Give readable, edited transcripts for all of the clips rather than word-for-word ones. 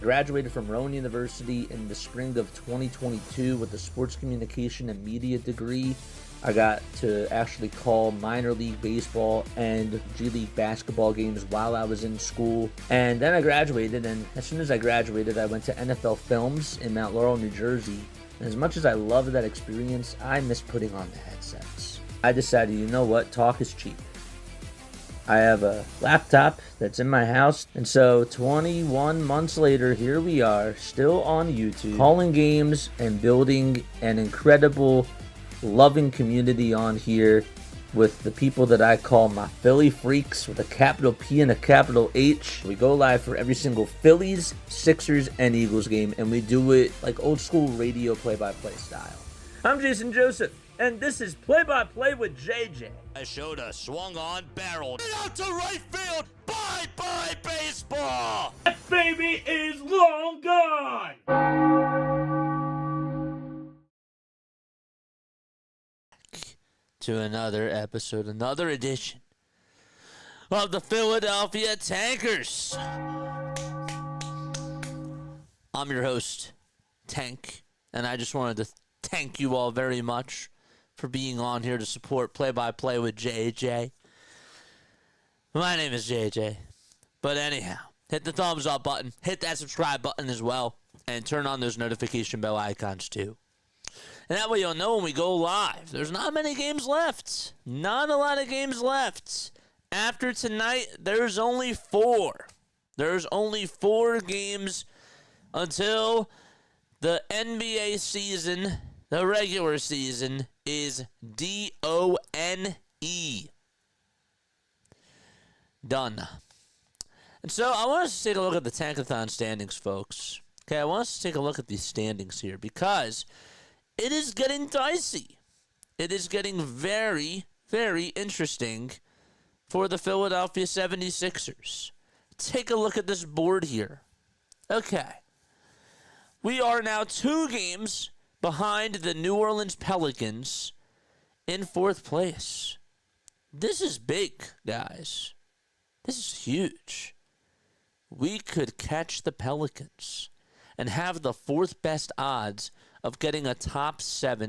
Graduated from Rowan University in the spring of 2022 with a sports communication and media degree. I got to actually call minor league baseball and G League basketball games while I was in school. And then I graduated, and as soon as I graduated, I went to NFL Films in Mount Laurel, New Jersey. And as much as I loved that experience, I miss putting on the headsets. I decided, you know what, talk is cheap. I have a laptop that's in my house, and so 21 months later, here we are, still on YouTube, calling games and building an incredible, loving community on here with the people that I call my Philly freaks with a capital P and a capital H. We go live for every single Phillies, Sixers, and Eagles game, and we do it like old school radio play-by-play style. I'm Jason Joseph, and this is Play-by-Play with JJ. I showed a swung on, barreled it out to right field. Bye-bye baseball. That baby is long gone. To another episode, another edition of the Philadelphia Tankers. I'm your host, Tank, and I just wanted to thank you all very much for being on here to support Play-by-Play with JJ. My name is JJ. But anyhow, hit the thumbs up button, hit that subscribe button as well, and turn on those notification bell icons too. And that way you'll know when we go live. There's not many games left. Not a lot of games left. After tonight, there's only 4. There's only 4 games until the NBA season, the regular season, is D-O-N-E. Done. And so I want us to take a look at the Tankathon standings, folks. Okay, I want us to take a look at these standings here because it is getting dicey. It is getting very, very interesting for the Philadelphia 76ers. Take a look at this board here. Okay. We are now 2 games behind the New Orleans Pelicans in 4th place. This is big, guys. This is huge. We could catch the Pelicans and have the 4th best odds of getting a top 6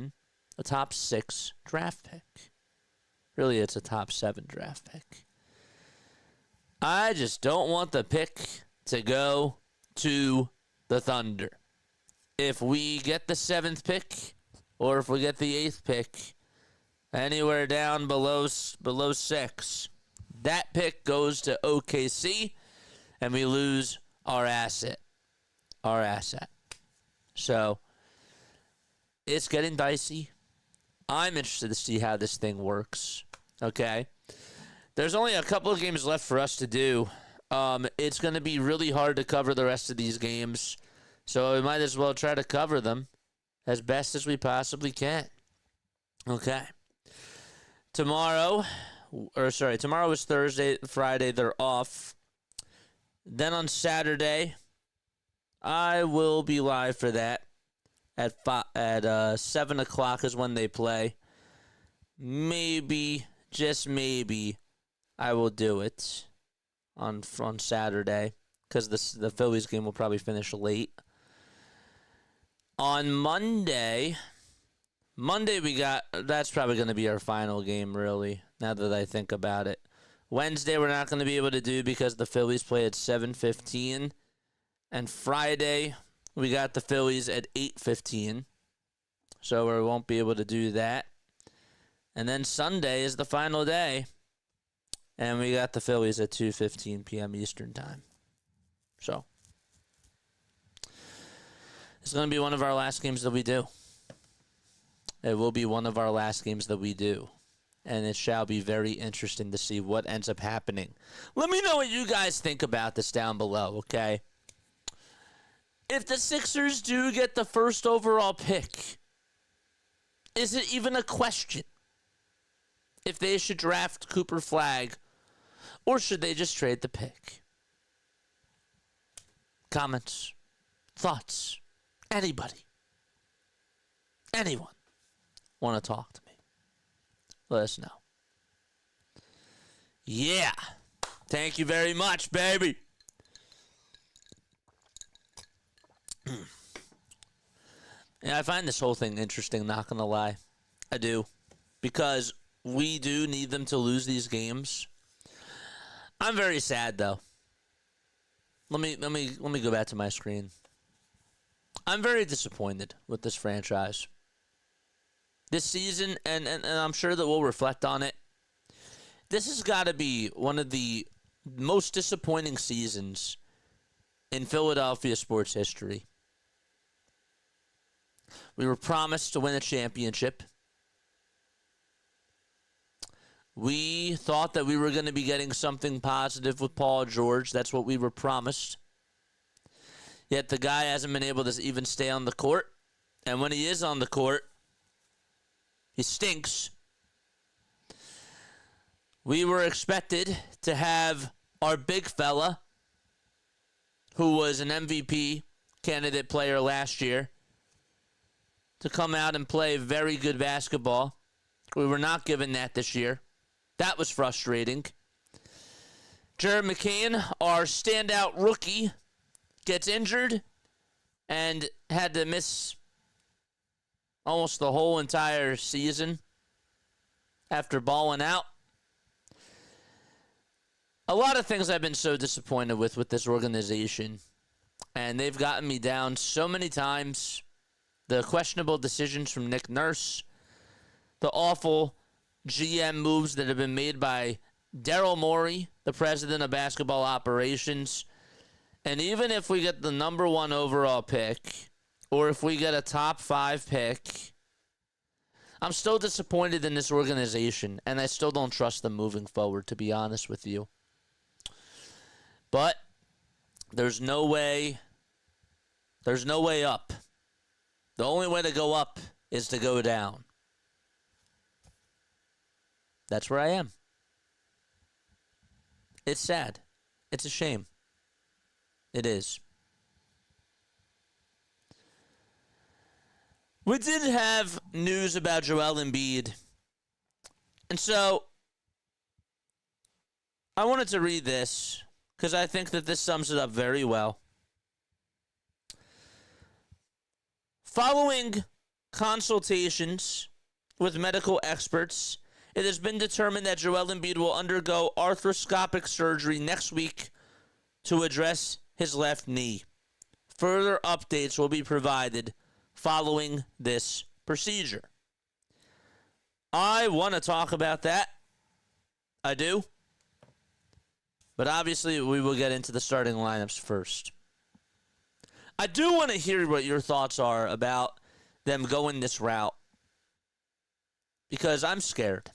draft pick. Really, it's a top 7 draft pick. I just don't want the pick to go to the Thunder. If we get the 7th pick, or if we get the 8th pick, anywhere down below 6, that pick goes to OKC, and we lose our asset. So, it's getting dicey. I'm interested to see how this thing works. Okay? There's only a couple of games left for us to do. It's going to be really hard to cover the rest of these games. So we might as well try to cover them as best as we possibly can. Okay. Tomorrow is Thursday, Friday, they're off. Then on Saturday, I will be live for that. At 7 o'clock is when they play. Maybe, just maybe, I will do it on Saturday because the Phillies game will probably finish late. On Monday that's probably going to be our final game, really, now that I think about it. Wednesday we're not going to be able to do because the Phillies play at 7:15. And Friday we got the Phillies at 8:15. So we won't be able to do that. And then Sunday is the final day. And we got the Phillies at 2:15 p.m. Eastern time. So it's going to be one of our last games that we do. It will be one of our last games that we do. And it shall be very interesting to see what ends up happening. Let me know what you guys think about this down below, okay? If the Sixers do get the 1st overall pick, is it even a question if they should draft Cooper Flagg, or should they just trade the pick? Comments, thoughts, anybody, anyone want to talk to me? Let us know. Yeah. Thank you very much, baby. Yeah, I find this whole thing interesting, not going to lie. I do. Because we do need them to lose these games. I'm very sad, though. Let me go back to my screen. I'm very disappointed with this franchise. This season, and I'm sure that we'll reflect on it, this has got to be one of the most disappointing seasons in Philadelphia sports history. We were promised to win a championship. We thought that we were going to be getting something positive with Paul George. That's what we were promised. Yet the guy hasn't been able to even stay on the court. And when he is on the court, he stinks. We were expected to have our big fella, who was an MVP candidate player last year, to come out and play very good basketball. We were not given that this year. That was frustrating. Jared McCain, our standout rookie, gets injured and had to miss almost the whole entire season after balling out. A lot of things I've been so disappointed with this organization, and they've gotten me down so many times. The questionable decisions from Nick Nurse, the awful GM moves that have been made by Daryl Morey, the president of basketball operations. And even if we get the number 1 overall pick, or if we get a top 5 pick, I'm still disappointed in this organization, and I still don't trust them moving forward, to be honest with you. But there's no way up. The only way to go up is to go down. That's where I am. It's sad. It's a shame. It is. We did have news about Joel Embiid. And so I wanted to read this because I think that this sums it up very well. Following consultations with medical experts, it has been determined that Joel Embiid will undergo arthroscopic surgery next week to address his left knee. Further updates will be provided following this procedure. I want to talk about that. I do. But obviously, we will get into the starting lineups first. I do want to hear what your thoughts are about them going this route, because I'm scared.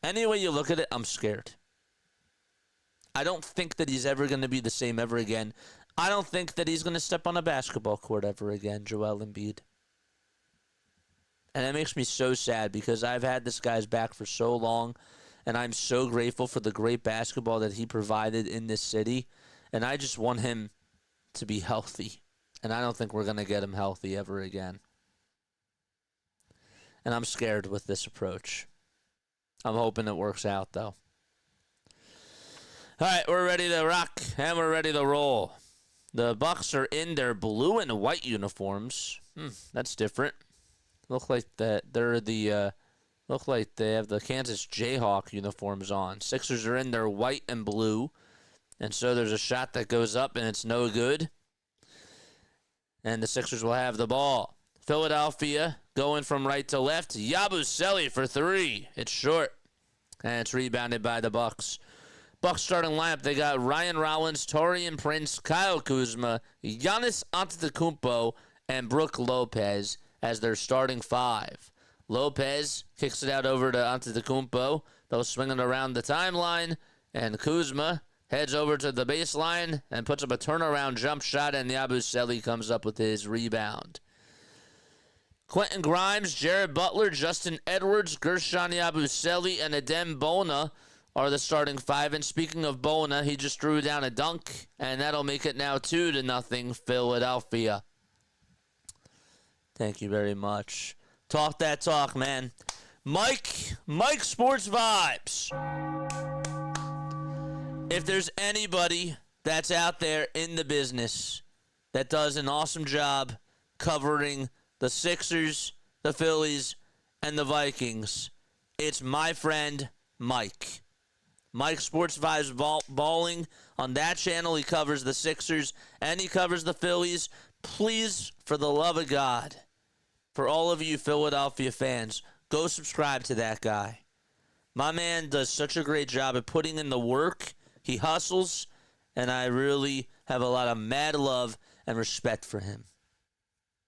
Any way you look at it, I'm scared. I don't think that he's ever going to be the same ever again. I don't think that he's going to step on a basketball court ever again, Joel Embiid. And it makes me so sad because I've had this guy's back for so long, and I'm so grateful for the great basketball that he provided in this city. And I just want him to be healthy. And I don't think we're going to get him healthy ever again. And I'm scared with this approach. I'm hoping it works out, though. All right, we're ready to rock, and we're ready to roll. The Bucks are in their blue and white uniforms. That's different. Look like that they're the look like they have the Kansas Jayhawk uniforms on. Sixers are in their white and blue. And so there's a shot that goes up, and it's no good. And the Sixers will have the ball. Philadelphia going from right to left. Yabusele for 3. It's short. And it's rebounded by the Bucks. Bucks starting lineup, they got Ryan Rollins, Taurean Prince, Kyle Kuzma, Giannis Antetokounmpo, and Brook Lopez as their starting 5. Lopez kicks it out over to Antetokounmpo. They'll swing it around the timeline. And Kuzma heads over to the baseline and puts up a turnaround jump shot, and Yabusele comes up with his rebound. Quentin Grimes, Jared Butler, Justin Edwards, Guerschon Yabusele, and Adem Bona are the starting 5. And speaking of Bona, he just threw down a dunk, and that'll make it now 2-0 Philadelphia. Thank you very much. Talk that talk, man. Mike Sports Vibes. If there's anybody that's out there in the business that does an awesome job covering the Sixers, the Phillies, and the Vikings. It's my friend Mike. Mike Sports Vibes Balling. On that channel, he covers the Sixers and he covers the Phillies. Please, for the love of God, for all of you Philadelphia fans, go subscribe to that guy. My man does such a great job at putting in the work. He hustles, and I really have a lot of mad love and respect for him.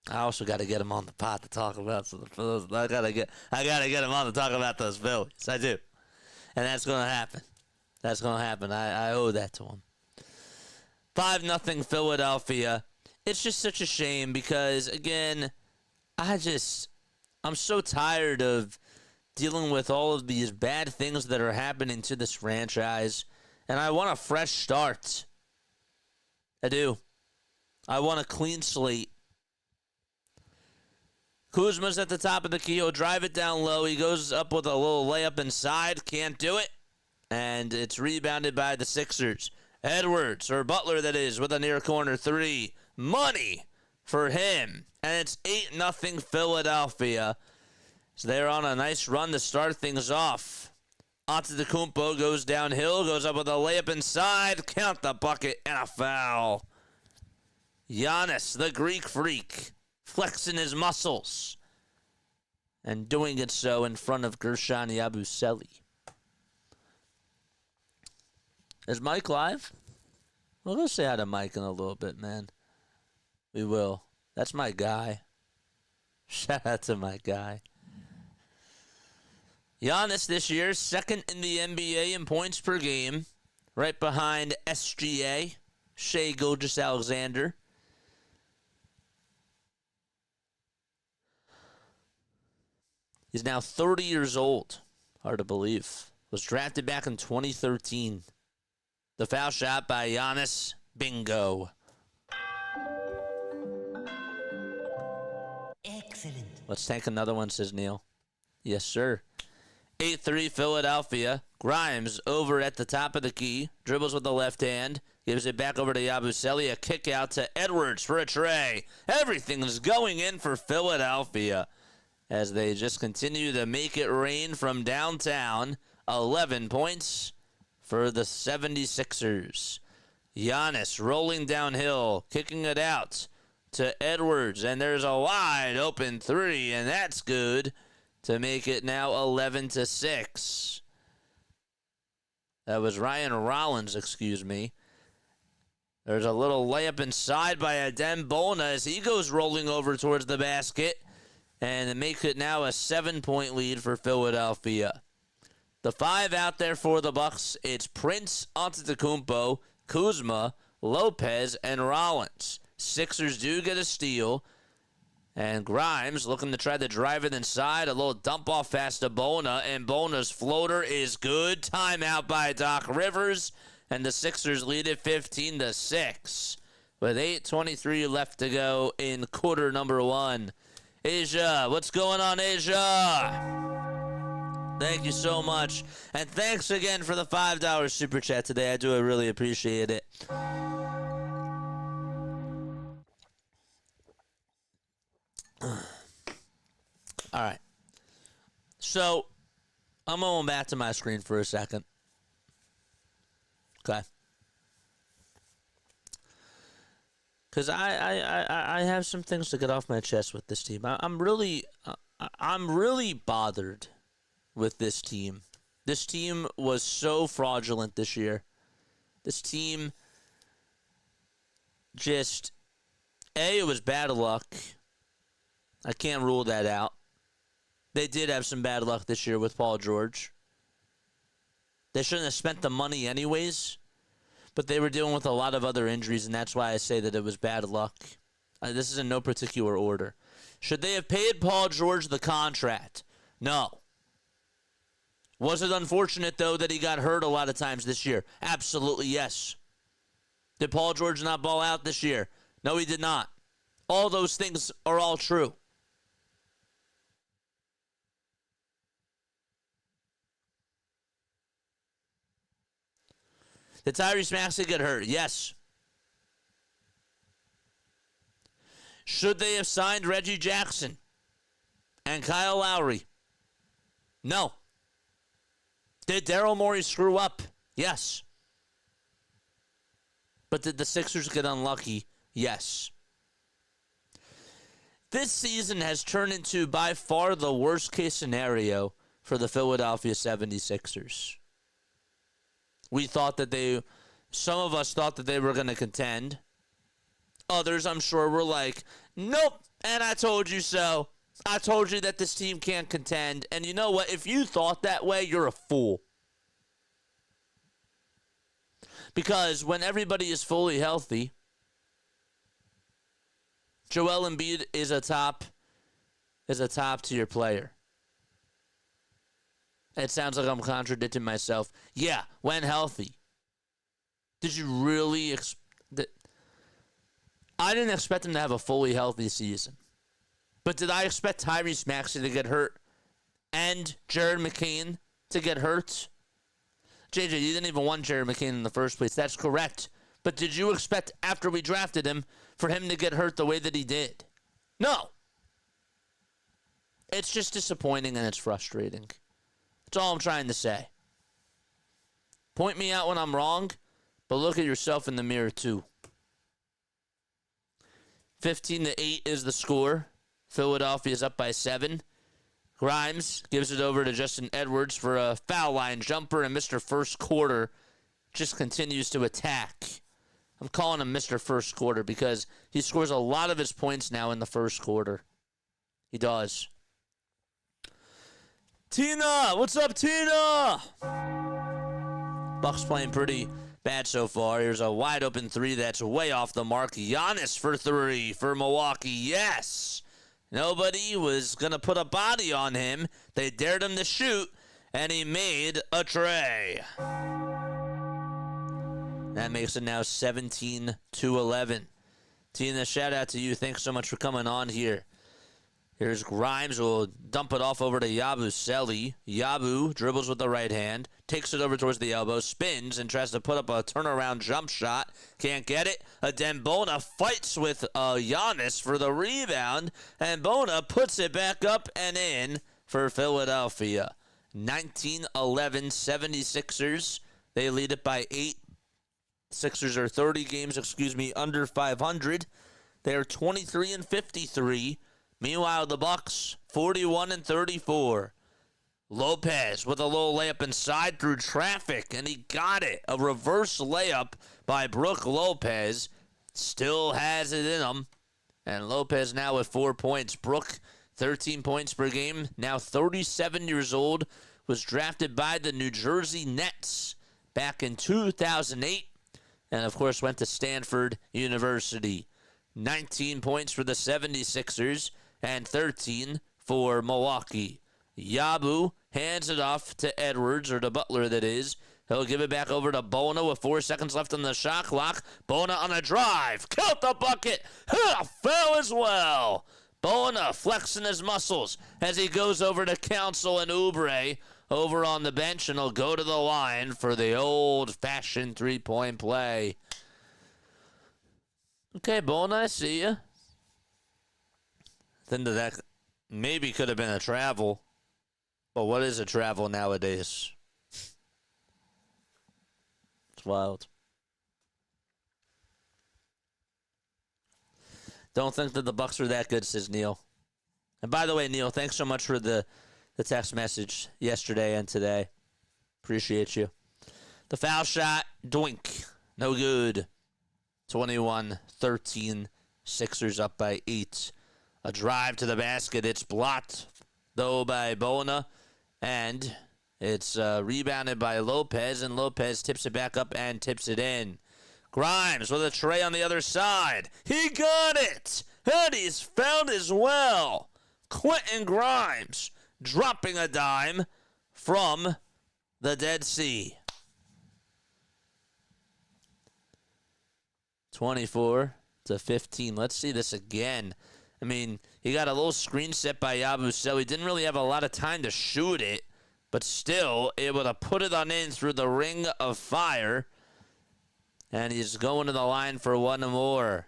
I also got to get him on the pod to talk about some of the Phillies. I gotta get him on to talk about those Phillies. I do, and that's gonna happen. That's gonna happen. I owe that to him. 5-0 Philadelphia. It's just such a shame because again, I'm so tired of dealing with all of these bad things that are happening to this franchise, and I want a fresh start. I do. I want a clean slate. Kuzma's at the top of the key. He'll drive it down low. He goes up with a little layup inside. Can't do it. And it's rebounded by the Sixers. Edwards, or Butler that is, with a near corner three. Money for him. And it's 8-0 Philadelphia. So they're on a nice run to start things off. Antetokounmpo goes downhill, goes up with a layup inside. Count the bucket and a foul. Giannis, the Greek freak, flexing his muscles and doing it so in front of Guerschon Yabusele. Is Mike live? We'll go say hi to Mike in a little bit, man. We will. That's my guy. Shout out to my guy. Giannis this year, second in the NBA in points per game, right behind SGA, Shai Gilgeous-Alexander. He's now 30 years old. Hard to believe. Was drafted back in 2013. The foul shot by Giannis. Bingo. Excellent. Let's take another one, says Neil. Yes, sir. 8-3 Philadelphia. Grimes over at the top of the key. Dribbles with the left hand. Gives it back over to Yabusele. A kick out to Edwards for a tray. Everything is going in for Philadelphia as they just continue to make it rain from downtown. 11 points for the 76ers. Giannis rolling downhill, kicking it out to Edwards, and there's a wide open three, and that's good to make it now 11-6. That was Ryan Rollins, excuse me. There's a little layup inside by Adem Bona as he goes rolling over towards the basket, and it makes it now a 7-point lead for Philadelphia. The five out there for the Bucks, it's Prince, Antetokounmpo, Kuzma, Lopez, and Rollins. Sixers do get a steal. And Grimes looking to try to drive it inside. A little dump off pass to Bona. And Bona's floater is good. Timeout by Doc Rivers. And the Sixers lead it 15-6. With 8:23 left to go in quarter number one. Asia, what's going on, Asia? Thank you so much. And thanks again for the $5 super chat today. I really appreciate it. All right. So, I'm going back to my screen for a second. Okay. Because I have some things to get off my chest with this team. I'm really bothered with this team. This team was so fraudulent this year. This team just, it was bad luck. I can't rule that out. They did have some bad luck this year with Paul George. They shouldn't have spent the money anyways, but they were dealing with a lot of other injuries, and that's why I say that it was bad luck. This is in no particular order. Should they have paid Paul George the contract? No. Was it unfortunate, though, that he got hurt a lot of times this year? Absolutely, yes. Did Paul George not ball out this year? No, he did not. All those things are all true. Did Tyrese Maxey get hurt? Yes. Should they have signed Reggie Jackson and Kyle Lowry? No. Did Daryl Morey screw up? Yes. But did the Sixers get unlucky? Yes. This season has turned into by far the worst case scenario for the Philadelphia 76ers. Some of us thought that they were going to contend. Others, I'm sure, were like, nope, and I told you so. I told you that this team can't contend. And you know what? If you thought that way, you're a fool. Because when everybody is fully healthy, Joel Embiid is a top tier player. It sounds like I'm contradicting myself. Yeah, when healthy. Did you really I didn't expect him to have a fully healthy season. But did I expect Tyrese Maxey to get hurt and Jared McCain to get hurt? JJ, you didn't even want Jared McCain in the first place. That's correct. But did you expect, after we drafted him, for him to get hurt the way that he did? No. It's just disappointing and it's frustrating. That's all I'm trying to say. Point me out when I'm wrong, but look at yourself in the mirror too. 15-8 is the score. Philadelphia is up by 7. Grimes gives it over to Justin Edwards for a foul line jumper, and Mr. First Quarter just continues to attack. I'm calling him Mr. First Quarter because he scores a lot of his points now in the first quarter. He does. Tina! What's up, Tina? Bucks playing pretty bad so far. Here's a wide open three that's way off the mark. Giannis for 3 for Milwaukee. Yes! Nobody was going to put a body on him. They dared him to shoot, and he made a tray. That makes it now 17-11. Tina, shout out to you. Thanks so much for coming on here. Here's Grimes. We'll dump it off over to yabusele. Yabu dribbles with the right hand, takes it over towards the elbow, spins, and tries to put up a turnaround jump shot. Can't get it. Dembona fights with Giannis for the rebound, and Bona puts it back up and in for Philadelphia. 19-11 76ers. They lead it by 8. Sixers are 30 games, under 500. They are 23-53. Meanwhile, the Bucks, 41-34. Lopez with a little layup inside through traffic, and he got it. A reverse layup by Brook Lopez. Still has it in him. And Lopez now with 4 points. Brook, 13 points per game. Now 37 years old. Was drafted by the New Jersey Nets back in 2008. And, of course, went to Stanford University. 19 points for the 76ers. And 13 for Milwaukee. Yabu hands it off to Edwards, or to Butler, that is. He'll give it back over to Bona with 4 seconds left on the shot clock. Bona on a drive. Count the bucket. Foul as well. Bona flexing his muscles as he goes over to Council and Oubre over on the bench, and he'll go to the line for the old-fashioned three-point play. Okay, Bona, I see you. Then that maybe could have been a travel. But what is a travel nowadays? It's wild. Don't think that the Bucks are that good, says Neil. And by the way, Neil, thanks so much for the text message yesterday and today. Appreciate you. The foul shot, doink. No good. 21-13. Sixers up by 8. A drive to the basket. It's blocked, though, by Bona. And it's rebounded by Lopez. And Lopez tips it back up and tips it in. Grimes with a tray on the other side. He got it. And he's fouled as well. Quentin Grimes dropping a dime from the Dead Sea. 24-15. Let's see this again. I mean, he got a little screen set by Yabusele. He didn't really have a lot of time to shoot it, but still able to put it on in through the ring of fire. And he's going to the line for one more.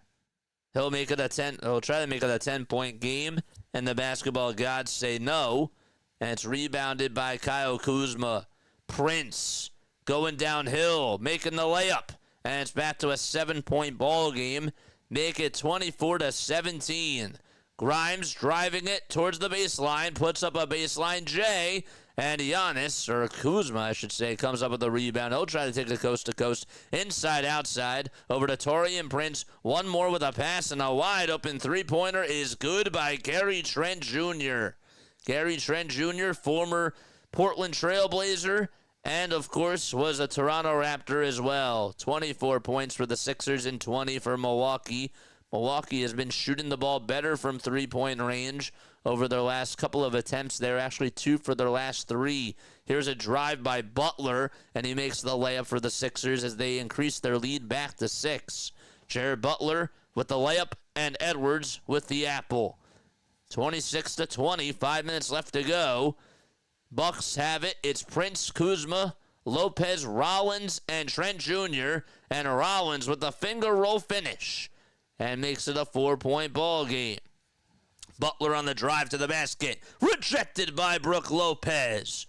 He'll make it a 10. He'll try to make it a 10-point game, and the basketball gods say no. And it's rebounded by Kyle Kuzma. Prince going downhill, making the layup, and it's back to a 7-point ball game. Make it 24-17. Grimes driving it towards the baseline, puts up a baseline J, and Giannis, or Kuzma, I should say, comes up with the rebound. He'll try to take it coast-to-coast, inside-outside, over to Taurean Prince. One more with a pass, and a wide-open three-pointer is good by Gary Trent Jr. Gary Trent Jr., former Portland Trailblazer, and, of course, was a Toronto Raptor as well. 24 points for the Sixers and 20 for Milwaukee. Milwaukee has been shooting the ball better from three-point range over their last couple of attempts. They're actually 2 for their last 3. Here's a drive by Butler, and he makes the layup for the Sixers as they increase their lead back to 6. Jared Butler with the layup, and Edwards with the apple. 26-20, 5 minutes left to go. Bucks have it. It's Prince, Kuzma, Lopez, Rollins, and Trent Jr., and Rollins with the finger roll finish, and makes it a 4-point ball game. Butler on the drive to the basket. Rejected by Brook Lopez.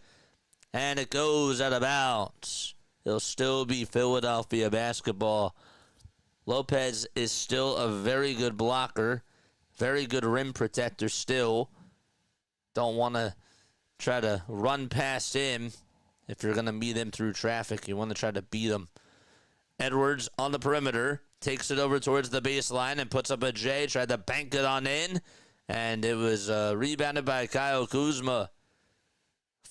And it goes out of bounds. It'll still be Philadelphia basketball. Lopez is still a very good blocker. Very good rim protector still. Don't want to try to run past him. If you're going to meet him through traffic, you want to try to beat him. Edwards on the perimeter. Takes it over towards the baseline and puts up a J. Tried to bank it on in. And it was rebounded by Kyle Kuzma.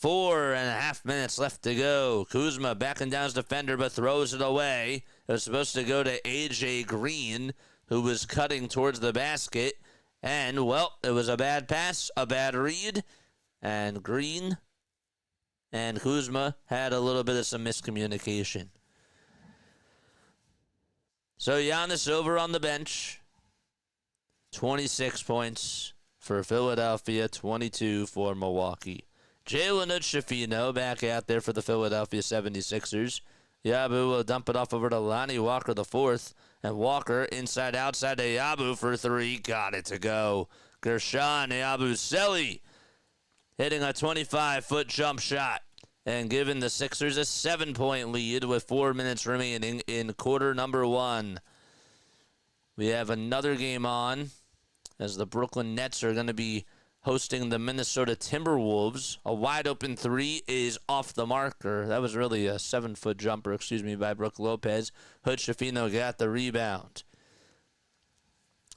4.5 minutes left to go. Kuzma backing down his defender but throws it away. It was supposed to go to A.J. Green, who was cutting towards the basket. And, well, it was a bad pass, a bad read. And Green and Kuzma had a little bit of some miscommunication. So Giannis over on the bench. 26 points for Philadelphia, 22 for Milwaukee. Jalen Hood-Schifino back out there for the Philadelphia 76ers. Yabu will dump it off over to Lonnie Walker the fourth. And Walker inside-outside to Yabu for 3. Got it to go. Guerschon Yabusele hitting a 25-foot jump shot and giving the Sixers a 7-point lead with 4 minutes remaining in quarter number 1. We have another game on as the Brooklyn Nets are going to be hosting the Minnesota Timberwolves. A wide-open 3 is off the marker. That was really a 7-foot jumper, by Brook Lopez. Hood-Schifino got the rebound.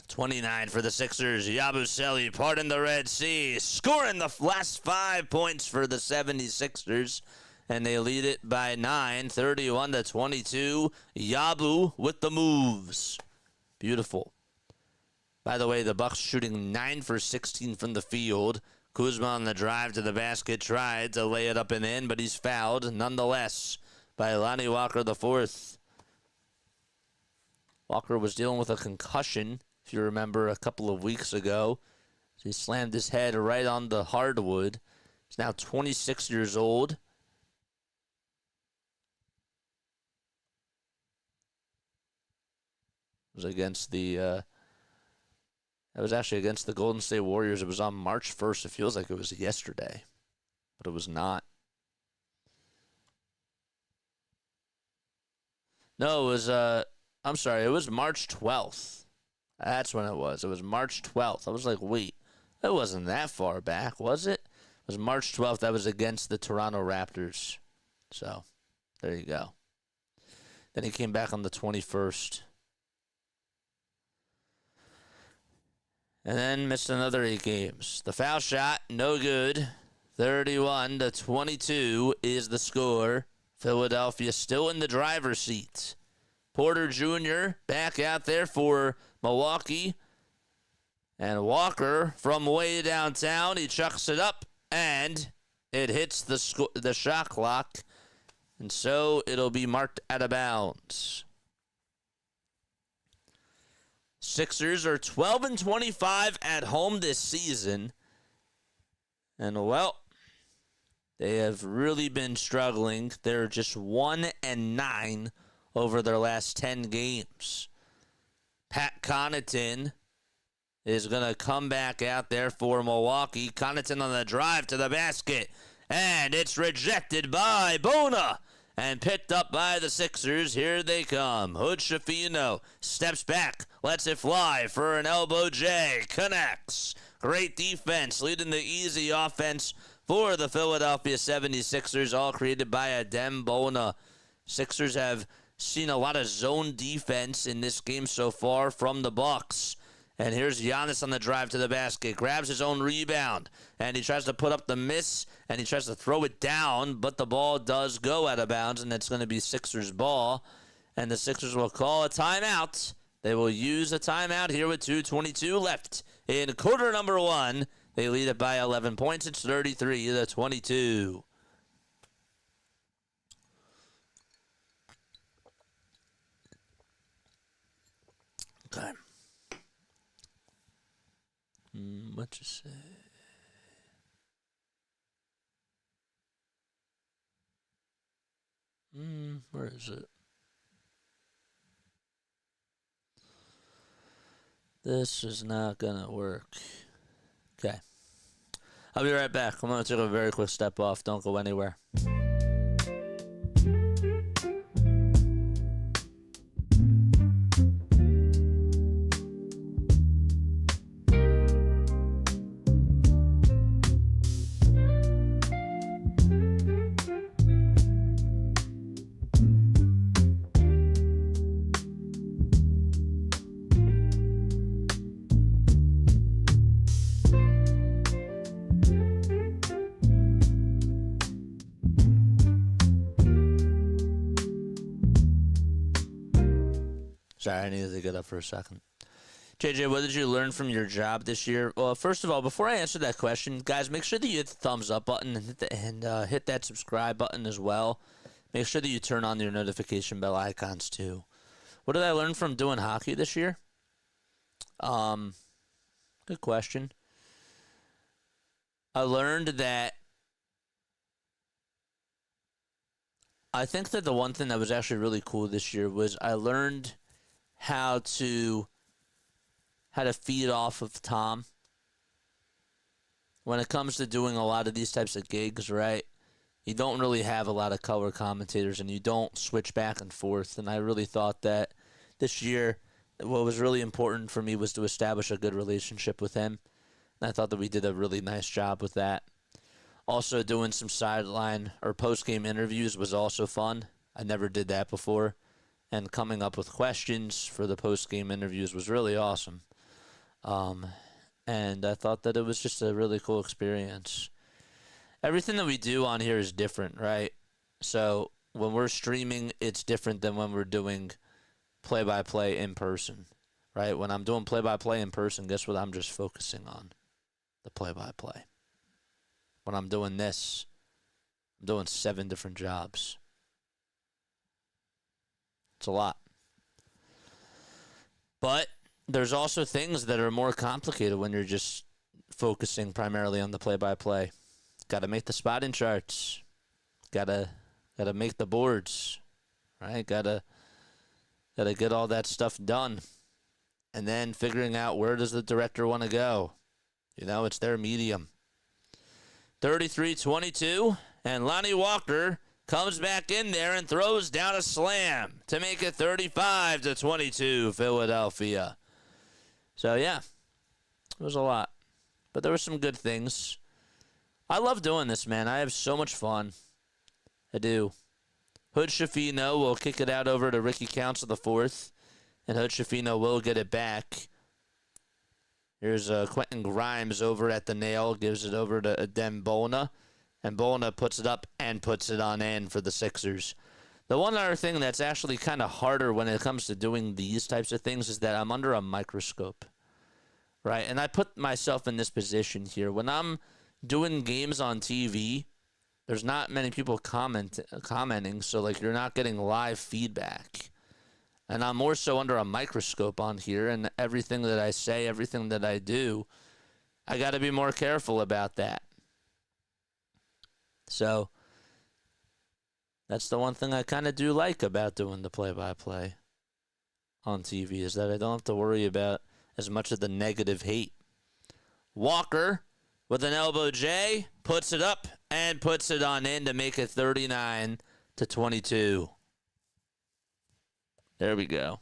29 for the Sixers. Yabusele, pardon the Red Sea, scoring the last 5 points for the 76ers. And they lead it by 9, 31-22. Yabu with the moves. Beautiful. By the way, the Bucks shooting 9 for 16 from the field. Kuzma on the drive to the basket tried to lay it up and in, but he's fouled nonetheless by Lonnie Walker the fourth. Walker was dealing with a concussion, if you remember, a couple of weeks ago. He slammed his head right on the hardwood. He's now 26 years old. It was against the... It was actually against the Golden State Warriors. It was on March 1st. It feels like it was yesterday, but it was not. No, it was, I'm sorry, it was March 12th. That's when it was. It was March 12th. I was like, wait, that wasn't that far back, was it? It was March 12th. That was against the Toronto Raptors. So, there you go. Then he came back on the 21st. And then missed another 8 games. The foul shot, no good. 31-22 is the score. Philadelphia still in the driver's seat. Porter Jr. back out there for Milwaukee. And Walker from way downtown. He chucks it up, and it hits the shot clock. And so it'll be marked out of bounds. Sixers are 12-25 at home this season. And, well, they have really been struggling. They're just 1-9 over their last 10 games. Pat Connaughton is going to come back out there for Milwaukee. Connaughton on the drive to the basket. And it's rejected by Bona. And picked up by the Sixers. Here they come. Hood Schifino steps back. Lets it fly for an elbow J. Connects. Great defense. Leading the easy offense for the Philadelphia 76ers. All created by Adem Bona. Sixers have seen a lot of zone defense in this game so far from the Bucks. And here's Giannis on the drive to the basket. Grabs his own rebound. And he tries to put up the miss. And he tries to throw it down. But the ball does go out of bounds. And it's going to be Sixers ball. And the Sixers will call a timeout. They will use a timeout here with 2:22 left in quarter number 1. They lead it by 11 points. It's 33-22. Okay. What you say? Where is it? This is not gonna work. Okay. I'll be right back. I'm gonna take a very quick step off. Don't go anywhere. Sorry, I needed to get up for a second. JJ, what did you learn from your job this year? Well, first of all, before I answer that question, guys, make sure that you hit the thumbs up button and hit that subscribe button as well. Make sure that you turn on your notification bell icons too. What did I learn from doing hockey this year? Good question. I learned that I think that the one thing that was actually really cool this year was I learned how to feed off of Tom when it comes to doing a lot of these types of gigs, right? You don't really have a lot of color commentators and you don't switch back and forth. And I really thought that this year, what was really important for me was to establish a good relationship with him. And I thought that we did a really nice job with that. Also, doing some sideline or post-game interviews was also fun. I never did that before. And coming up with questions for the post-game interviews was really awesome. And I thought that it was just a really cool experience. Everything that we do on here is different, right? So when we're streaming, it's different than when we're doing play-by-play in person, right? When I'm doing play-by-play in person, guess what I'm just focusing on? The play-by-play. When I'm doing this, I'm doing 7 different jobs. It's a lot. But there's also things that are more complicated when you're just focusing primarily on the play-by-play. Got to make the spotting charts. Got to make the boards, right? Got to get all that stuff done. And then figuring out where does the director want to go. You know, it's their medium. 33-22, and Lonnie Walker comes back in there and throws down a slam to make it 35-22 Philadelphia. So, yeah, it was a lot. But there were some good things. I love doing this, man. I have so much fun. I do. Hood Schifino will kick it out over to Ricky Council the fourth, and Hood Schifino will get it back. Here's Quentin Grimes over at the nail, gives it over to Adem Bona. And Bona puts it up and puts it on in for the Sixers. The one other thing that's actually kind of harder when it comes to doing these types of things is that I'm under a microscope, right? And I put myself in this position here. When I'm doing games on TV, there's not many people commenting, so like you're not getting live feedback. And I'm more so under a microscope on here, and everything that I say, everything that I do, I got to be more careful about that. So that's the one thing I kind of do like about doing the play-by-play on TV is that I don't have to worry about as much of the negative hate. Walker with an elbow J, puts it up and puts it on in to make it 39-22. There we go.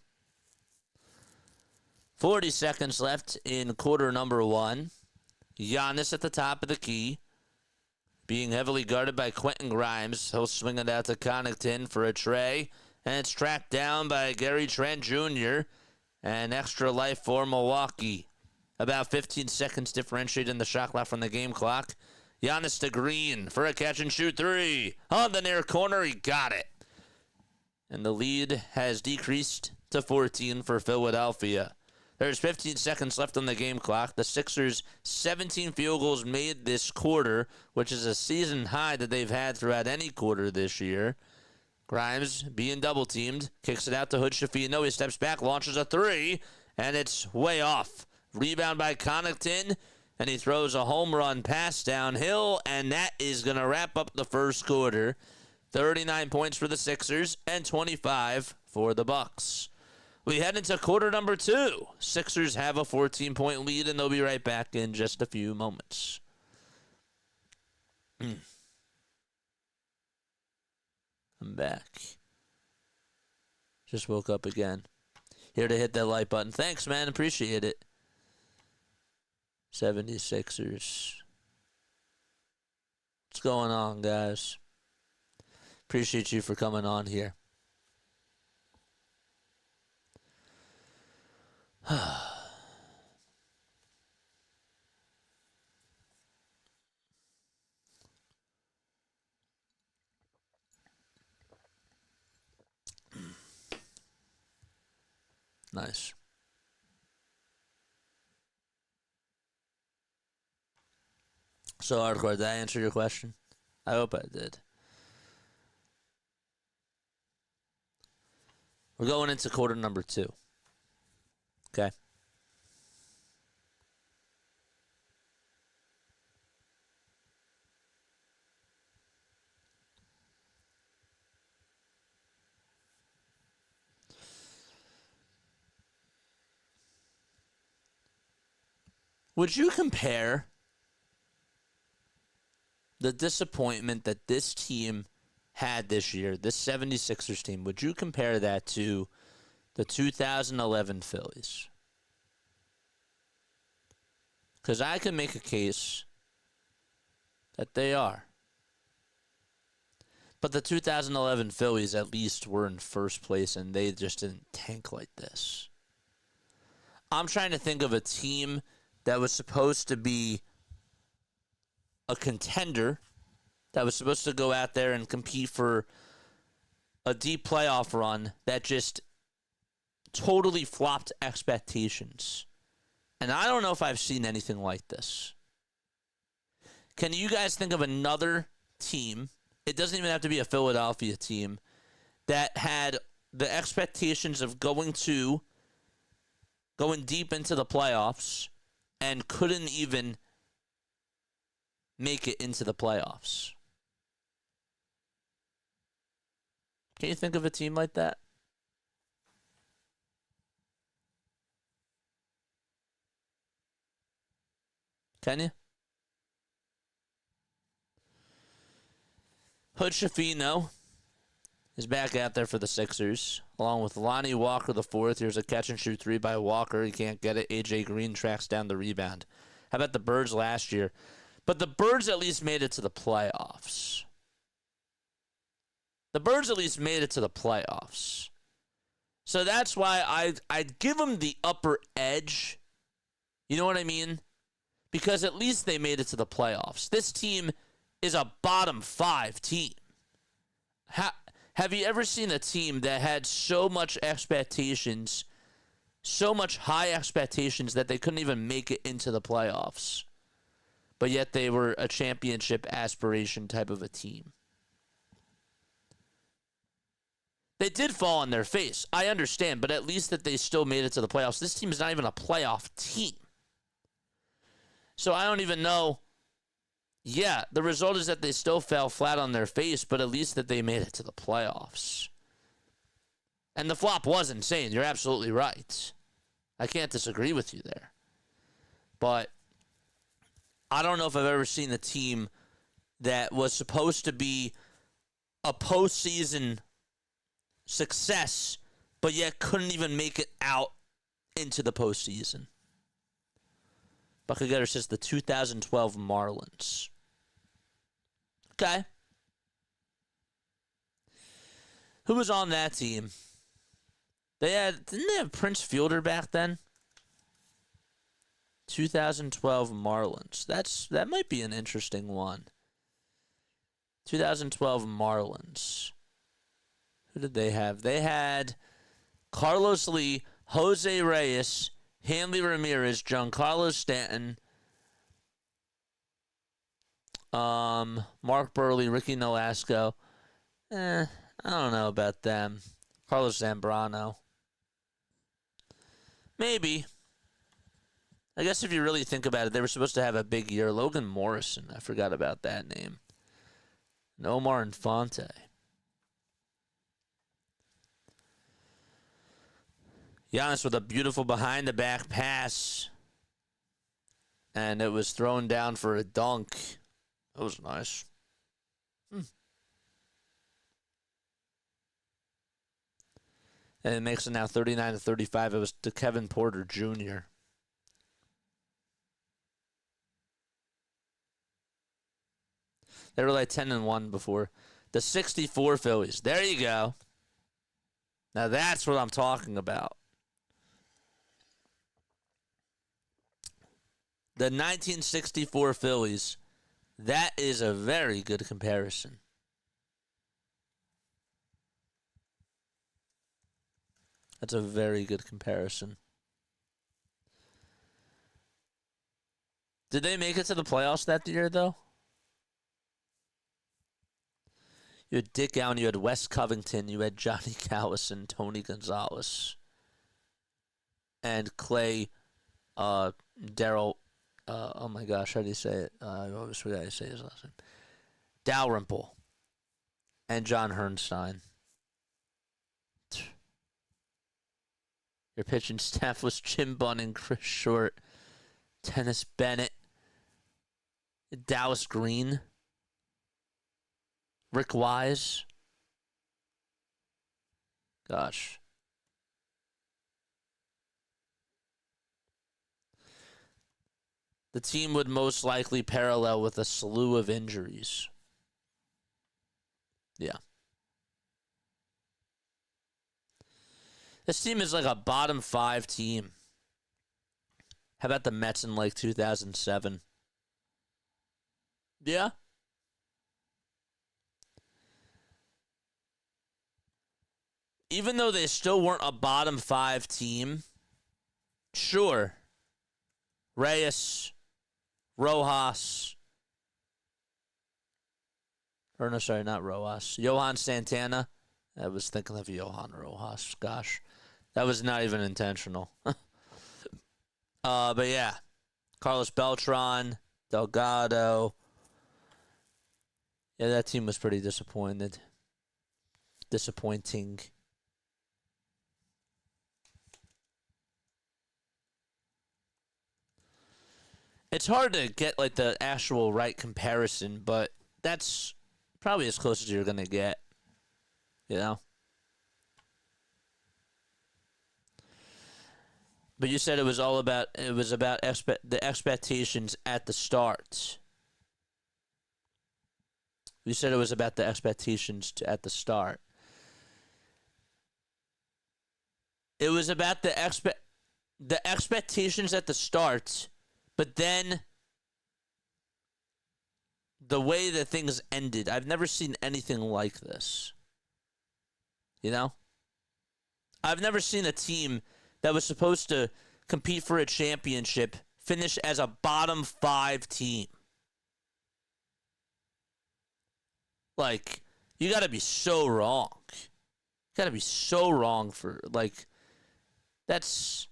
40 seconds left in quarter number one. Giannis at the top of the key, being heavily guarded by Quentin Grimes. He'll swing it out to Connaughton for a tray, and it's tracked down by Gary Trent Jr. and extra life for Milwaukee. About 15 seconds differentiating the shot clock from the game clock. Giannis to Green for a catch-and-shoot three. On the near corner, he got it. And the lead has decreased to 14 for Philadelphia. There's 15 seconds left on the game clock. The Sixers' 17 field goals made this quarter, which is a season high that they've had throughout any quarter this year. Grimes, being double-teamed, kicks it out to Hood Schifino. He steps back, launches a three, and it's way off. Rebound by Connaughton, and he throws a home run pass downhill, and that is going to wrap up the first quarter. 39 points for the Sixers and 25 for the Bucks. We head into quarter number two. Sixers have a 14-point lead, and they'll be right back in just a few moments. I'm back. Just woke up again. Here to hit that like button. Thanks, man. Appreciate it. 76ers. What's going on, guys? Appreciate you for coming on here. Nice. So, Hardcore, did I answer your question? I hope I did. We're going into quarter number two. Okay. Would you compare the disappointment that this team had this year, this 76ers team, would you compare that to the 2011 Phillies? Because I can make a case that they are. But the 2011 Phillies at least were in first place, and they just didn't tank like this. I'm trying to think of a team that was supposed to be a contender, that was supposed to go out there and compete for a deep playoff run that just totally flopped expectations. And I don't know if I've seen anything like this. Can you guys think of another team, it doesn't even have to be a Philadelphia team, that had the expectations of going deep into the playoffs and couldn't even make it into the playoffs? Can you think of a team like that? Can you? Hood Schifino is back out there for the Sixers, along with Lonnie Walker IV. Here's a catch-and-shoot three by Walker. He can't get it. A.J. Green tracks down the rebound. How about the Birds last year? But the Birds at least made it to the playoffs. The Birds at least made it to the playoffs. So that's why I'd give them the upper edge. You know what I mean? Because at least they made it to the playoffs. This team is a bottom five team. Have you ever seen a team that had so much expectations, so much high expectations that they couldn't even make it into the playoffs, but yet they were a championship aspiration type of a team? They did fall on their face. I understand, but at least that they still made it to the playoffs. This team is not even a playoff team. So I don't even know. Yeah, the result is that they still fell flat on their face, but at least that they made it to the playoffs. And the flop was insane. You're absolutely right. I can't disagree with you there. But I don't know if I've ever seen a team that was supposed to be a postseason success, but yet couldn't even make it out into the postseason. Bucket Getter says the 2012 Marlins. Okay. Who was on that team? Didn't they have Prince Fielder back then? 2012 Marlins. That might be an interesting one. 2012 Marlins. Who did they have? They had Carlos Lee, Jose Reyes, Hanley Ramirez, Giancarlo Stanton, Mark Burley, Ricky Nolasco. I don't know about them. Carlos Zambrano. Maybe. I guess if you really think about it, they were supposed to have a big year. Logan Morrison. I forgot about that name. And Omar Infante. Giannis with a beautiful behind-the-back pass. And it was thrown down for a dunk. That was nice. And it makes it now 39-35. It was to Kevin Porter Jr. They were like 10-1 before. The 64 Phillies. There you go. Now that's what I'm talking about. The 1964 Phillies. That is a very good comparison. That's a very good comparison. Did they make it to the playoffs that year, though? You had Dick Allen, you had Wes Covington, you had Johnny Callison, Tony Gonzalez, and Clay, Daryl, oh my gosh, how do you say it? I always forgot how to say his last name. Dalrymple, and John Herrnstein. Your pitching staff was Jim Bunning, Chris Short, Dennis Bennett, Dallas Green, Rick Wise. Gosh. The team would most likely parallel with a slew of injuries. Yeah. This team is like a bottom 5 team. How about the Mets in like 2007? Yeah. Even though they still weren't a bottom 5 team, sure. Reyes, Rojas, or no, sorry, not Rojas. Johan Santana. I was thinking of Johan Rojas. Gosh, that was not even intentional. But yeah, Carlos Beltran, Delgado. Yeah, that team was pretty disappointing. It's hard to get like the actual right comparison, but that's probably as close as you're gonna get. You know? But you said it was about the expectations at the start. You said it was about the expectations at the start. It was about the expectations at the start, but then the way that things ended. I've never seen anything like this. You know? I've never seen a team that was supposed to compete for a championship finish as a bottom 5 team. Like, you got to be so wrong. You got to be so wrong for, like, that's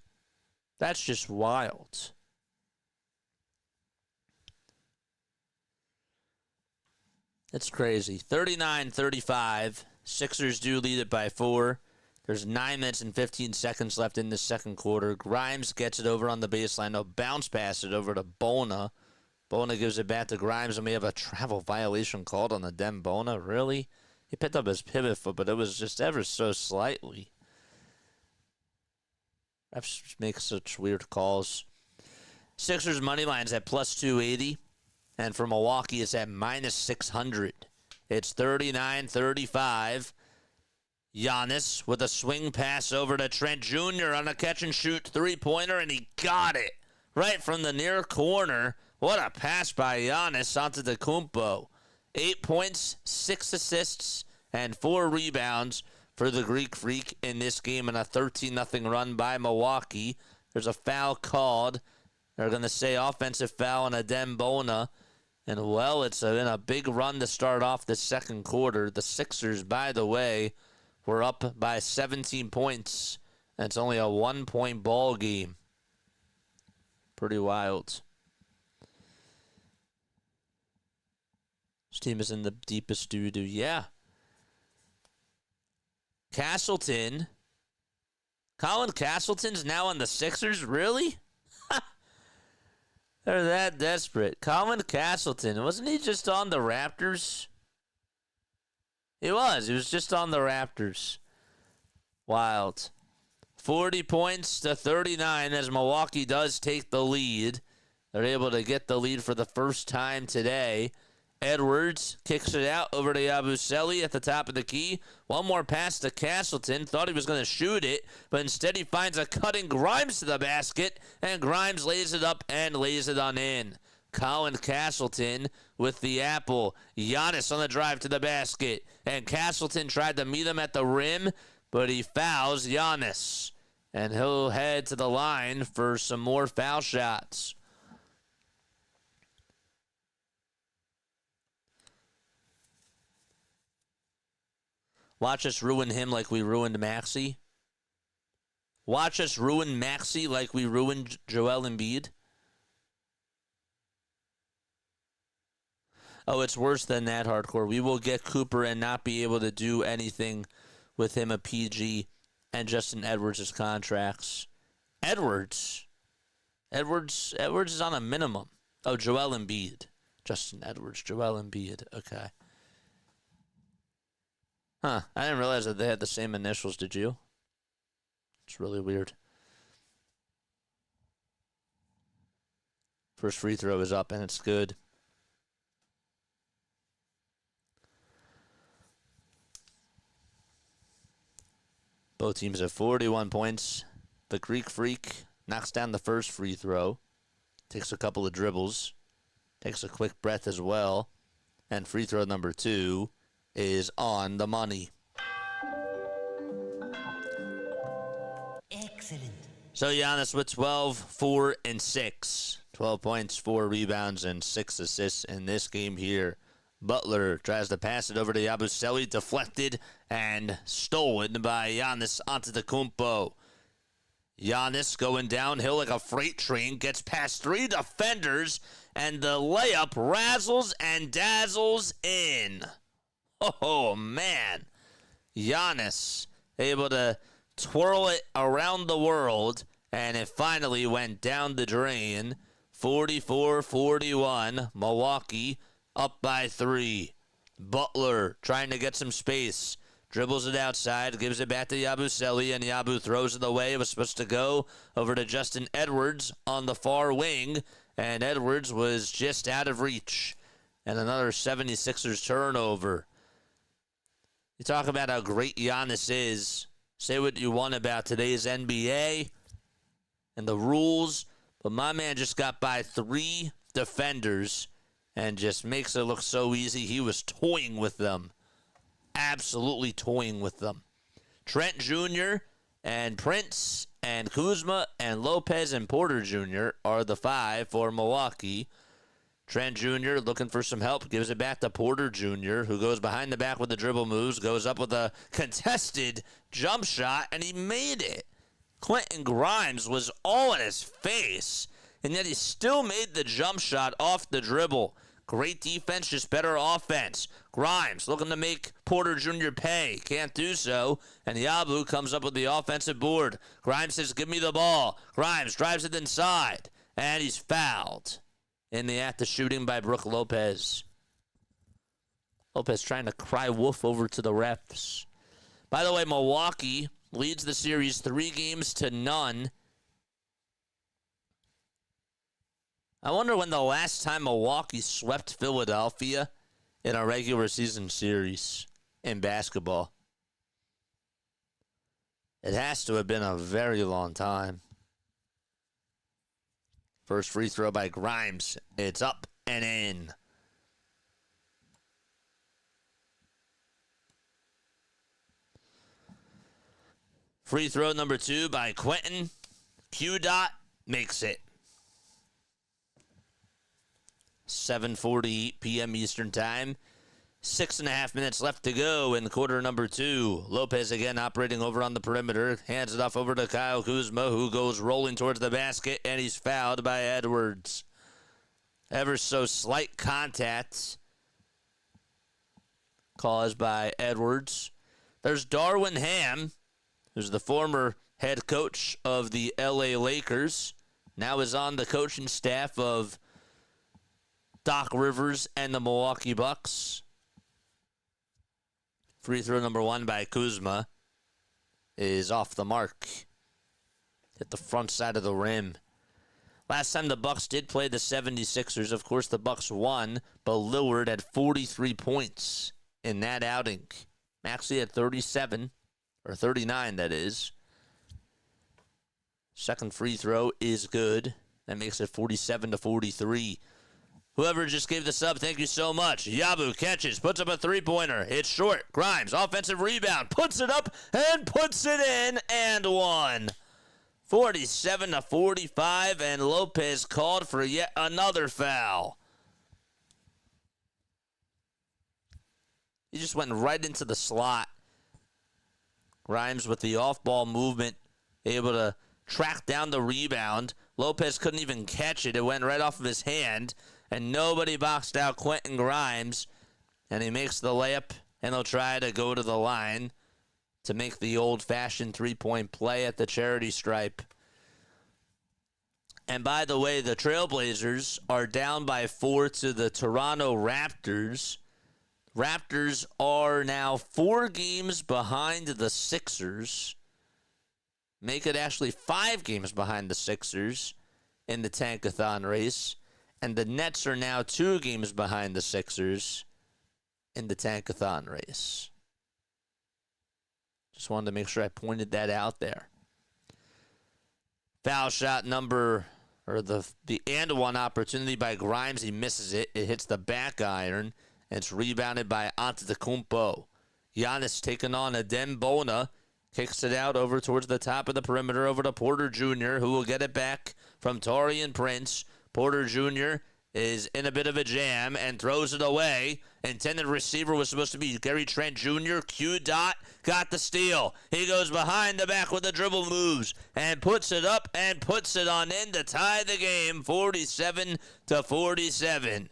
just wild. It's crazy. 39-35. Sixers do lead it by 4. There's 9 minutes and 15 seconds left in the second quarter. Grimes gets it over on the baseline. No, bounce pass it over to Bona. Bona gives it back to Grimes, and we have a travel violation called on the Dem Bona. Really? He picked up his pivot foot, but it was just ever so slightly. Refs make such weird calls. Sixers money line's at plus 280, and for Milwaukee it's at minus 600. It's 39-35. Giannis with a swing pass over to Trent Jr. on a catch-and-shoot three-pointer, and he got it right from the near corner. What a pass by Giannis Antetokounmpo. 8 points, 6 assists, and 4 rebounds for the Greek Freak in this game in a 13-0 run by Milwaukee. There's a foul called. They're going to say offensive foul on Adem Bona. And, well, it's been a big run to start off the second quarter. The Sixers, by the way, were up by 17 points. And it's only a 1-point ball game. Pretty wild. This team is in the deepest doo-doo. Yeah. Castleton. Colin Castleton's now on the Sixers? Really? They're that desperate. Colin Castleton. Wasn't he just on the Raptors? He was. He was just on the Raptors. Wild. 40 points to 39 as Milwaukee does take the lead. They're able to get the lead for the first time today. Edwards kicks it out over to Yabusele at the top of the key. One more pass to Castleton. Thought he was going to shoot it, but instead he finds a cutting Grimes to the basket, and Grimes lays it up and lays it on in. Colin Castleton with the apple. Giannis on the drive to the basket, and Castleton tried to meet him at the rim, but he fouls Giannis, and he'll head to the line for some more foul shots. Watch us ruin him like we ruined Maxey. Watch us ruin Maxey like we ruined Joel Embiid. Oh, it's worse than that, Hardcore. We will get Cooper and not be able to do anything with him, a PG, and Justin Edwards' contracts. Edwards is on a minimum. Oh, Joel Embiid. Justin Edwards, Joel Embiid. Okay. Huh, I didn't realize that they had the same initials, did you? It's really weird. First free throw is up, and it's good. Both teams have 41 points. The Greek Freak knocks down the first free throw, takes a couple of dribbles, takes a quick breath as well, and free throw number 2 is on the money. Excellent. So Giannis with 12, 4, and 6. 12 points, 4 rebounds, and 6 assists in this game here. Butler tries to pass it over to Yabusele, deflected and stolen by Giannis Antetokounmpo. Giannis going downhill like a freight train, gets past 3 defenders, and the layup razzles and dazzles in. Oh, man. Giannis able to twirl it around the world, and it finally went down the drain. 44-41. Milwaukee up by 3. Butler trying to get some space. Dribbles it outside, gives it back to Yabusele, and Yabu throws it away. It was supposed to go over to Justin Edwards on the far wing, and Edwards was just out of reach. And another 76ers turnover. You talk about how great Giannis is. Say what you want about today's NBA and the rules, but my man just got by 3 defenders and just makes it look so easy. He was toying with them. Absolutely toying with them. Trent Jr. and Prince and Kuzma and Lopez and Porter Jr. are the 5 for Milwaukee. Trent Jr. looking for some help, gives it back to Porter Jr., who goes behind the back with the dribble moves, goes up with a contested jump shot, and he made it. Quentin Grimes was all in his face, and yet he still made the jump shot off the dribble. Great defense, just better offense. Grimes looking to make Porter Jr. pay. Can't do so. And Yabu comes up with the offensive board. Grimes says, give me the ball. Grimes drives it inside. And he's fouled in the act of shooting by Brook Lopez. Lopez trying to cry wolf over to the refs. By the way, Milwaukee leads the series 3-0. I wonder when the last time Milwaukee swept Philadelphia in a regular season series in basketball. It has to have been a very long time. First free throw by Grimes. It's up and in. Free throw number 2 by Quentin. Q. Dot makes it. 7:48 p.m. Eastern Time. 6.5 minutes left to go in quarter number 2. Lopez again operating over on the perimeter. Hands it off over to Kyle Kuzma, who goes rolling towards the basket, and he's fouled by Edwards. Ever so slight contact caused by Edwards. There's Darwin Ham, who's the former head coach of the LA Lakers. Now is on the coaching staff of Doc Rivers and the Milwaukee Bucks. Free throw number 1 by Kuzma is off the mark. Hit the front side of the rim. Last time the Bucks did play the 76ers, of course the Bucks won, but Lillard had 43 points in that outing. Maxey had 37, or 39 that is. Second free throw is good. That makes it 47-43. Whoever just gave the sub, thank you so much. Yabu catches, puts up a three-pointer. It's short. Grimes, offensive rebound, puts it up and puts it in and one. 47-45, and Lopez called for yet another foul. He just went right into the slot. Grimes with the off-ball movement, able to track down the rebound. Lopez couldn't even catch it. It went right off of his hand. And nobody boxed out Quentin Grimes. And he makes the layup, and he'll try to go to the line to make the old-fashioned three-point play at the charity stripe. And by the way, the Trailblazers are down by 4 to the Toronto Raptors. Raptors are now 4 games behind the Sixers. Make it actually 5 games behind the Sixers in the Tankathon race. And the Nets are now 2 games behind the Sixers in the Tankathon race. Just wanted to make sure I pointed that out there. Foul shot number, or the and one opportunity by Grimes. He misses it. It hits the back iron, and it's rebounded by Antetokounmpo. Giannis taking on Adembona. Kicks it out over towards the top of the perimeter over to Porter Jr., who will get it back from Taurean Prince. Porter Jr. is in a bit of a jam and throws it away. Intended receiver was supposed to be Gary Trent Jr. Q. Dot got the steal. He goes behind the back with the dribble moves and puts it up and puts it on in to tie the game 47-47.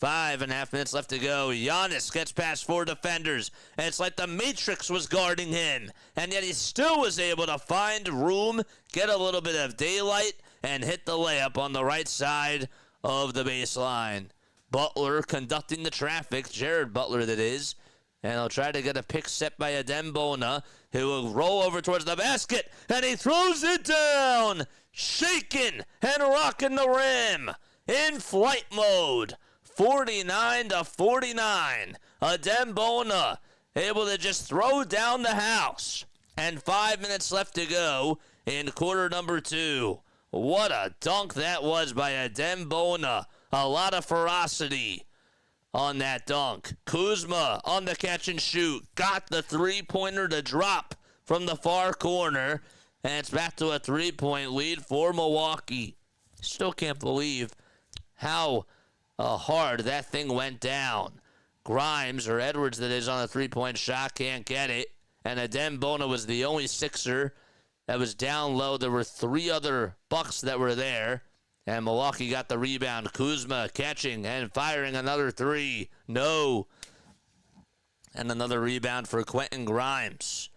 5.5 minutes left to go. Giannis gets past 4 defenders, and it's like the Matrix was guarding him, and yet he still was able to find room, get a little bit of daylight, and hit the layup on the right side of the baseline. Butler conducting the traffic, Jared Butler that is, and he'll try to get a pick set by Adembona, who will roll over towards the basket, and he throws it down, shaking and rocking the rim, in flight mode. 49-49. Adembona able to just throw down the house. And 5 minutes left to go in quarter number 2. What a dunk that was by Adembona. A lot of ferocity on that dunk. Kuzma on the catch and shoot. Got the three-pointer to drop from the far corner. And it's back to a three-point lead for Milwaukee. Still can't believe how hard that thing went down. Grimes, or Edwards that is, on a three-point shot, can't get it. And Adembona was the only Sixer that was down low. There were 3 other Bucks that were there. And Milwaukee got the rebound. Kuzma catching and firing another three. No. And another rebound for Quentin Grimes.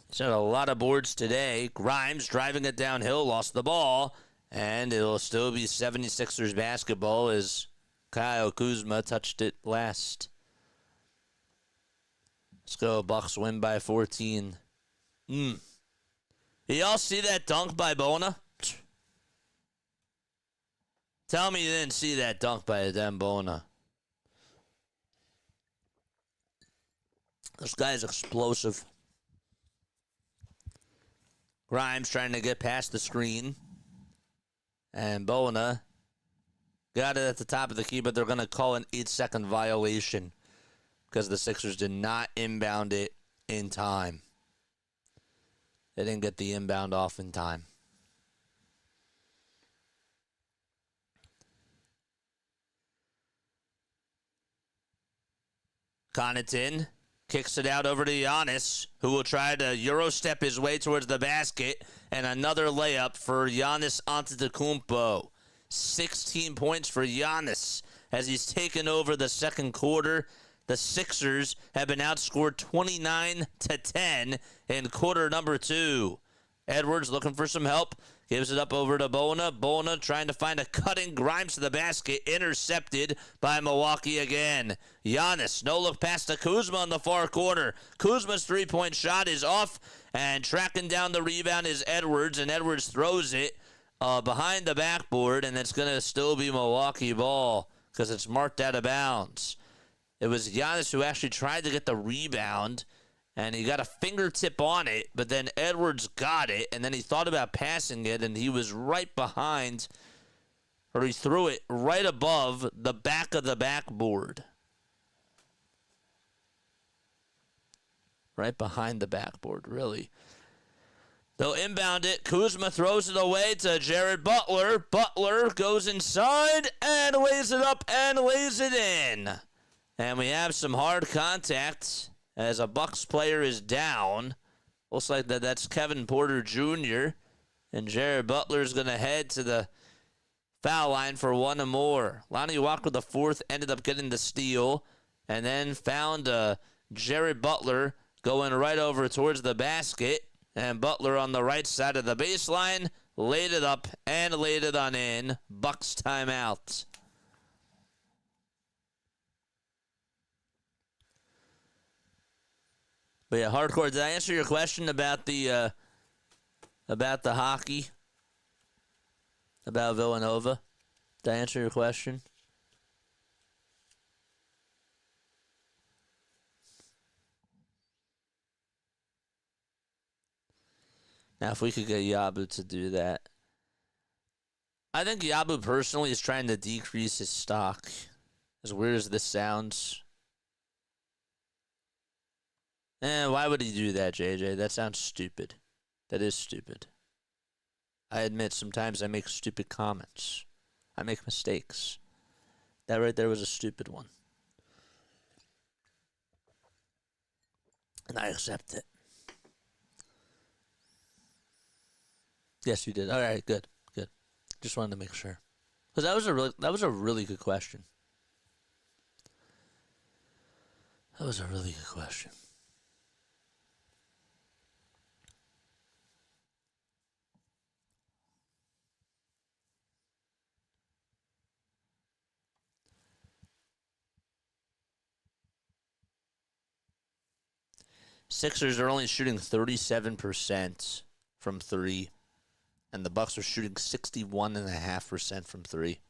He's had a lot of boards today. Grimes driving it downhill, lost the ball. And it'll still be 76ers basketball as Kyle Kuzma touched it last. Let's go. Bucks win by 14. Y'all see that dunk by Bona? Tell me you didn't see that dunk by Dan Bona. This guy's explosive. Grimes trying to get past the screen. And Bona got it at the top of the key, but they're going to call an 8-second violation because the Sixers did not inbound it in time. They didn't get the inbound off in time. Connaughton kicks it out over to Giannis, who will try to Euro step his way towards the basket, and another layup for Giannis Antetokounmpo. 16 points for Giannis as he's taken over the second quarter. The Sixers have been outscored 29-10 in quarter number 2. Edwards looking for some help. Gives it up over to Bona. Bona trying to find a cutting Grimes to the basket. Intercepted by Milwaukee again. Giannis, no look pass to Kuzma in the far corner. Kuzma's three-point shot is off, and tracking down the rebound is Edwards, and Edwards throws it behind the backboard, and it's going to still be Milwaukee ball because it's marked out of bounds. It was Giannis who actually tried to get the rebound, and he got a fingertip on it, but then Edwards got it, and then he thought about passing it, and he was right behind, or he threw it right above the back of the backboard. Right behind the backboard, really. They'll inbound it. Kuzma throws it away to Jared Butler. Butler goes inside and lays it up and lays it in. And we have some hard contact as a Bucks player is down. Looks like that's Kevin Porter Jr. And Jared Butler is going to head to the foul line for one or more. Lonnie Walker, the fourth, ended up getting the steal. And then found Jared Butler going right over towards the basket. And Butler on the right side of the baseline laid it up and laid it on in. Bucks timeout. But yeah, hardcore. Did I answer your question about the hockey? About Villanova? Did I answer your question? Now, if we could get Yabu to do that. I think Yabu personally is trying to decrease his stock. As weird as this sounds. Why would he do that, JJ? That sounds stupid. That is stupid. I admit sometimes I make stupid comments. I make mistakes. That right there was a stupid one. And I accept it. Yes, you did. All right, good. Good. Just wanted to make sure. Because that was a really good question. That was a really good question. Sixers are only shooting 37% from three, and the Bucks are shooting 61.5% from three.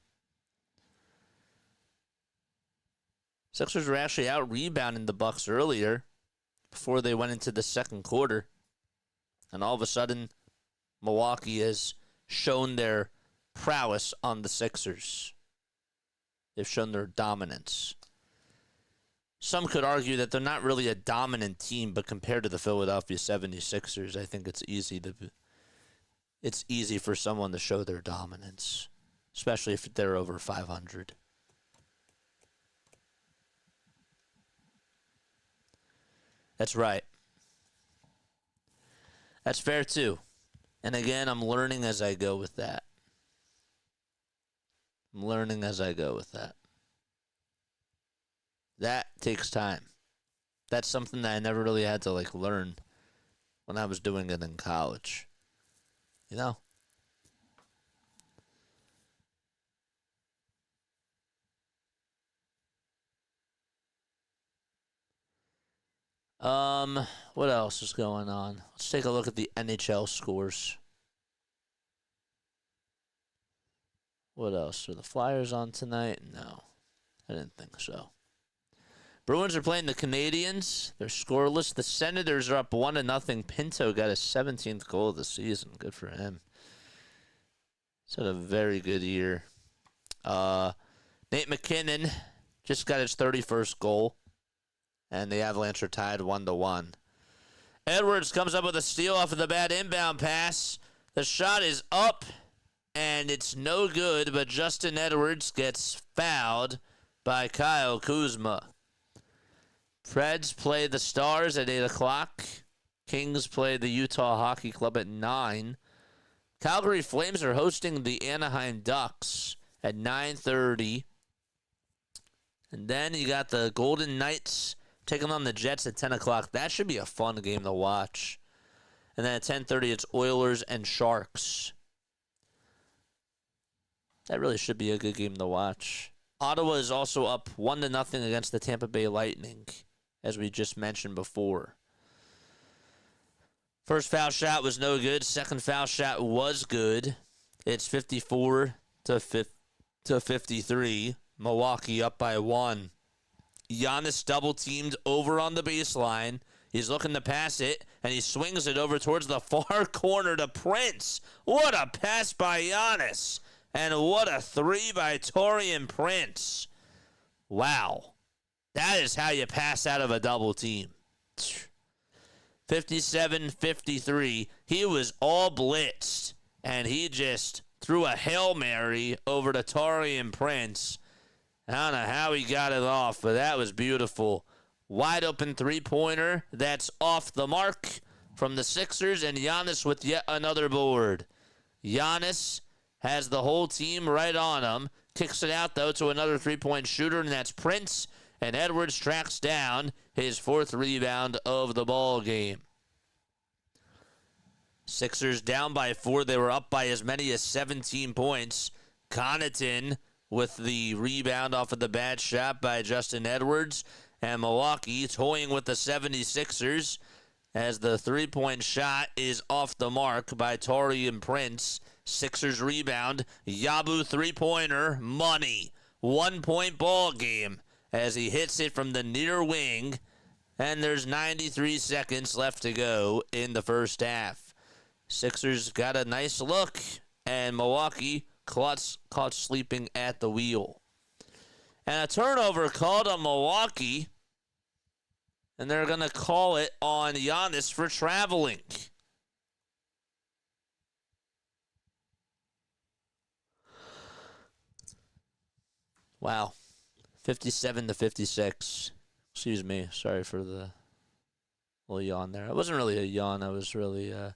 Sixers were actually out rebounding the Bucks earlier before they went into the second quarter, and all of a sudden, Milwaukee has shown their prowess on the Sixers. They've shown their dominance. Some could argue that they're not really a dominant team, but compared to the Philadelphia 76ers, I think it's easy for someone to show their dominance, especially if they're over 500. That's right. That's fair too. And again, I'm learning as I go with that. That takes time. That's something that I never really had to learn when I was doing it in college. You know? What else is going on? Let's take a look at the NHL scores. What else? Are the Flyers on tonight? No, I didn't think so. Bruins are playing the Canadiens. They're scoreless. The Senators are up 1-0. Pinto got his 17th goal of the season. Good for him. He's had a very good year. Nate McKinnon just got his 31st goal. And the Avalanche are tied 1-1. Edwards comes up with a steal off of the bad inbound pass. The shot is up, and it's no good, but Justin Edwards gets fouled by Kyle Kuzma. Preds play the Stars at 8 o'clock. Kings play the Utah Hockey Club at 9. Calgary Flames are hosting the Anaheim Ducks at 9:30. And then you got the Golden Knights taking on the Jets at 10 o'clock. That should be a fun game to watch. And then at 10:30, it's Oilers and Sharks. That really should be a good game to watch. Ottawa is also up 1-0 against the Tampa Bay Lightning, as we just mentioned before. First foul shot was no good. Second foul shot was good. It's 54-53. Milwaukee up by 1. Giannis double-teamed over on the baseline. He's looking to pass it, and he swings it over towards the far corner to Prince. What a pass by Giannis. And what a 3 by Taurean Prince. Wow. That is how you pass out of a double team. 57-53. He was all blitzed, and he just threw a Hail Mary over to Taurean Prince. I don't know how he got it off, but that was beautiful. Wide open three-pointer. That's off the mark from the Sixers, and Giannis with yet another board. Giannis has the whole team right on him. Kicks it out, though, to another three-point shooter, and that's Prince. And Edwards tracks down his 4th rebound of the ball game. Sixers down by 4. They were up by as many as 17 points. Connaughton with the rebound off of the bad shot by Justin Edwards. And Milwaukee toying with the 76ers as the three-point shot is off the mark by Taurean Prince. Sixers rebound. Yabu three-pointer. Money. 1-point ball game as he hits it from the near wing. And there's 93 seconds left to go in the first half. Sixers got a nice look, and Milwaukee caught sleeping at the wheel. And a turnover called on Milwaukee, and they're going to call it on Giannis for traveling. Wow. 57-56. Excuse me. Sorry for the little yawn there. It wasn't really a yawn. I was really, I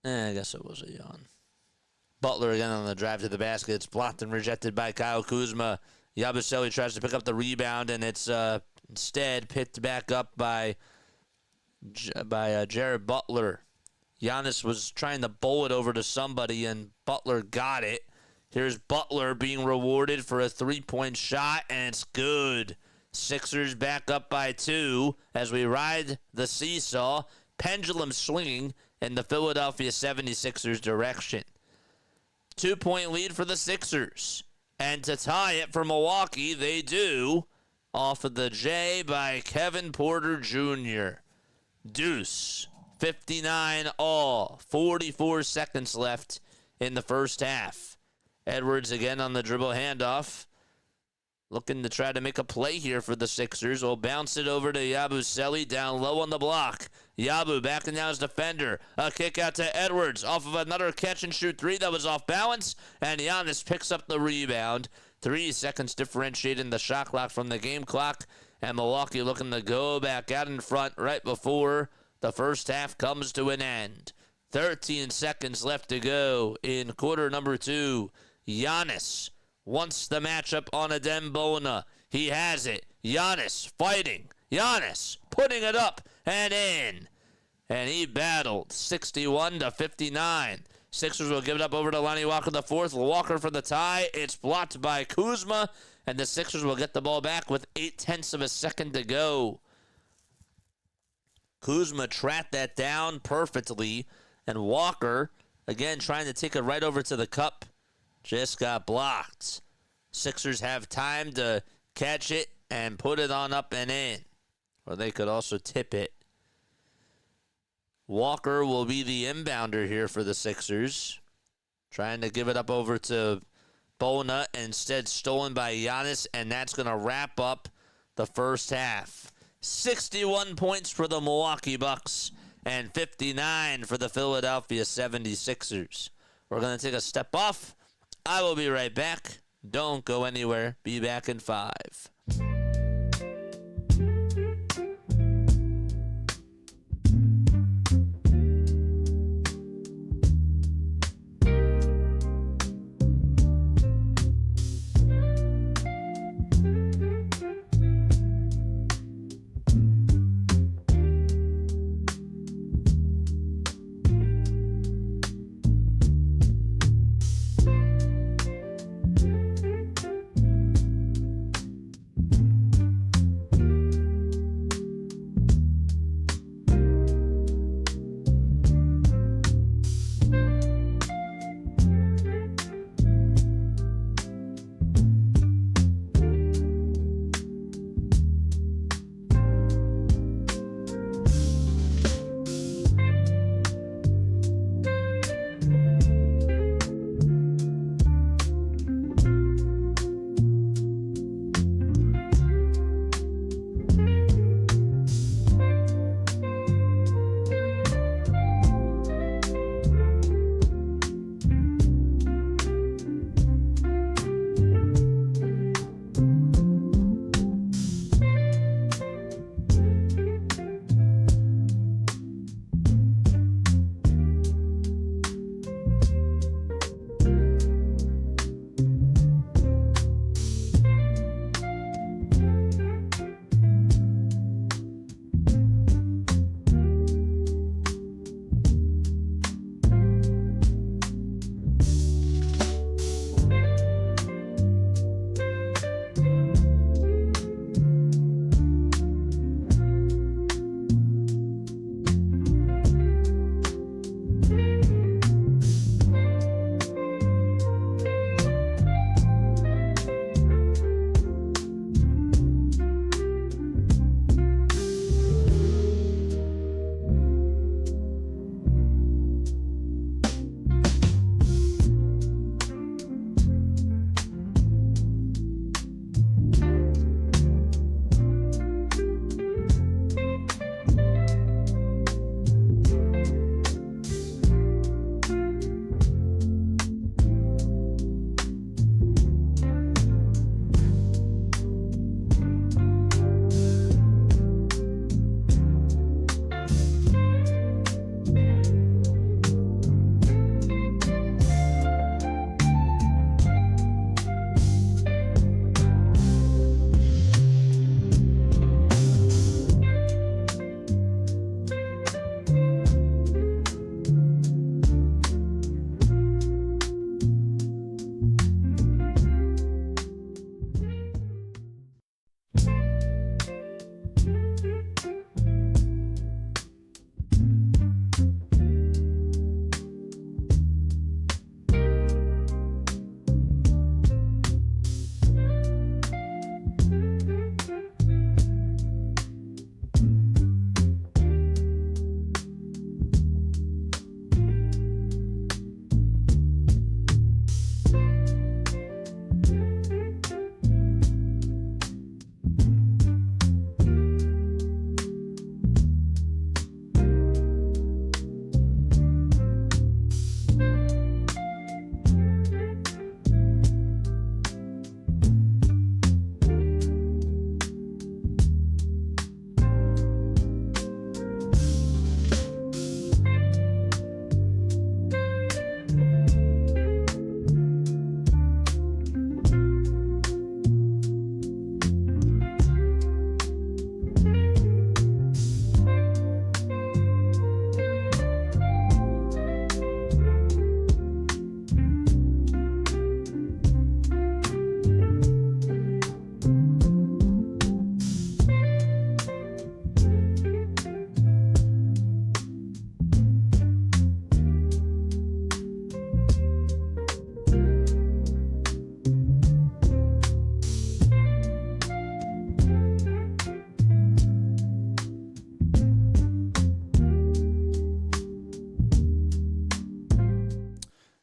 guess it was a yawn. Butler again on the drive to the basket. It's blocked and rejected by Kyle Kuzma. Yabusele tries to pick up the rebound, and it's instead picked back up by Jared Butler. Giannis was trying to bowl it over to somebody, and Butler got it. Here's Butler being rewarded for a three-point shot, and it's good. Sixers back up by 2 as we ride the seesaw. Pendulum swinging in the Philadelphia 76ers direction. 2-point lead for the Sixers. And to tie it for Milwaukee, they do, off of the J by Kevin Porter Jr. Deuce, 59 all, 44 seconds left in the first half. Edwards again on the dribble handoff. Looking to try to make a play here for the Sixers. Will bounce it over to Yabusele down low on the block. Yabu backing down his defender. A kick out to Edwards off of another catch-and-shoot 3 that was off balance. And Giannis picks up the rebound. 3 seconds differentiating the shot clock from the game clock. And Milwaukee looking to go back out in front right before the first half comes to an end. 13 seconds left to go in quarter number 2. Giannis wants the matchup on Adembona. He has it. Giannis fighting. Giannis putting it up and in. And he battled 61 to 59. Sixers will give it up over to Lonnie Walker the fourth. Walker for the tie. It's blocked by Kuzma. And the Sixers will get the ball back with 0.8 of a second to go. Kuzma tracked that down perfectly. And Walker, again, trying to take it right over to the cup. Just got blocked. Sixers have time to catch it and put it on up and in. Or they could also tip it. Walker will be the inbounder here for the Sixers. Trying to give it up over to Bona. Instead stolen by Giannis. And that's going to wrap up the first half. 61 points for the Milwaukee Bucks. And 59 for the Philadelphia 76ers. We're going to take a step off. I will be right back. Don't go anywhere. Be back in 5.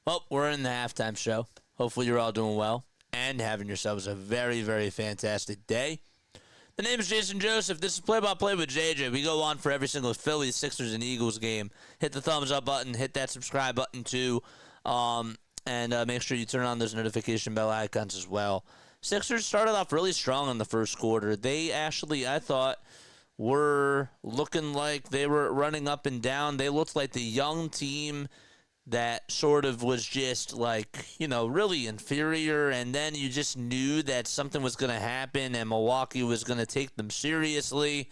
Well, we're in the halftime show. Hopefully you're all doing well and having yourselves a very, very fantastic day. The name is Jason Joseph. This is Play-by-Play with JJ. We go on for every single Phillies, Sixers, and Eagles game. Hit the thumbs up button. Hit that subscribe button too. And make sure you turn on those notification bell icons as well. Sixers started off really strong in the first quarter. They actually, I thought, were looking like they were running up and down. They looked like the young team that sort of was just like, really inferior. And then you just knew that something was going to happen and Milwaukee was going to take them seriously.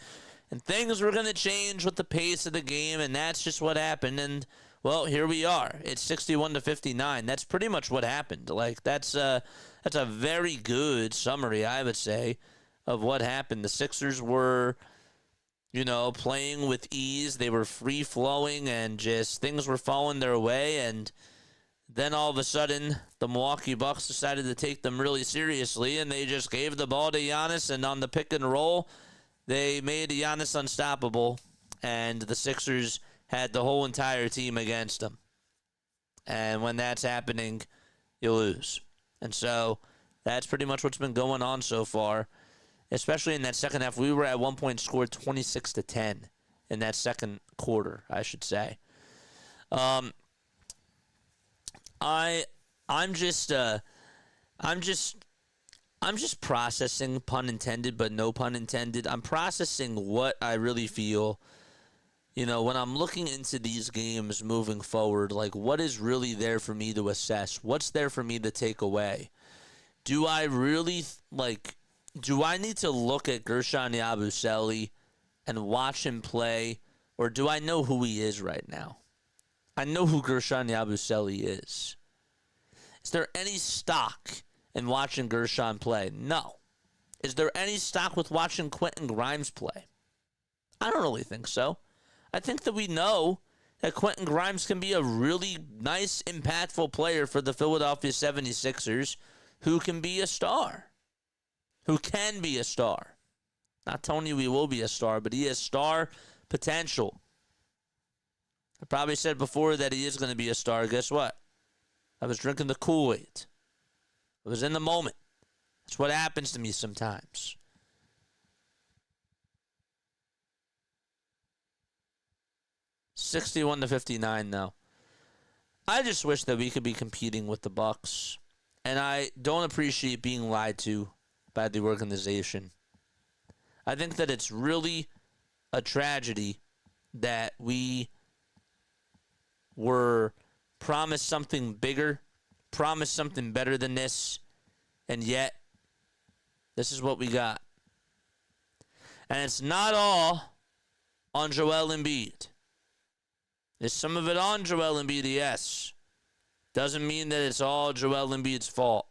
And things were going to change with the pace of the game. And that's just what happened. And, well, here we are. It's 61-59. That's pretty much what happened. Like, that's a very good summary, I would say, of what happened. The Sixers were, playing with ease. They were free-flowing, and just things were falling their way. And then all of a sudden, the Milwaukee Bucks decided to take them really seriously, and they just gave the ball to Giannis, and on the pick and roll, they made Giannis unstoppable, and the Sixers had the whole entire team against them. And when that's happening, you lose. And so that's pretty much what's been going on so far, especially in that second half. We were at one point scored 26-10 in that second quarter, I should say. I'm just processing, pun intended, but no pun intended. I'm processing what I really feel. When I'm looking into these games moving forward, like, what is really there for me to assess? What's there for me to take away? Do I really, do I need to look at Guerschon Yabusele and watch him play, or do I know who he is right now? I know who Guerschon Yabusele is. Is there any stock in watching Guerschon play? No. Is there any stock with watching Quentin Grimes play? I don't really think so. I think that we know that Quentin Grimes can be a really nice, impactful player for the Philadelphia 76ers who can be a star. Who can be a star. Not telling you he will be a star, but he has star potential. I probably said before that he is going to be a star. Guess what? I was drinking the Kool-Aid. I was in the moment. That's what happens to me sometimes. $61-59, though. I just wish that we could be competing with the Bucks, and I don't appreciate being lied to by the organization. I think that it's really a tragedy that we were promised something bigger, promised something better than this, and yet this is what we got. And it's not all on Joel Embiid. There's some of it on Joel Embiid, yes. Doesn't mean that it's all Joel Embiid's fault.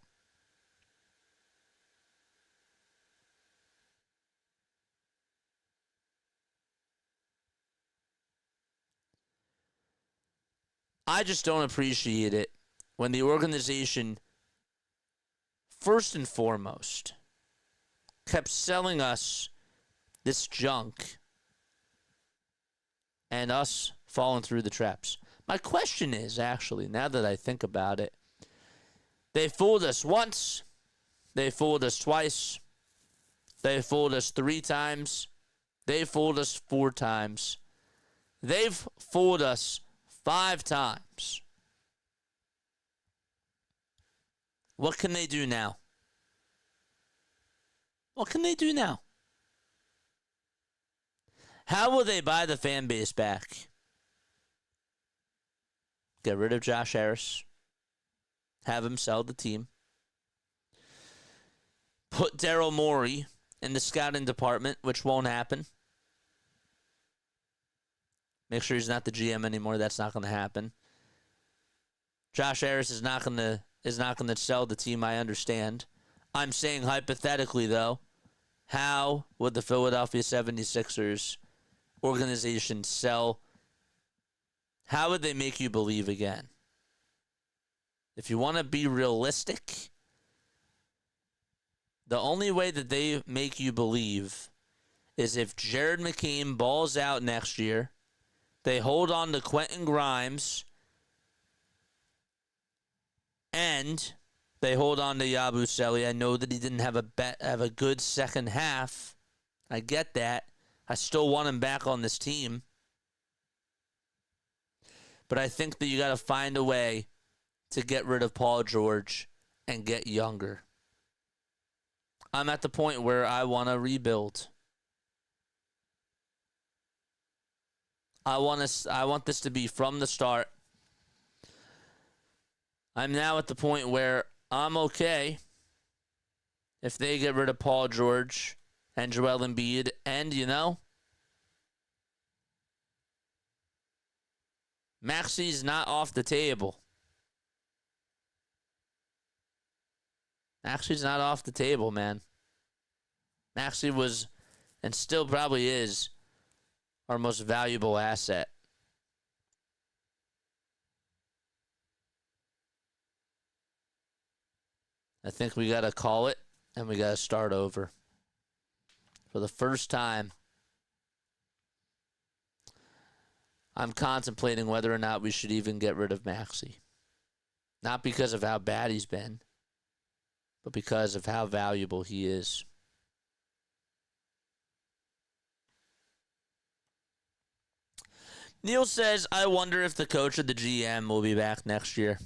I just don't appreciate it when the organization, first and foremost, kept selling us this junk and us falling through the traps. My question is, actually, now that I think about it, they fooled us once, they fooled us twice, they fooled us 3 times, they fooled us 4 times, they've fooled us 5 times. What can they do now? What can they do now? How will they buy the fan base back? Get rid of Josh Harris. Have him sell the team. Put Daryl Morey in the scouting department, which won't happen. Make sure he's not the GM anymore. That's not going to happen. Josh Harris is not going to sell the team, I understand. I'm saying hypothetically, though, how would the Philadelphia 76ers organization sell? How would they make you believe again? If you want to be realistic, the only way that they make you believe is if Jared McCain balls out next year, they hold on to Quentin Grimes, and they hold on to Yabusele. I know that he didn't have a good second half. I get that. I still want him back on this team. But I think that you got to find a way to get rid of Paul George and get younger. I'm at the point where I want to rebuild. I want this to be from the start. I'm now at the point where I'm okay if they get rid of Paul George and Joel Embiid, and, Maxey's not off the table. Maxey's not off the table, man. Maxey was, and still probably is, our most valuable asset. I think we got to call it, and we got to start over. For the first time, I'm contemplating whether or not we should even get rid of Maxey. Not because of how bad he's been, but because of how valuable he is. Neil says, I wonder if the coach or the GM will be back next year.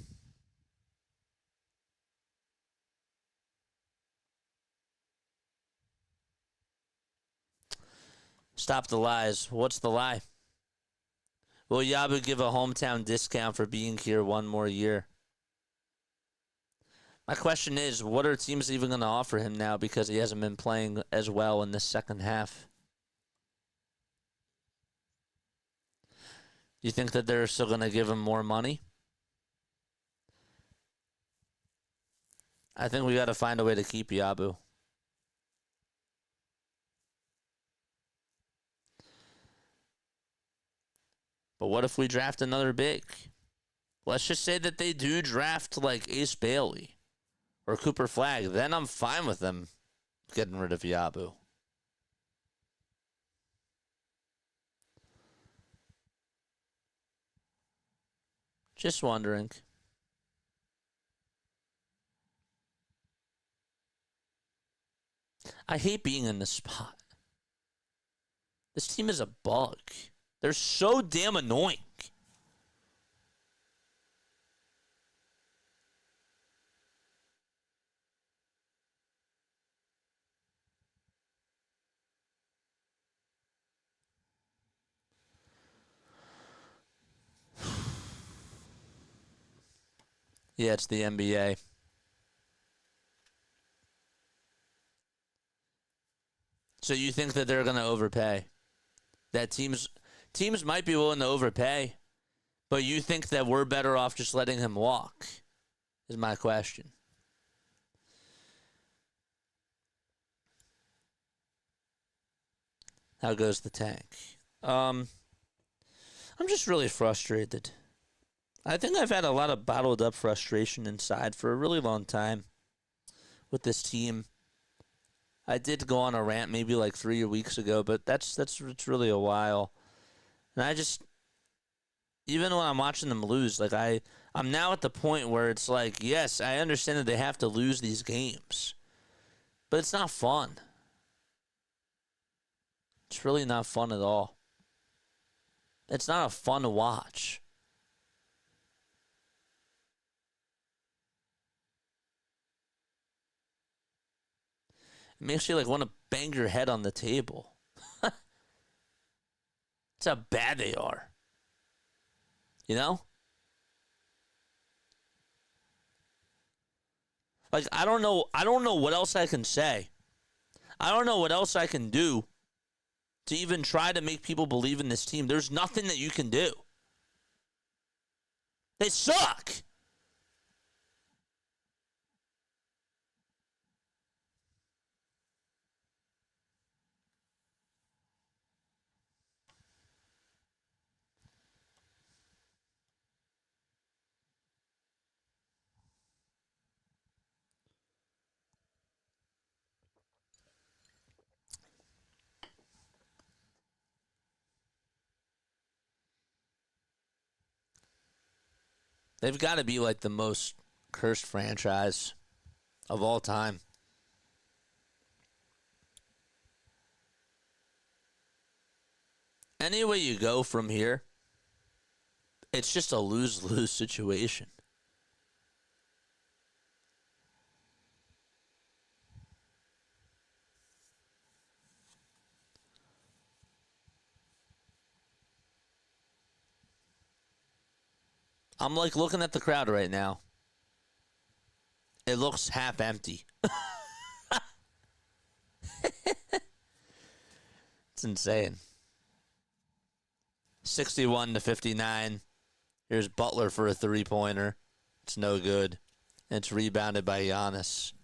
Stop the lies. What's the lie? Will Yabu give a hometown discount for being here one more year? My question is, what are teams even going to offer him now because he hasn't been playing as well in the second half? Do you think that they're still going to give him more money? I think we got to find a way to keep Yabu. But what if we draft another big? Let's just say that they do draft like Ace Bailey or Cooper Flagg. Then I'm fine with them getting rid of Yabu. Just wondering. I hate being in this spot. This team is a bug. They're so damn annoying. Yeah, it's the NBA. So you think that they're going to overpay? That teams might be willing to overpay, but you think that we're better off just letting him walk? Is my question. How goes the tank? I'm just really frustrated. I think I've had a lot of bottled up frustration inside for a really long time with this team. I did go on a rant maybe like 3 weeks ago, but it's really a while. And I just, even when I'm watching them lose, like I'm now at the point where it's like, yes, I understand that they have to lose these games, but it's not fun. It's really not fun at all. It's not a fun watch. It makes you like want to bang your head on the table. That's how bad they are. You know? Like I don't know what else I can say. I don't know what else I can do to even try to make people believe in this team. There's nothing that you can do. They suck. They've got to be like the most cursed franchise of all time. Any way you go from here, it's just a lose-lose situation. I'm like looking at the crowd right now. It looks half empty. It's insane. 61-59. Here's Butler for a three-pointer. It's no good. It's rebounded by Giannis.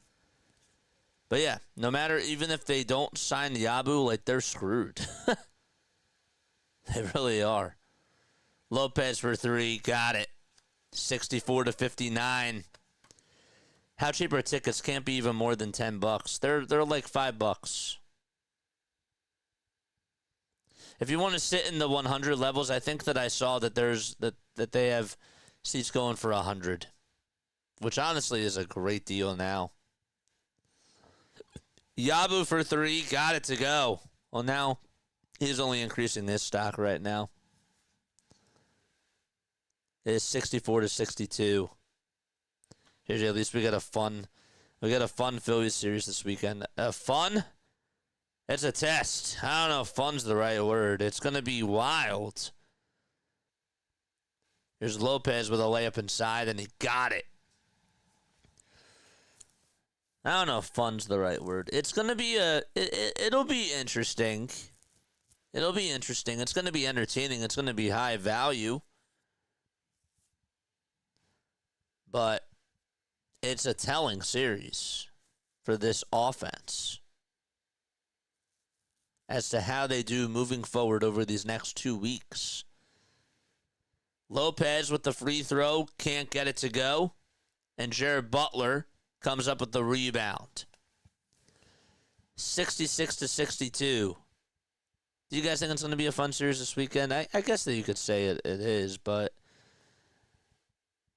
But yeah, no matter, even if they don't sign Yabu, like, they're screwed. They really are. Lopez for three. Got it. 64-59. How cheap are tickets? Can't be even more than $10. They're like $5. If you want to sit in the 100 levels, I think that I saw that that they have seats going for 100, which honestly is a great deal now. Yabu for three, got it to go. Well, now he's only increasing his stock right now. It is 64-62. Here's at least we got a fun Phillies series this weekend. Fun? It's a test. I don't know if fun's the right word. It's going to be wild. Here's Lopez with a layup inside, and he got it. I don't know if fun's the right word. It's going to be it'll be interesting. It'll be interesting. It's going to be entertaining. It's going to be high value. But it's a telling series for this offense as to how they do moving forward over these next 2 weeks. Lopez with the free throw, can't get it to go. And Jared Butler comes up with the rebound. 66-62. Do you guys think it's going to be a fun series this weekend? I guess that you could say it is, but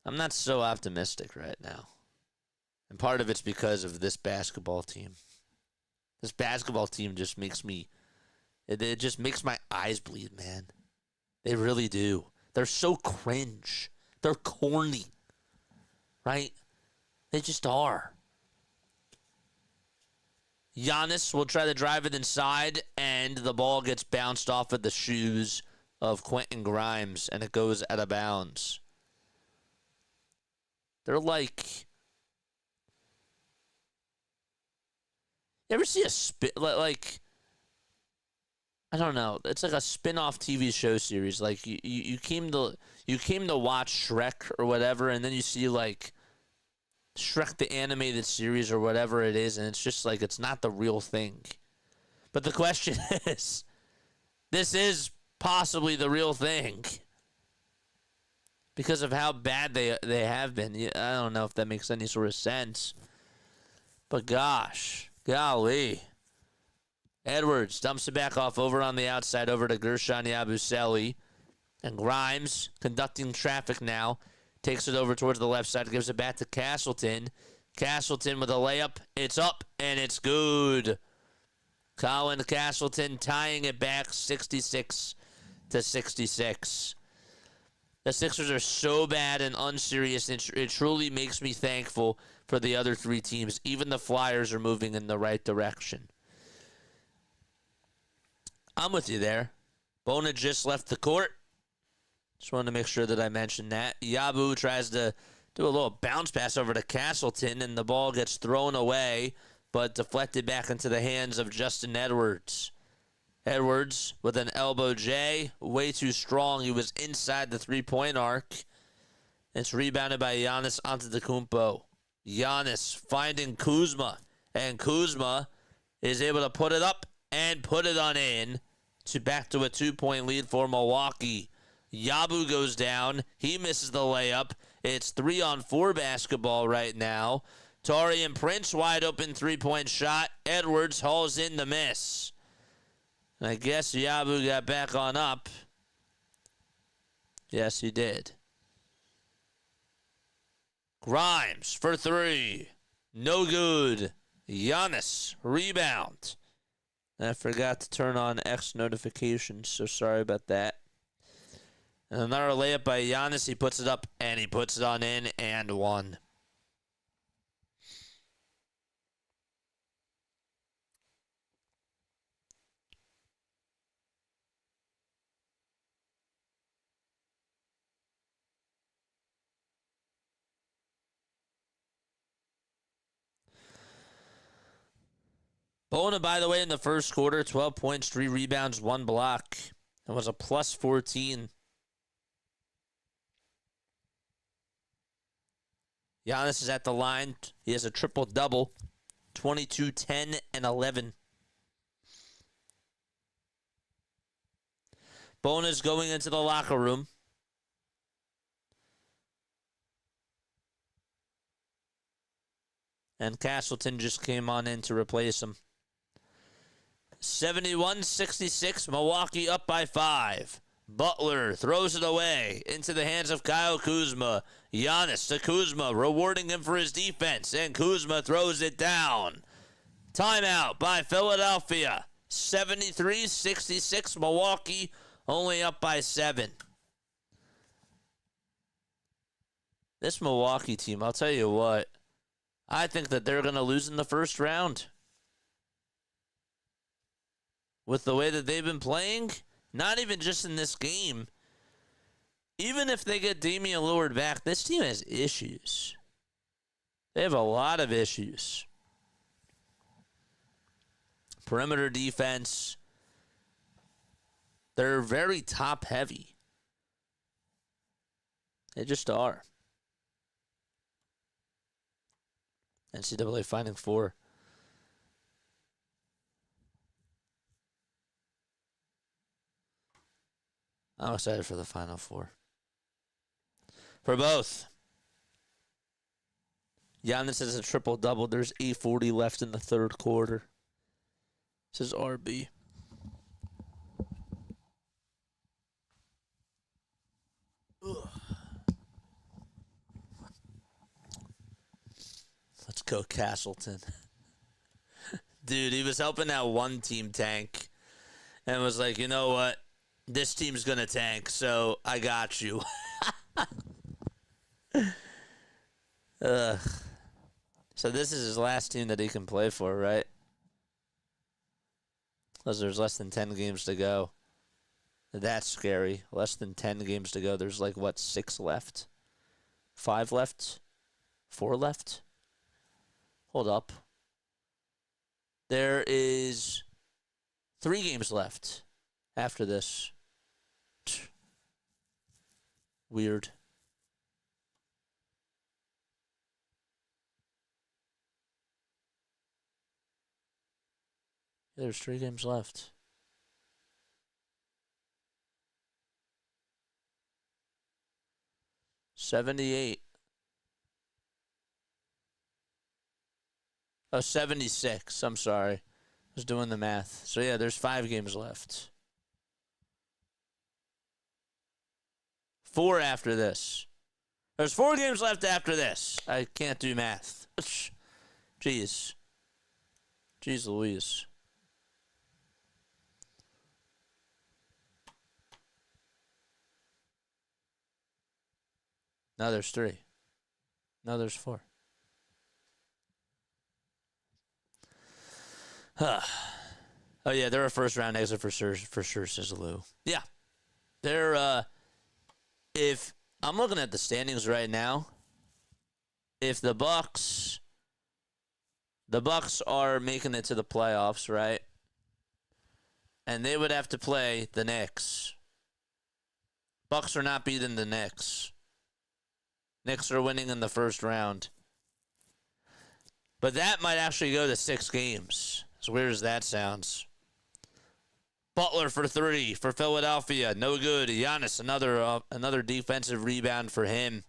I'm not so optimistic right now. And part of it's because of this basketball team. This basketball team just makes me... It just makes my eyes bleed, man. They really do. They're so cringe. They're corny. Right? They just are. Giannis will try to drive it inside, and the ball gets bounced off of the shoes of Quentin Grimes, and it goes out of bounds. They're like... You ever see a spin... Like... I don't know. It's like a spin-off TV show series. Like you came to watch Shrek or whatever, and then you see like Shrek the animated series or whatever it is, and it's just like it's not the real thing. But the question is, this is possibly the real thing because of how bad they have been. I don't know if that makes any sort of sense, but gosh, golly. Edwards dumps it back off over on the outside over to Guerschon Yabusele. And Grimes, conducting traffic now, takes it over towards the left side, gives it back to Castleton. Castleton with a layup. It's up, and it's good. Colin Castleton tying it back 66-66. The Sixers are so bad and unserious, it truly makes me thankful for the other three teams. Even the Flyers are moving in the right direction. I'm with you there. Bona just left the court. Just wanted to make sure that I mentioned that. Yabu tries to do a little bounce pass over to Castleton, and the ball gets thrown away, but deflected back into the hands of Justin Edwards. Edwards with an elbow J, way too strong. He was inside the three-point arc. It's rebounded by Giannis Antetokounmpo. Giannis finding Kuzma, and Kuzma is able to put it up and put it on in. Back to a 2-point lead for Milwaukee. Yabu goes down. He misses the layup. It's 3-on-4 basketball right now. Taurean Prince wide open 3-point shot. Edwards hauls in the miss. I guess Yabu got back on up. Yes, he did. Grimes for three. No good. Giannis, rebound. I forgot to turn on X notifications, so sorry about that. And another layup by Giannis. He puts it up, and he puts it on in, and one. Bona, by the way, in the first quarter, 12 points, 3 rebounds, 1 block. It was a plus 14. Giannis is at the line. He has a triple-double, 22, 10, and 11. Bona's going into the locker room. And Castleton just came on in to replace him. 71-66, Milwaukee up by 5. Butler throws it away into the hands of Kyle Kuzma. Giannis to Kuzma, rewarding him for his defense, and Kuzma throws it down. Timeout by Philadelphia. 73-66, Milwaukee only up by 7. This Milwaukee team, I'll tell you what, I think that they're going to lose in the first round. With the way that they've been playing, not even just in this game. Even if they get Damian Lillard back, this team has issues. They have a lot of issues. Perimeter defense. They're very top heavy. They just are. NCAA Final Four. I'm excited for the Final Four. For both. Giannis has a triple-double. There's 8:40 left in the third quarter. This is RB. Ugh. Let's go, Castleton. Dude, he was helping that one team tank and was like, you know what? This team's going to tank, so I got you. So this is his last team that he can play for, right? Because there's less than 10 games to go. That's scary. Less than 10 games to go. There's like, what, 6 left? 5 left? 4 left? Hold up. There is 3 games left after this. Weird. There's 3 games left. $78. Oh, 76. I'm sorry. I was doing the math. So, yeah, there's 5 games left. 4 after this. There's 4 games left after this. I can't do math. Jeez. Jeez Louise. Now there's 3. Now there's 4. Oh, yeah, they're a first-round exit for sure, says Lou. Yeah. They're, if I'm looking at the standings right now, if the Bucks are making it to the playoffs, right? And they would have to play the Knicks. Bucks are not beating the Knicks. Knicks are winning in the first round. But that might actually go to 6 games. As weird as that sounds. Butler for 3 for Philadelphia. No good. Giannis, another defensive rebound for him.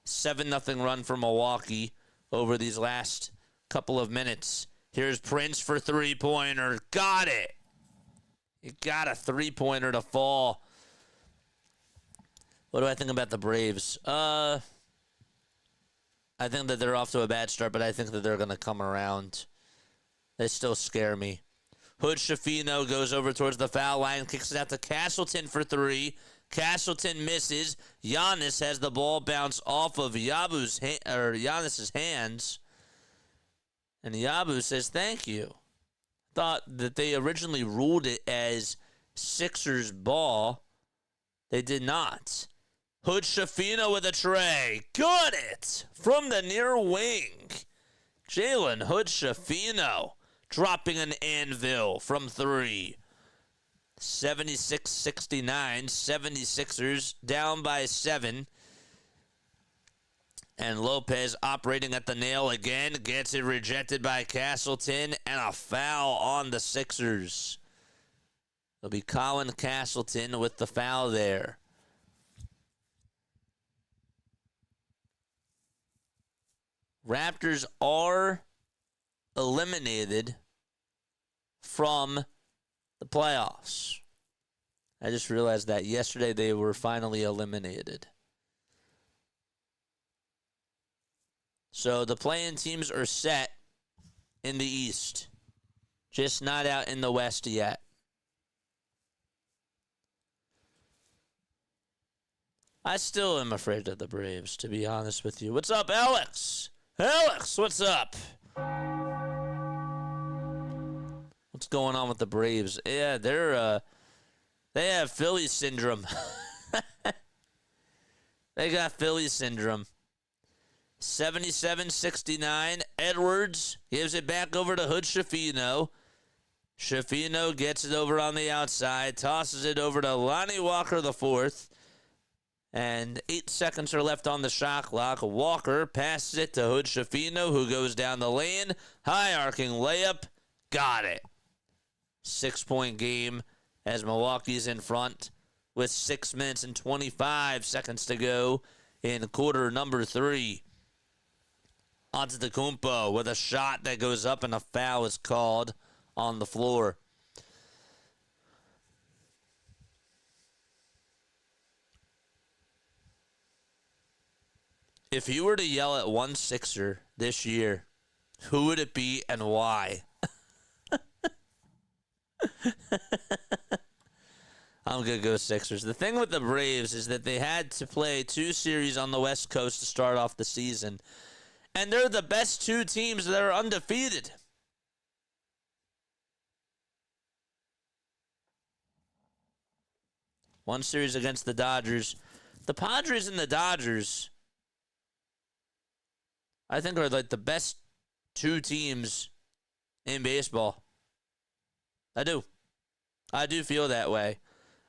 7-0 run for Milwaukee over these last couple of minutes. Here's Prince for 3-pointer. Got it. You got a 3-pointer to fall. What do I think about the Braves? I think that they're off to a bad start, but I think that they're going to come around. They still scare me. Hood Schifino goes over towards the foul line, kicks it out to Castleton for three. Castleton misses. Giannis has the ball bounce off of Giannis's hands. And Yabu says, thank you. Thought that they originally ruled it as Sixers ball. They did not. Hood Schifino with a tray. Got it from the near wing. Jalen Hood Schifino dropping an anvil from three. 76-69. 76ers down by 7. And Lopez operating at the nail again. Gets it rejected by Castleton. And a foul on the Sixers. It'll be Colin Castleton with the foul there. Raptors are eliminated from the playoffs. I just realized that yesterday they were finally eliminated. So the play-in teams are set in the East, just not out in the West yet. I still am afraid of the Braves, to be honest with you. What's up, Alex? Alex, what's up? What's going on with the Braves? Yeah, they have Philly syndrome. They got Philly syndrome. 77-69. Edwards gives it back over to Hood Schifino. Schifino gets it over on the outside, tosses it over to Lonnie Walker the fourth. And 8 seconds are left on the shot clock. Walker passes it to Hood Schifino, who goes down the lane. High arcing layup. Got it. 6-point game as Milwaukee's in front with 6 minutes and 25 seconds to go in quarter number 3. Antetokounmpo with a shot that goes up and a foul is called on the floor. If you were to yell at one Sixer this year, who would it be and why? I'm going to go Sixers. The thing with the Braves is that they had to play 2 series on the West Coast to start off the season. And they're the best 2 teams that are undefeated. One series against the Dodgers. The Padres and the Dodgers, I think, are like the best 2 teams in baseball. I do feel that way.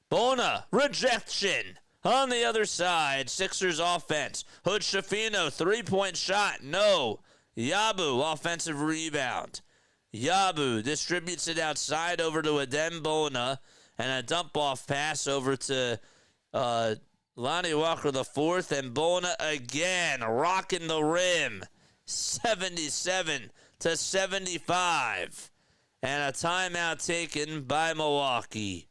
Bona, rejection. On the other side, Sixers offense. Hood Schifino, 3-point shot. No. Yabu, offensive rebound. Yabu distributes it outside over to Adem Bona. And a dump-off pass over to Lonnie Walker the fourth. And Bona again, rocking the rim. 77-75. And a timeout taken by Milwaukee.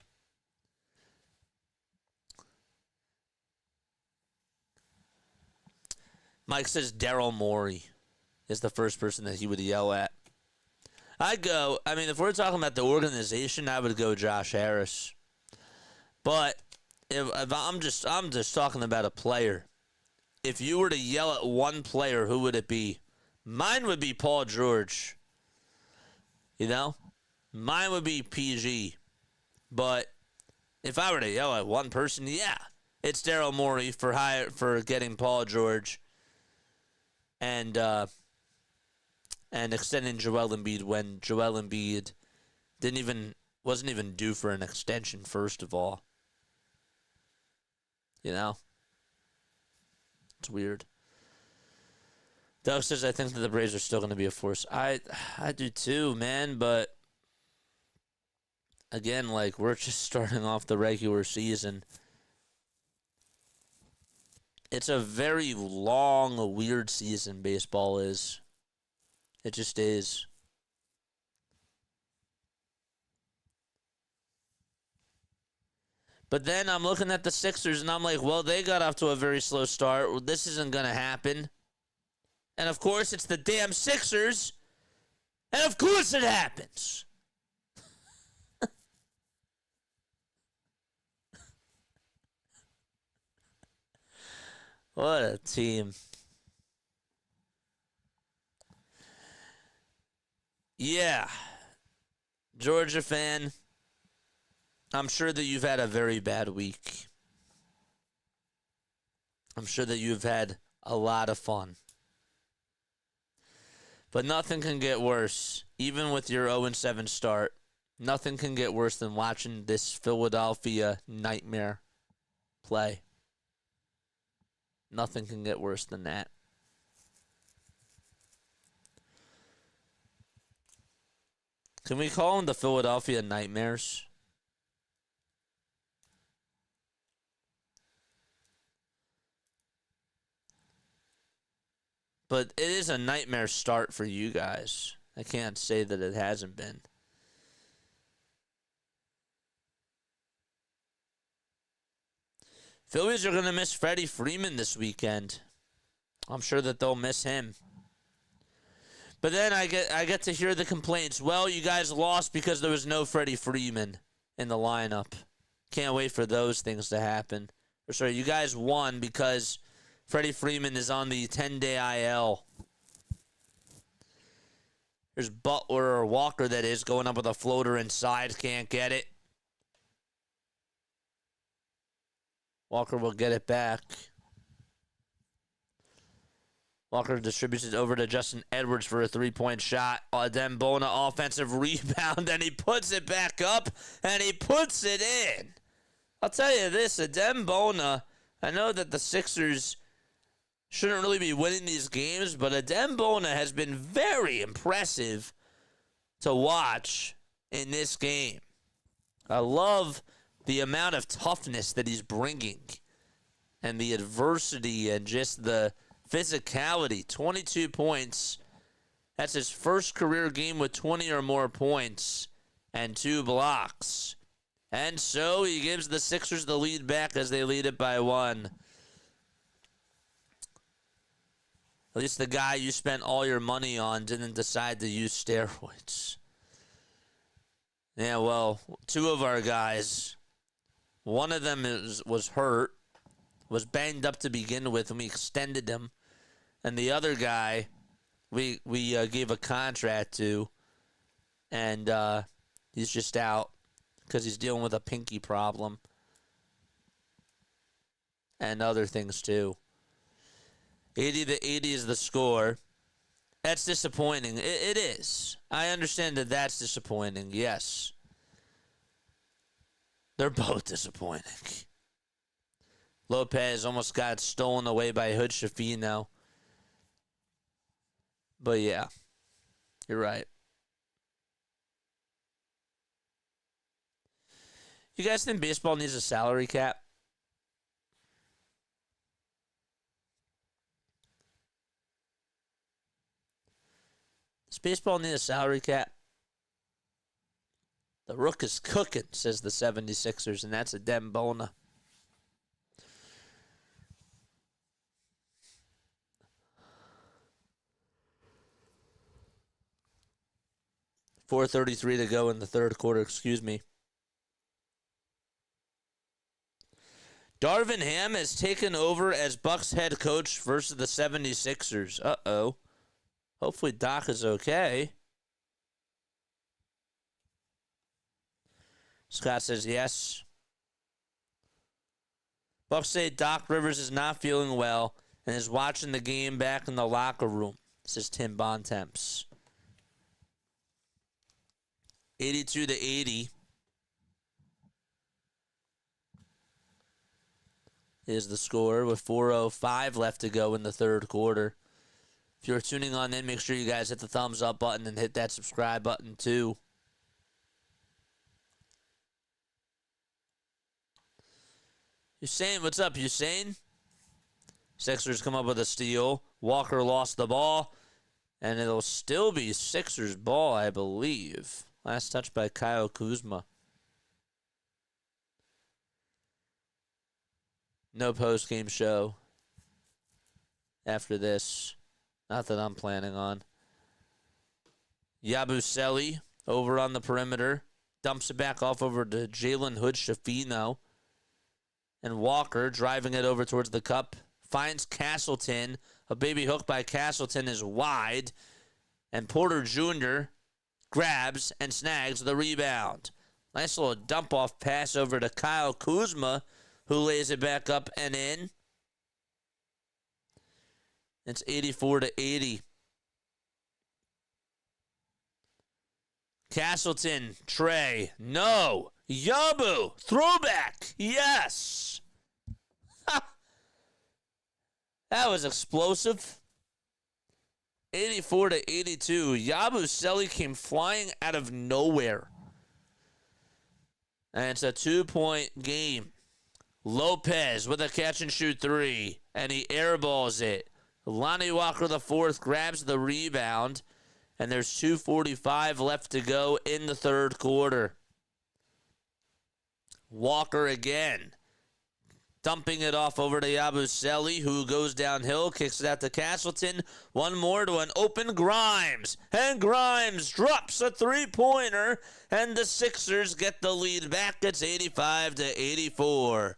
Mike says Daryl Morey is the first person that he would yell at. If we're talking about the organization, I would go Josh Harris. But if I'm just talking about a player. If you were to yell at one player, who would it be? Mine would be Paul George. You know? Mine would be PG. But if I were to yell at one person, yeah, it's Daryl Morey for getting Paul George and extending Joel Embiid when Joel Embiid wasn't even due for an extension, first of all. You know? It's weird. Doug says, I think that the Braves are still going to be a force. I do too, man, but again, like, we're just starting off the regular season. It's a very long, weird season, baseball is. It just is. But then I'm looking at the Sixers, and I'm like, well, they got off to a very slow start. This isn't going to happen. And of course, it's the damn Sixers. And of course it happens. What a team. Yeah. Georgia fan, I'm sure that you've had a very bad week. I'm sure that you've had a lot of fun. But nothing can get worse, even with your 0-7 start. Nothing can get worse than watching this Philadelphia nightmare play. Nothing can get worse than that. Can we call them the Philadelphia Nightmares? But it is a nightmare start for you guys. I can't say that it hasn't been. Phillies are going to miss Freddie Freeman this weekend. I'm sure that they'll miss him. But then I get to hear the complaints. Well, you guys lost because there was no Freddie Freeman in the lineup. Can't wait for those things to happen. Or sorry, you guys won because Freddie Freeman is on the 10-day IL. There's Butler or Walker, that is, going up with a floater inside. Can't get it. Walker will get it back. Walker distributes it over to Justin Edwards for a three-point shot. Adem Bona offensive rebound, and he puts it back up, and he puts it in. I'll tell you this, Adem Bona, I know that the Sixers shouldn't really be winning these games, but Adem Bona has been very impressive to watch in this game. I love the amount of toughness that he's bringing and the adversity and just the physicality. 22 points. That's his first career game with 20 or more points and 2 blocks. And so he gives the Sixers the lead back as they lead it by 1. At least the guy you spent all your money on didn't decide to use steroids. Yeah, well, 2 of our guys, one of them was hurt, was banged up to begin with, and we extended him. And the other guy, we gave a contract to, and he's just out because he's dealing with a pinky problem and other things too. 80-80 is the score. That's disappointing. It is. I understand that that's disappointing. Yes. They're both disappointing. Lopez almost got stolen away by Hood Schifino. But yeah, you're right. You guys think baseball needs a salary cap? Does baseball need a salary cap? The Rook is cooking, says the 76ers, and that's Adem Bona. .433 to go in the third quarter, excuse me. Darvin Ham has taken over as Bucks head coach versus the 76ers. Uh-oh. Hopefully Doc is okay. Scott says yes. Bucks say Doc Rivers is not feeling well and is watching the game back in the locker room, says Tim Bontemps. 82-80 is the score with 4:05 left to go in the third quarter. If you're tuning on in, make sure you guys hit the thumbs up button and hit that subscribe button too. Hussein, what's up, Hussein? Sixers come up with a steal. Walker lost the ball, and it'll still be Sixers ball, I believe. Last touch by Kyle Kuzma. No post-game show after this. Not that I'm planning on. Yabusele over on the perimeter. Dumps it back off over to Jalen Hood-Schifino. And Walker driving it over towards the cup. Finds Castleton. A baby hook by Castleton is wide. And Porter Jr. grabs and snags the rebound. Nice little dump-off pass over to Kyle Kuzma, who lays it back up and in. It's 84-80. Castleton, Trey, no. Yabu, throwback, yes. That was explosive. 84-82. Yabusele came flying out of nowhere. And it's a 2-point game. Lopez with a catch-and-shoot three. And he airballs it. Lonnie Walker IV grabs the rebound. And there's 2:45 left to go in the third quarter. Walker again. Dumping it off over to Yabusele, who goes downhill, kicks it out to Castleton. One more to an open Grimes. And Grimes drops a three-pointer. And the Sixers get the lead back. It's 85-84.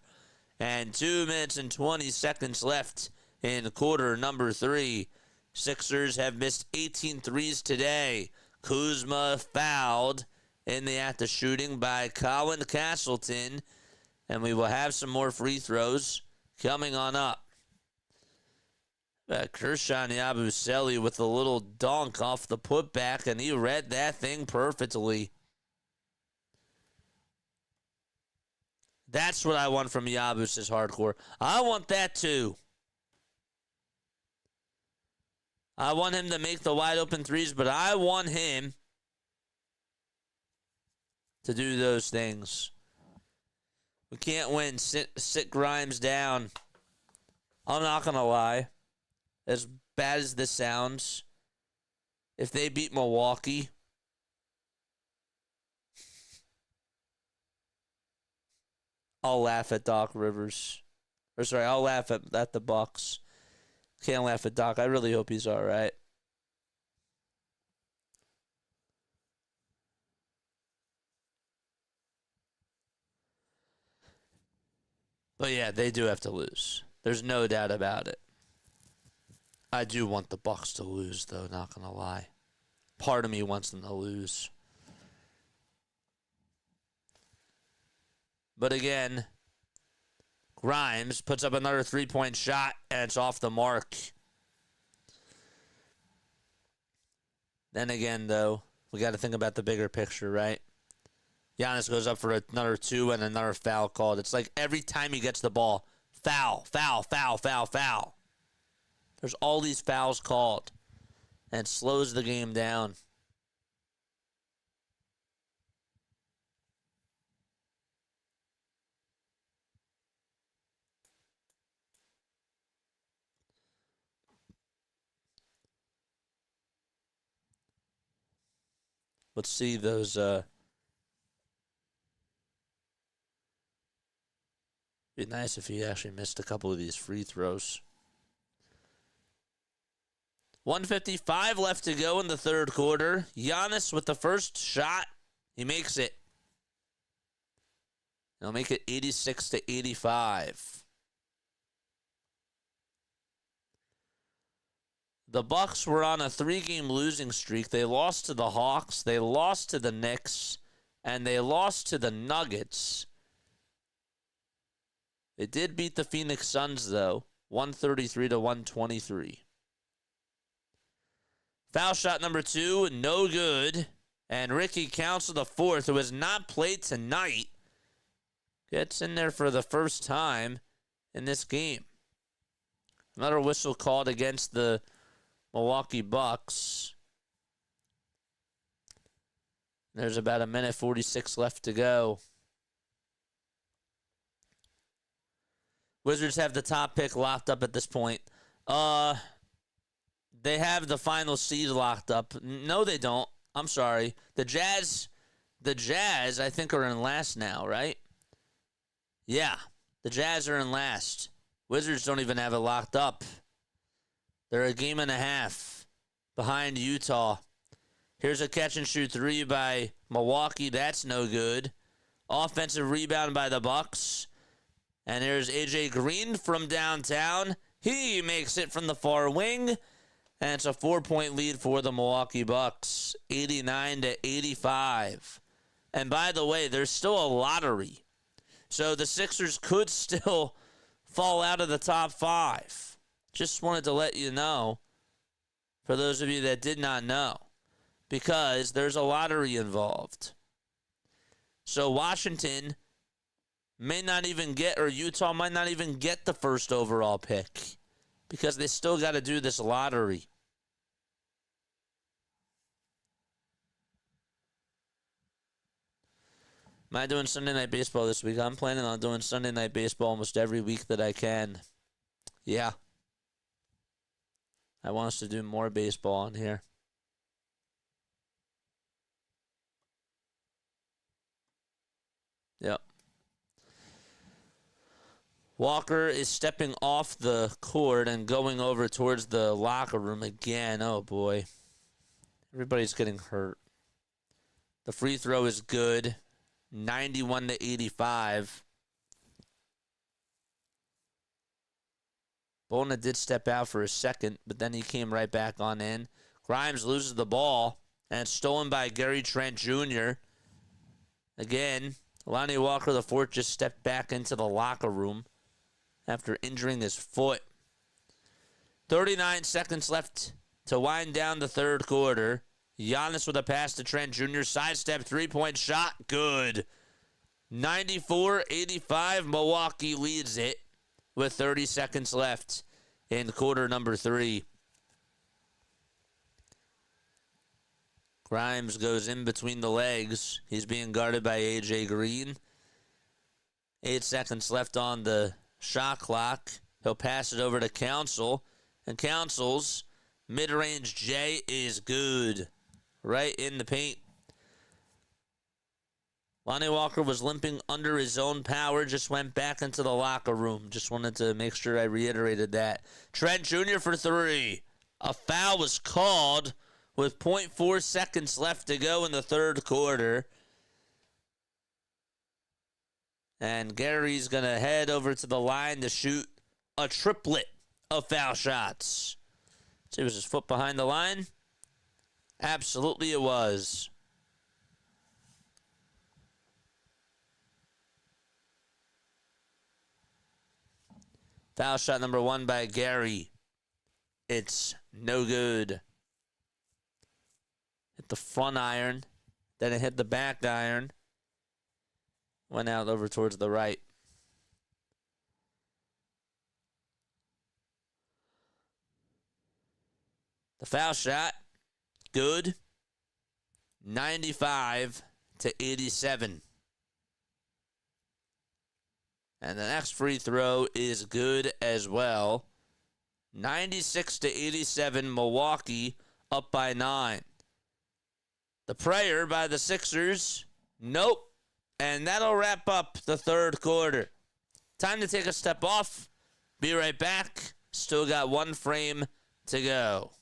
And 2 minutes and 20 seconds left in quarter number 3. Sixers have missed 18 threes today. Kuzma fouled in the act of shooting by Colin Castleton. And we will have some more free throws coming on up. Guerschon Yabusele with a little dunk off the putback, and he read that thing perfectly. That's what I want from Yabus is hardcore. I want that too. I want him to make the wide open threes, but I want him to do those things. We can't win. Sit Grimes down. I'm not going to lie. As bad as this sounds, if they beat Milwaukee, I'll laugh at Doc Rivers. I'll laugh at the Bucks. Can't laugh at Doc. I really hope he's all right. But yeah, they do have to lose. There's no doubt about it. I do want the Bucks to lose, though, not going to lie. Part of me wants them to lose. But again, Grimes puts up another three-point shot, and it's off the mark. Then again, though, we got to think about the bigger picture, right? Giannis goes up for another two and another foul called. It's like every time he gets the ball, foul, foul, foul, foul, foul. There's all these fouls called, and it slows the game down. Let's see those. It'd be nice if he actually missed a couple of these free throws. 1:55 left to go in the third quarter. Giannis with the first shot. He makes it. He'll make it 86-85. The Bucks were on a 3-game losing streak. They lost to the Hawks, they lost to the Knicks, and they lost to the Nuggets. They did beat the Phoenix Suns, though, 133-123. Foul shot number 2, no good. And Ricky Council the fourth, who has not played tonight, gets in there for the first time in this game. Another whistle called against the Milwaukee Bucks. There's about a minute 46 left to go. Wizards have the top pick locked up at this point. They have the final seed locked up. No, they don't. I'm sorry. The Jazz, I think, are in last now, right? Yeah, the Jazz are in last. Wizards don't even have it locked up. They're a game and a half behind Utah. Here's a catch-and-shoot three by Milwaukee. That's no good. Offensive rebound by the Bucks. And here's AJ Green from downtown. He makes it from the far wing. And it's a 4-point lead for the Milwaukee Bucks, 89-85. And by the way, there's still a lottery. So the Sixers could still fall out of the top 5. Just wanted to let you know, for those of you that did not know, because there's a lottery involved. So Washington may not even get, or Utah might not even get the first overall pick because they still got to do this lottery. Am I doing Sunday Night Baseball this week? I'm planning on doing Sunday Night Baseball almost every week that I can. Yeah. I want us to do more baseball on here. Yep. Walker is stepping off the court and going over towards the locker room again. Oh, boy. Everybody's getting hurt. The free throw is good. 91-85. Bona did step out for a second, but then he came right back on in. Grimes loses the ball, and it's stolen by Gary Trent Jr. Again, Lonnie Walker IV just stepped back into the locker room after injuring his foot. 39 seconds left to wind down the third quarter. Giannis with a pass to Trent Jr. Sidestep three-point shot. Good. 94-85. Milwaukee leads it with 30 seconds left in quarter number 3. Grimes goes in between the legs. He's being guarded by AJ Green. 8 seconds left on the shot clock. He'll pass it over to Council. And Council's mid-range J is good. Right in the paint. Lonnie Walker was limping under his own power, just went back into the locker room. Just wanted to make sure I reiterated that. Trent Jr. for 3. A foul was called with 0.4 seconds left to go in the third quarter. And Gary's going to head over to the line to shoot a triplet of foul shots. See, was his foot behind the line? Absolutely it was. Foul shot number 1 by Gary. It's no good. Hit the front iron. Then it hit the back iron. Went out over towards the right. The foul shot. Good. 95-87. And the next free throw is good as well. 96-87. Milwaukee up by 9. The prayer by the Sixers. Nope. And that'll wrap up the third quarter. Time to take a step off. Be right back. Still got one frame to go.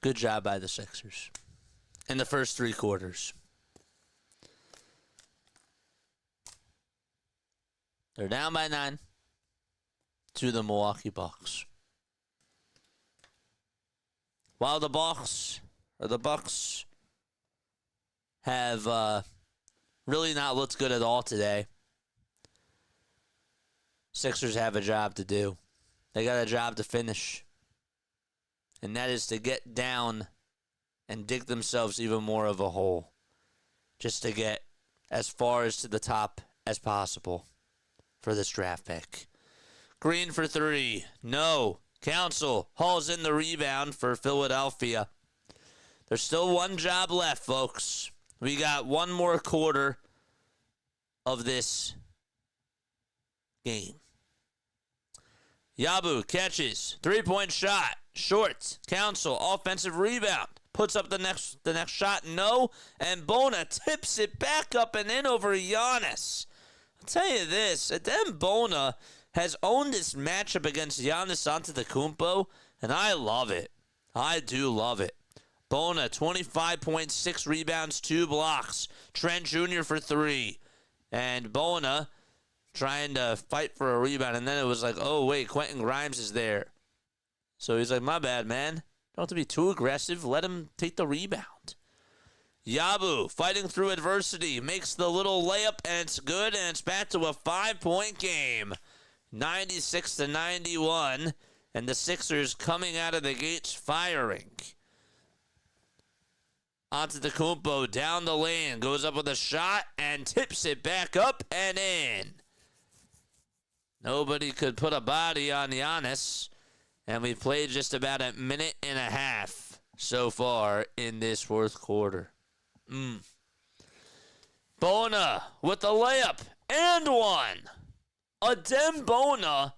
Good job by the Sixers in the first 3 quarters. They're down by 9 to the Milwaukee Bucks. While the Bucks have really not looked good at all today, Sixers have a job to do. They got a job to finish. And that is to get down and dig themselves even more of a hole. Just to get as far as to the top as possible for this draft pick. Green for 3. No. Council hauls in the rebound for Philadelphia. There's still one job left, folks. We got one more quarter of this game. Yabu catches. 3-point shot. Short. Council. Offensive rebound. Puts up the next shot. No. And Bona tips it back up and in over Giannis. I'll tell you this. Adem Bona has owned this matchup against Giannis Antetokounmpo, and I love it. I do love it. Bona, 25.6 rebounds, 2 blocks. Trent Jr. for 3. And Bona trying to fight for a rebound, and then it was like, oh, wait, Quentin Grimes is there. So he's like, my bad, man. Don't have to be too aggressive. Let him take the rebound. Yabu, fighting through adversity, makes the little layup, and it's good, and it's back to a 5-point game. 96-91, and the Sixers coming out of the gates firing. Antetokounmpo down the lane, goes up with a shot, and tips it back up and in. Nobody could put a body on Giannis, and we've played just about a minute and a half so far in this fourth quarter. Bona with the layup and one. Adem Bona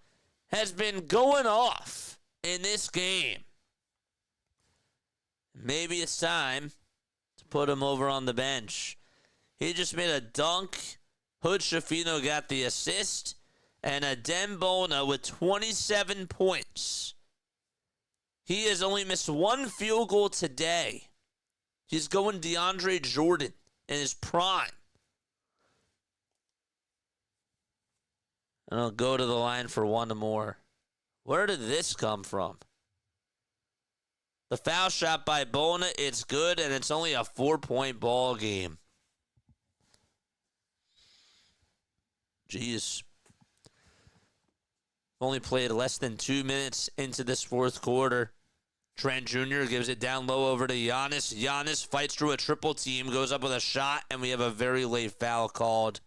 has been going off in this game. Maybe it's time to put him over on the bench. He just made a dunk. Hood Schifino got the assist. And Adem Bona with 27 points. He has only missed 1 field goal today. He's going DeAndre Jordan in his prime. And I'll go to the line for one more. Where did this come from? The foul shot by Bona, it's good, and it's only a 4-point ball game. Jeez. Only played less than 2 minutes into this fourth quarter. Trent Jr. gives it down low over to Giannis. Giannis fights through a triple team, goes up with a shot, and we have a very late foul called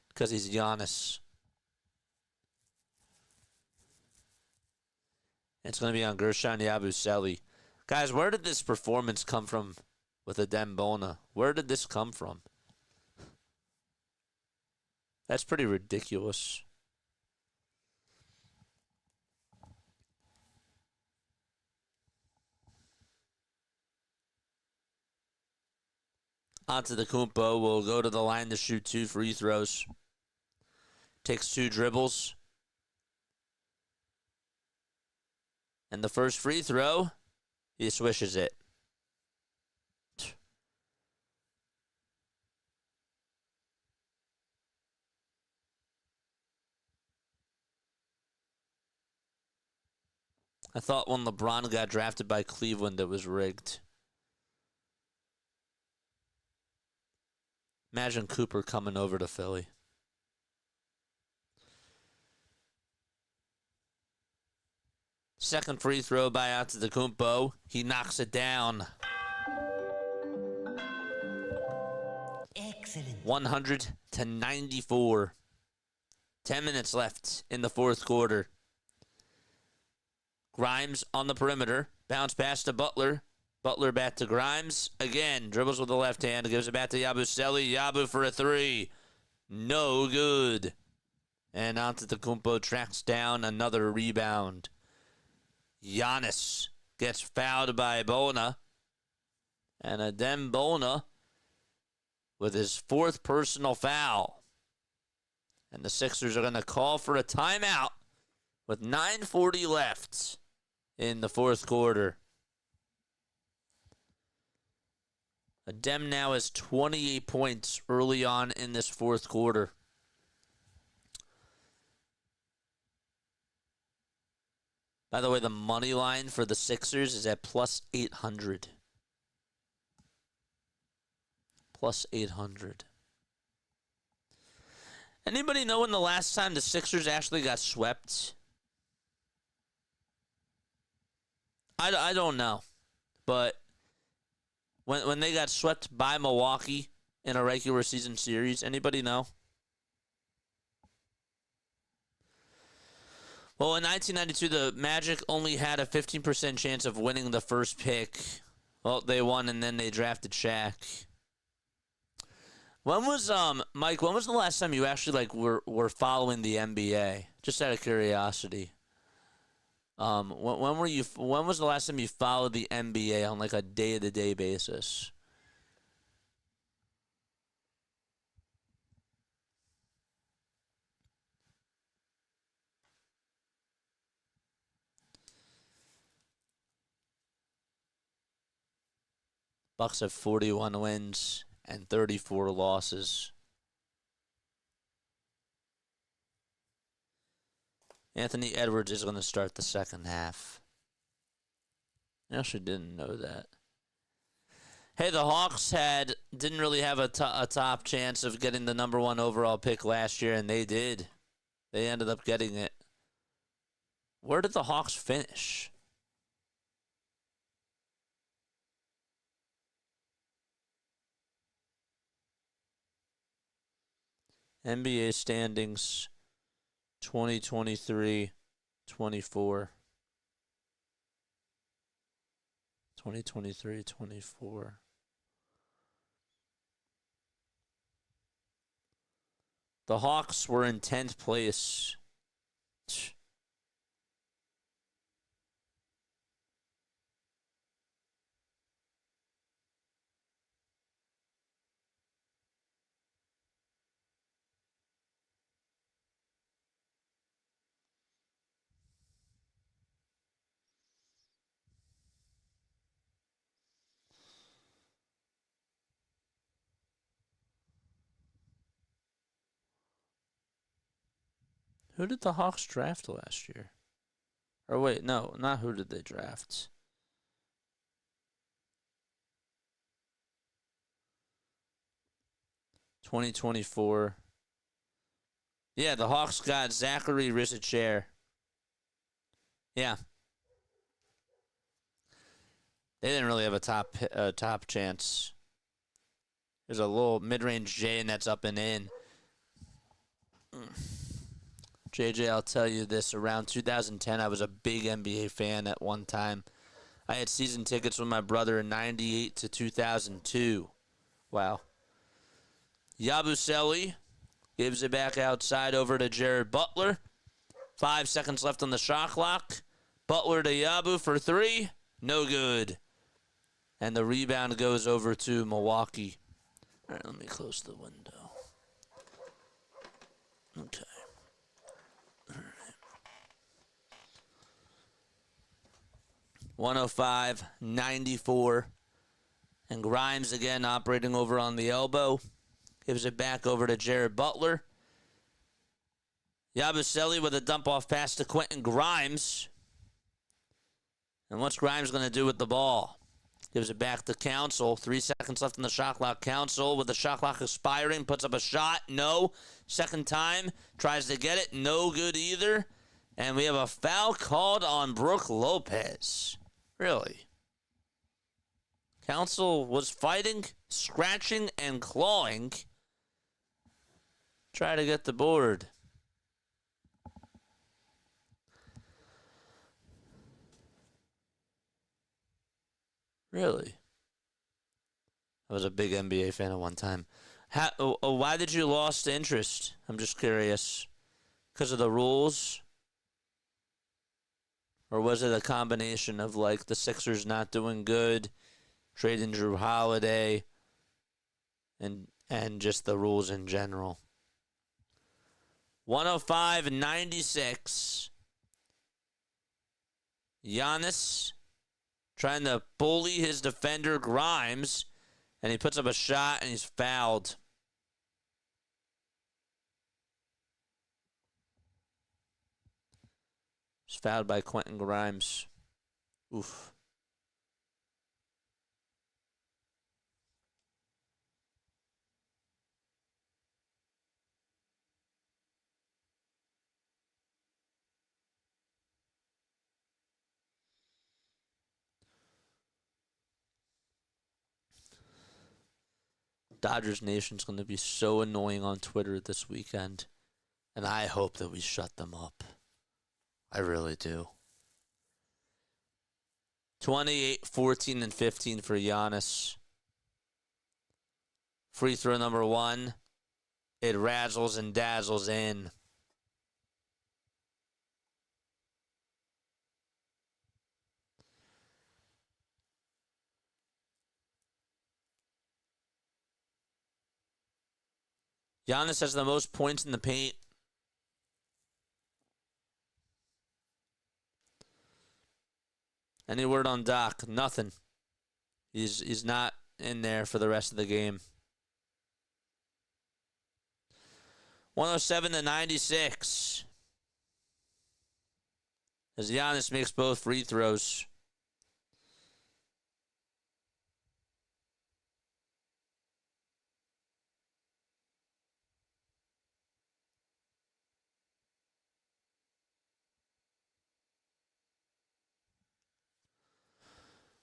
because he's Giannis. It's going to be on Guerschon Yabusele. Guys, where did this performance come from with Adem Bona? Where did this come from? That's pretty ridiculous. Antetokounmpo will go to the line to shoot 2 free throws. Takes 2 dribbles. And the first free throw, he swishes it. I thought when LeBron got drafted by Cleveland, it was rigged. Imagine Cooper coming over to Philly. Second free throw by Antetokounmpo. He knocks it down. Excellent. 100-94. 10 minutes left in the fourth quarter. Grimes on the perimeter. Bounce pass to Butler. Butler back to Grimes. Again, dribbles with the left hand. Gives it back to Yabusele. Yabu for a 3. No good. And Antetokounmpo tracks down another rebound. Giannis gets fouled by Bona. And Adem Bona with his 4th personal foul. And the Sixers are going to call for a timeout with 9:40 left in the fourth quarter. Dem now has 28 points early on in this fourth quarter. By the way, the money line for the Sixers is at plus 800. Plus 800. Anybody know when the last time the Sixers actually got swept? I don't know. But when they got swept by Milwaukee in a regular season series, anybody know? Well, in 1992, the Magic only had a 15% chance of winning the first pick. Well, they won, and then they drafted Shaq. When was Mike? When was the last time you actually were following the NBA? Just out of curiosity. When was the last time you followed the NBA on like a day-to-day basis? Bucks have 41 wins and 34 losses. Anthony Edwards is going to start the second half. I actually didn't know that. Hey, the Hawks didn't really have a top chance of getting the number 1 overall pick last year, and they did. They ended up getting it. Where did the Hawks finish? NBA standings 2023-24. 2023-24. The Hawks were in 10th place. Who did the Hawks draft last year? Or wait, no, not who did they draft? (2024). Yeah, the Hawks got Zachary Risacher. Yeah. They didn't really have a top chance. There's a little mid-range J, and that's up and in. JJ, I'll tell you this. Around 2010, I was a big NBA fan at one time. I had season tickets with my brother in 98 to 2002. Wow. Yabusele gives it back outside over to Jared Butler. 5 seconds left on the shot clock. Butler to Yabu for 3. No good. And the rebound goes over to Milwaukee. All right, let me close the window. Okay. 105-94. And Grimes again operating over on the elbow. Gives it back over to Jared Butler. Yabusele with a dump-off pass to Quentin Grimes. And what's Grimes going to do with the ball? Gives it back to Council. 3 seconds left on the shot clock. Council with the shot clock expiring. Puts up a shot. No. Second time. Tries to get it. No good either. And we have a foul called on Brook Lopez. Really? Council was fighting, scratching, and clawing. Try to get the board. Really? I was a big NBA fan at one time. Why did you lost interest? I'm just curious. Because of the rules? Or was it a combination of like the Sixers not doing good, trading Drew Holiday, and just the rules in general? 105-96. Giannis trying to bully his defender Grimes. And he puts up a shot, and he's fouled. He's fouled by Quentin Grimes. Oof. Dodgers Nation's going to be so annoying on Twitter this weekend. And I hope that we shut them up. I really do. 28, 14, and 15 for Giannis. Free throw number 1. It razzles and dazzles in. Giannis has the most points in the paint. Any word on Doc? Nothing. He's not in there for the rest of the game. 107-96. As Giannis makes both free throws.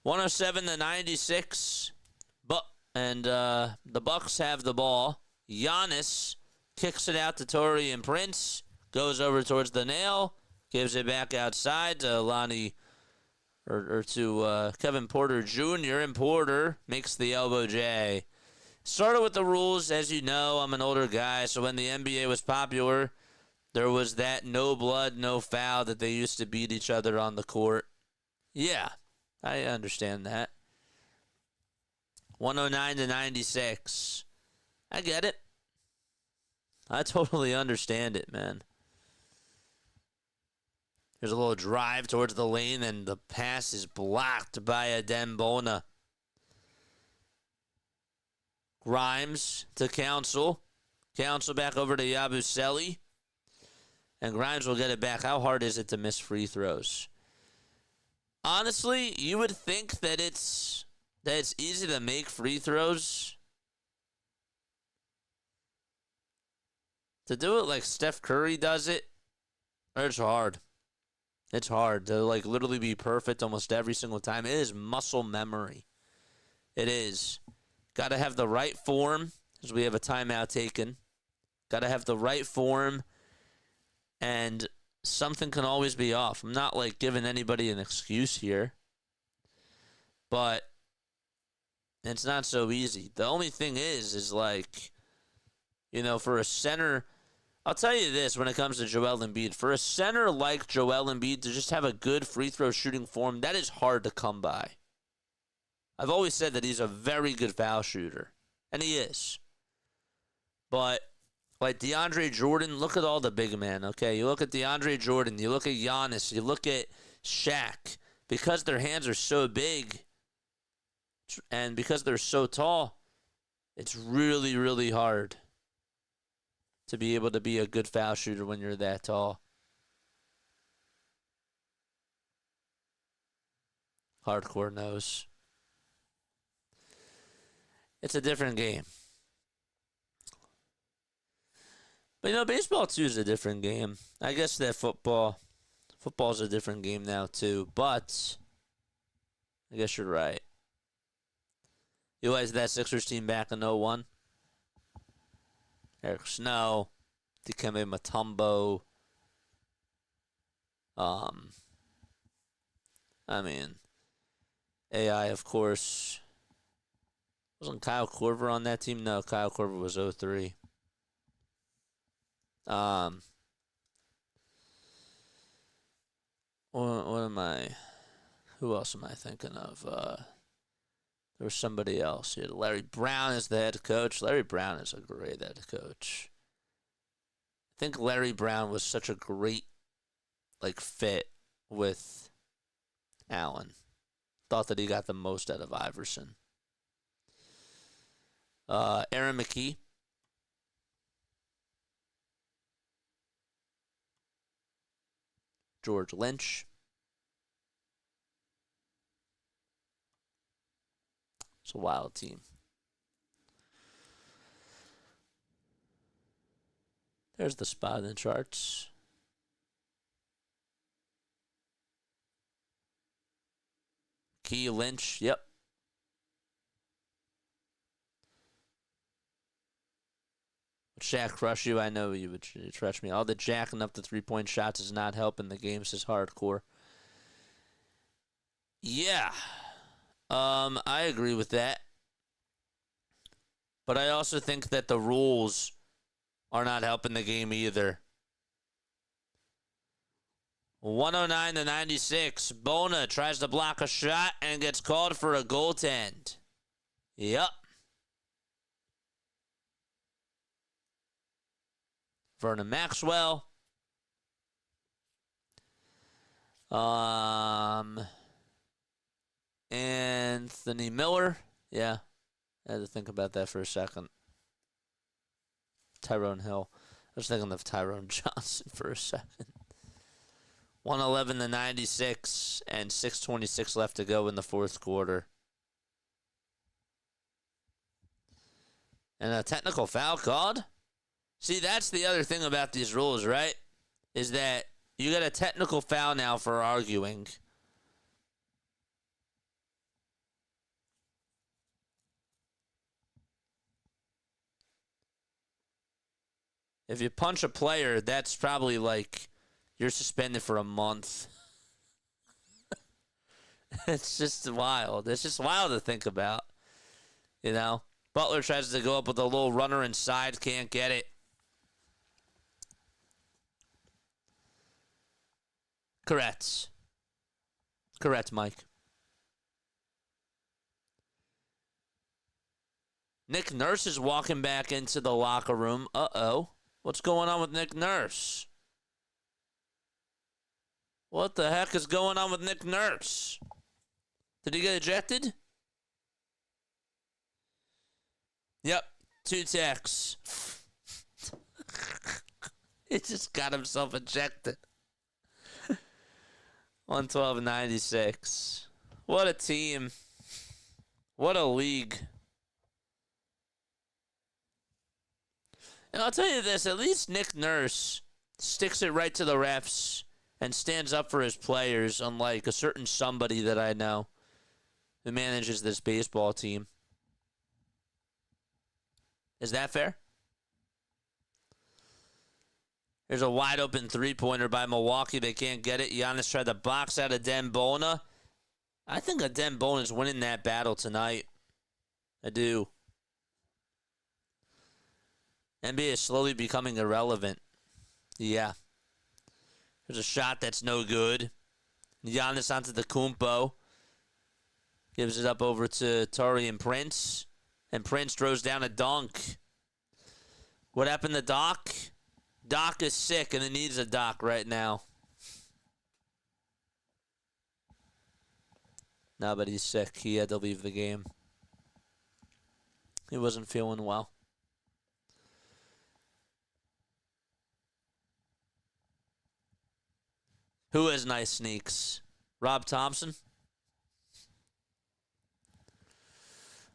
(107-96), and the Bucks have the ball. Giannis kicks it out to Taurean Prince, goes over towards the nail, gives it back outside to to Kevin Porter Jr. And Porter makes the elbow J. Started with the rules, as you know. I'm an older guy, so when the NBA was popular, there was that no blood, no foul that they used to beat each other on the court. Yeah. I understand that. 109-96. I get it. I totally understand it, man. There's a little drive towards the lane, and the pass is blocked by a Dembona. Grimes to Council. Council back over to Yabusele. And Grimes will get it back. How hard is it to miss free throws? Honestly, you would think that it's easy to make free throws. To do it like Steph Curry does it, it's hard. It's hard to literally be perfect almost every single time. It is muscle memory. It is. Got to have the right form, as we have a timeout taken. Got to have the right form, and something can always be off. I'm not giving anybody an excuse here, but it's not so easy. The only thing is for a center, I'll tell you this when it comes to Joel Embiid. For a center like Joel Embiid to just have a good free throw shooting form, that is hard to come by. I've always said that he's a very good foul shooter, and he is. But like DeAndre Jordan, look at all the big men, okay? You look at DeAndre Jordan, you look at Giannis, you look at Shaq. Because their hands are so big and because they're so tall, it's really, really hard to be able to be a good foul shooter when you're that tall. Hardcore knows. It's a different game. But baseball too is a different game. I guess that football's a different game now too, but I guess you're right. You realize that Sixers team back in 01? Eric Snow, Dikembe Mutombo. AI, of course. Wasn't Kyle Korver on that team? No, Kyle Korver was 03. Who else am I thinking of? There was somebody else. You had Larry Brown as the head coach. Larry Brown is a great head coach. I think Larry Brown was such a great fit with Allen. Thought that he got the most out of Iverson. Aaron McKee. George Lynch. It's a wild team. There's the spot in the charts. Key Lynch, yep. Shaq crush you? I know you would trust me. All the jacking up the three-point shots is not helping. The game says hardcore. Yeah. I agree with that. But I also think that the rules are not helping the game either. 109-96. Bona tries to block a shot and gets called for a goaltend. Yep. Vernon Maxwell. Anthony Miller. Yeah. I had to think about that for a second. Tyrone Hill. I was thinking of Tyrone Johnson for a second. 111-96 and 6:26 left to go in the fourth quarter. And a technical foul called? See, that's the other thing about these rules, right? Is that you get a technical foul now for arguing. If you punch a player, that's probably like you're suspended for a month. It's just wild. It's just wild to think about. You know? Butler tries to go up with a little runner inside, can't get it. Correct. Correct, Mike. Nick Nurse is walking back into the locker room. Uh-oh. What's going on with Nick Nurse? What the heck is going on with Nick Nurse? Did he get ejected? Yep. 2 techs. He just got himself ejected. 112-96. What a team. What a league. And I'll tell you this, at least Nick Nurse sticks it right to the refs and stands up for his players, unlike a certain somebody that I know who manages this baseball team. Is that fair? There's a wide open three-pointer by Milwaukee. They can't get it. Giannis tried to box out of Bona. I think Bona's winning that battle tonight. I do. NBA is slowly becoming irrelevant. Yeah. There's a shot that's no good. Giannis onto the Kumpo. Gives it up over to Taurean Prince. And Prince throws down a dunk. What happened to Doc? Doc is sick and he needs a doc right now. No, but he's sick. He had to leave the game. He wasn't feeling well. Who has nice sneaks? Rob Thompson?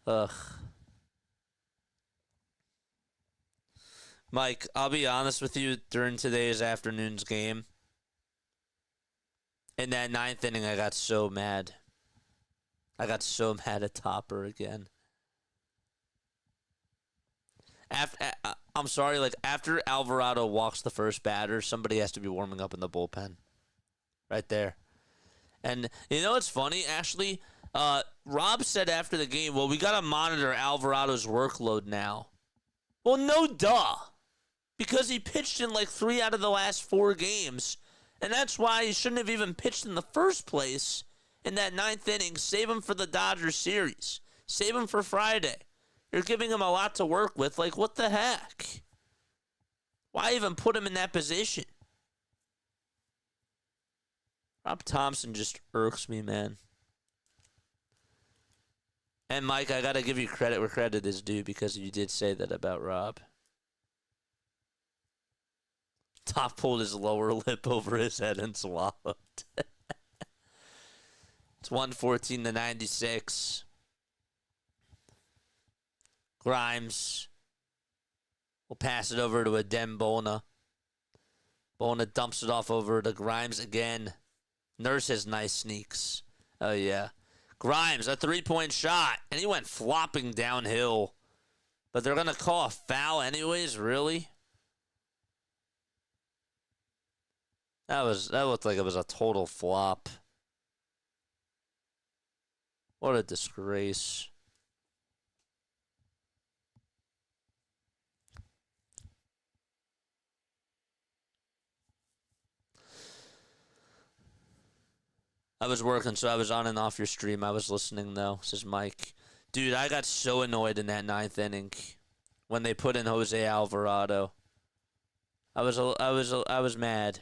Ugh. Mike, I'll be honest with you, during today's afternoon's game, in that 9th inning, I got so mad. I got so mad at Topper again. I'm sorry, after Alvarado walks the first batter, somebody has to be warming up in the bullpen. Right there. And you know what's funny? Actually, Rob said after the game, well, we got to monitor Alvarado's workload now. Well, no duh. Because he pitched in 3 out of the last 4 games. And that's why he shouldn't have even pitched in the first place in that 9th inning. Save him for the Dodgers series. Save him for Friday. You're giving him a lot to work with. What the heck? Why even put him in that position? Rob Thompson just irks me, man. And Mike, I gotta give you credit where credit is due because you did say that about Rob. Top pulled his lower lip over his head and swallowed. It's 114 to 96. Grimes will pass it over to Adem Bona. Bona dumps it off over to Grimes again. Nurse has nice sneaks. Oh, yeah. Grimes, a three-point shot, and he went flopping downhill. But they're going to call a foul anyways, really? That looked like it was a total flop. What a disgrace. I was working, so I was on and off your stream. I was listening, though, says Mike. Dude, I got so annoyed in that ninth inning when they put in Jose Alvarado. I was mad.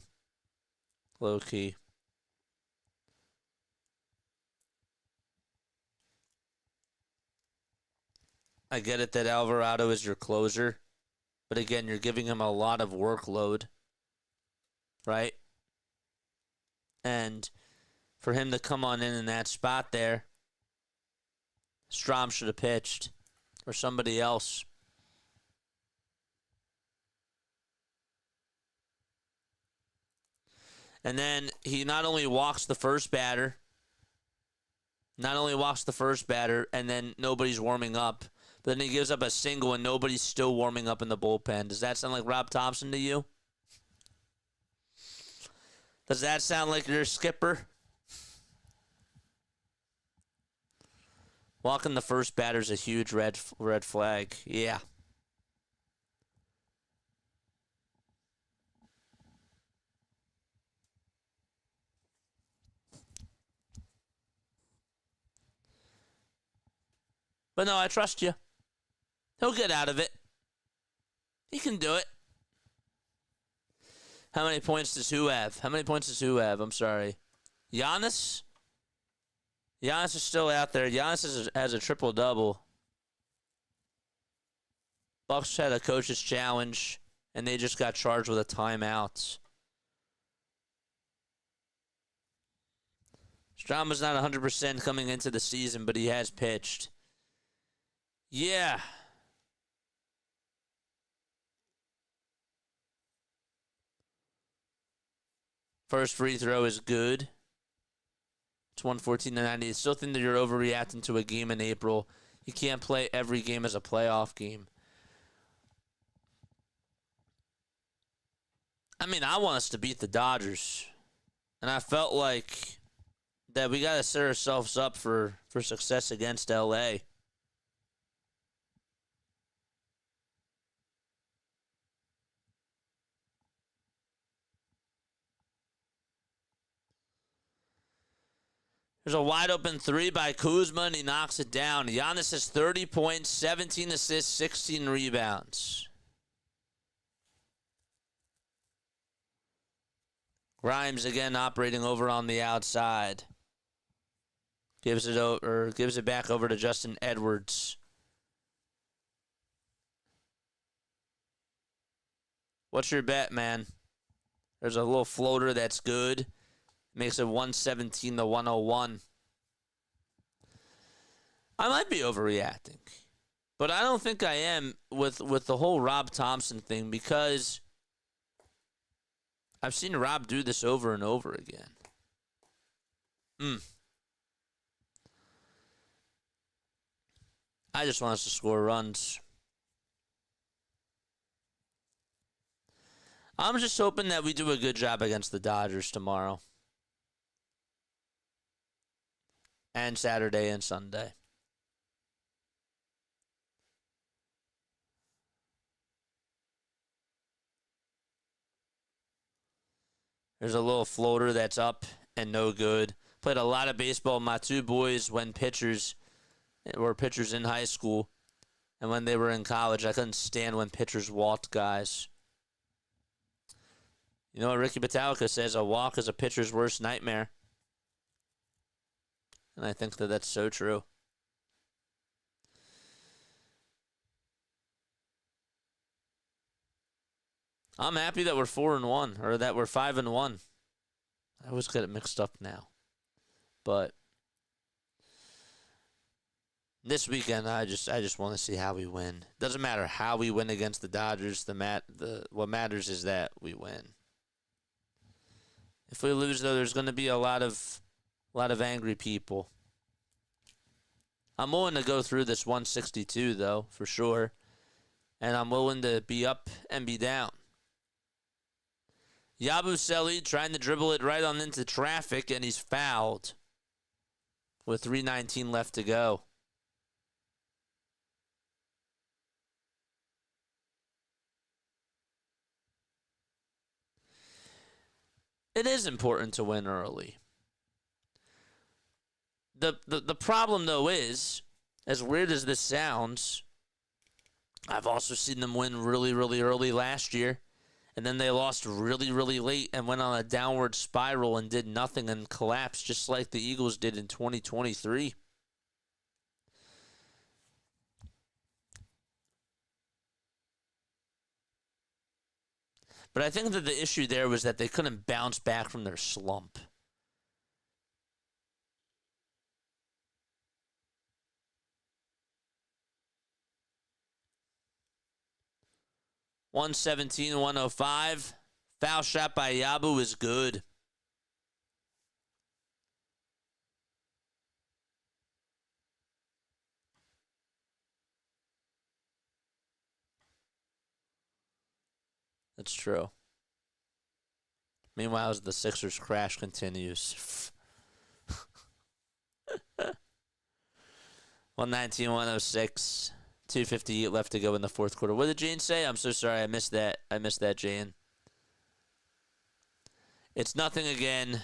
Low key. I get it that Alvarado is your closer, but again, you're giving him a lot of workload, right? And for him to come on in that spot there, Strom should have pitched, or somebody else. And then he not only walks the first batter, and then nobody's warming up, but then he gives up a single and nobody's still warming up in the bullpen. Does that sound like Rob Thompson to you? Does that sound like your skipper? Walking the first batter's a huge red flag. Yeah. But no, I trust you. He'll get out of it. He can do it. How many points does who have? I'm sorry. Giannis? Giannis is still out there. Giannis has a triple-double. Bucks had a coach's challenge, and they just got charged with a timeout. Strama's not 100% coming into the season, but he has pitched. Yeah. First free throw is good. It's 114 to 90. I still think that you're overreacting to a game in April. You can't play every game as a playoff game. I mean, I want us to beat the Dodgers. And I felt like that we got to set ourselves up for success against LA. There's a wide open three by Kuzma, and he knocks it down. Giannis has 30 points, 17 assists, 16 rebounds. Grimes again operating over on the outside. Gives it back over to Justin Edwards. What's your bet, man? There's a little floater that's good. Makes it 117 to 101. I might be overreacting, but I don't think I am with the whole Rob Thompson thing because I've seen Rob do this over and over again. I just want us to score runs. I'm just hoping that we do a good job against the Dodgers tomorrow. And Saturday and Sunday. There's a little floater that's up and no good. Played a lot of baseball. My two boys were pitchers in high school. And when they were in college, I couldn't stand when pitchers walked guys. You know what Ricky Battalica says? A walk is a pitcher's worst nightmare. And I think that that's so true. I'm happy that we're 4-1 or that we're 5-1. I always get it mixed up now. But this weekend, I just want to see how we win. Doesn't matter how we win against the Dodgers. What matters is that we win. If we lose, though, there's going to be a lot of angry people. I'm willing to go through this 162, though, for sure. And I'm willing to be up and be down. Yabusele trying to dribble it right on into traffic, and he's fouled with 3:19 left to go. It is important to win early. The problem, though, is, as weird as this sounds, I've also seen them win really, really early last year. And then they lost really, really late and went on a downward spiral and did nothing and collapsed just like the Eagles did in 2023. But I think that the issue there was that they couldn't bounce back from their slump. $117-105. Foul shot by Yabu is good. That's true. Meanwhile, as the Sixers crash continues. 119-106. 2:58 left to go in the fourth quarter. What did Jane say? I'm so sorry. I missed that. Jane. It's nothing again,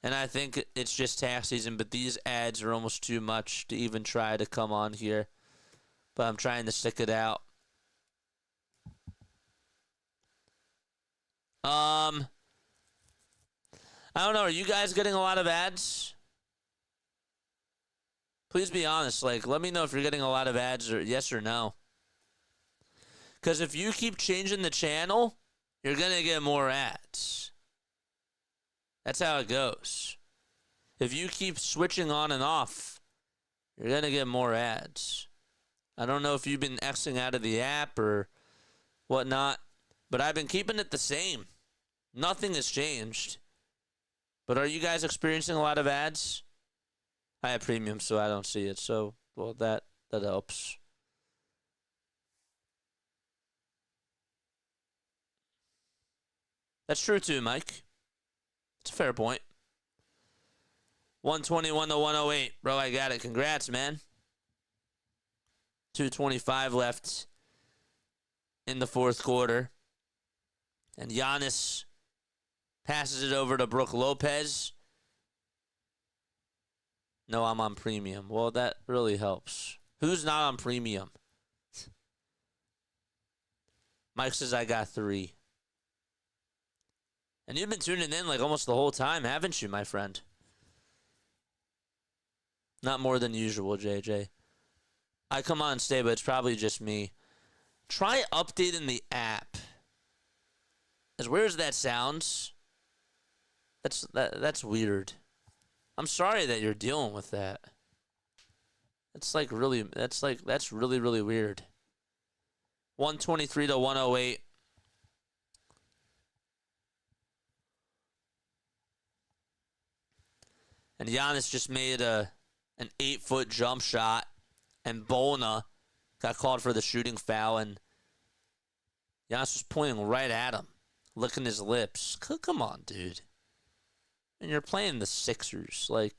and I think it's just tax season, but these ads are almost too much to even try to come on here. But I'm trying to stick it out. I don't know. Are you guys getting a lot of ads? Please be honest. Let me know if you're getting a lot of ads, or yes or no. Because if you keep changing the channel, you're going to get more ads. That's how it goes. If you keep switching on and off, you're going to get more ads. I don't know if you've been Xing out of the app or whatnot, but I've been keeping it the same. Nothing has changed. But are you guys experiencing a lot of ads? I have premium, so I don't see it. So, well, that helps. That's true too, Mike. It's a fair point. 121-108. Bro, I got it. Congrats, man. 2:25 left in the fourth quarter. And Giannis passes it over to Brook Lopez. No, I'm on premium. Well, that really helps. Who's not on premium? Mike says I got 3. And you've been tuning in almost the whole time, haven't you, my friend? Not more than usual, JJ. I come on and stay, but it's probably just me. Try updating the app. As weird as that sounds, that's weird. I'm sorry that you're dealing with that. That's really weird. 123-108. And Giannis just made an 8-foot jump shot, and Bona got called for the shooting foul, and Giannis was pointing right at him, licking his lips. Come on, dude. And you're playing the Sixers. You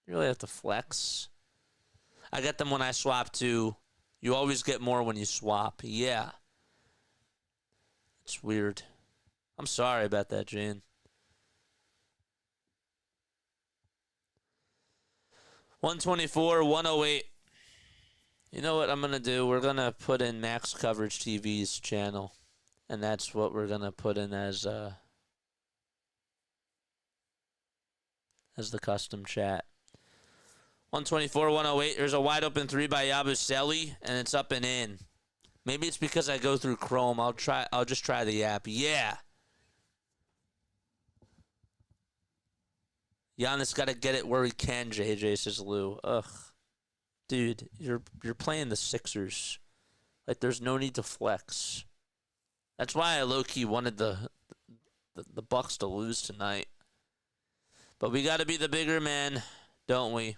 really have to flex. I get them when I swap, too. You always get more when you swap. Yeah. It's weird. I'm sorry about that, Jane. 124-108. You know what I'm going to do? We're going to put in Max Coverage TV's channel. And that's what we're going to put in as the custom chat. 124-108. There's a wide open 3 by Yabusele, and it's up and in. Maybe it's because I go through Chrome. I'll just try the app. Yeah. Giannis got to get it where he can, JJ, says Lou. Ugh. Dude, you're playing the Sixers. Like, there's no need to flex. That's why I low-key wanted the Bucks to lose tonight. But we got to be the bigger man, don't we?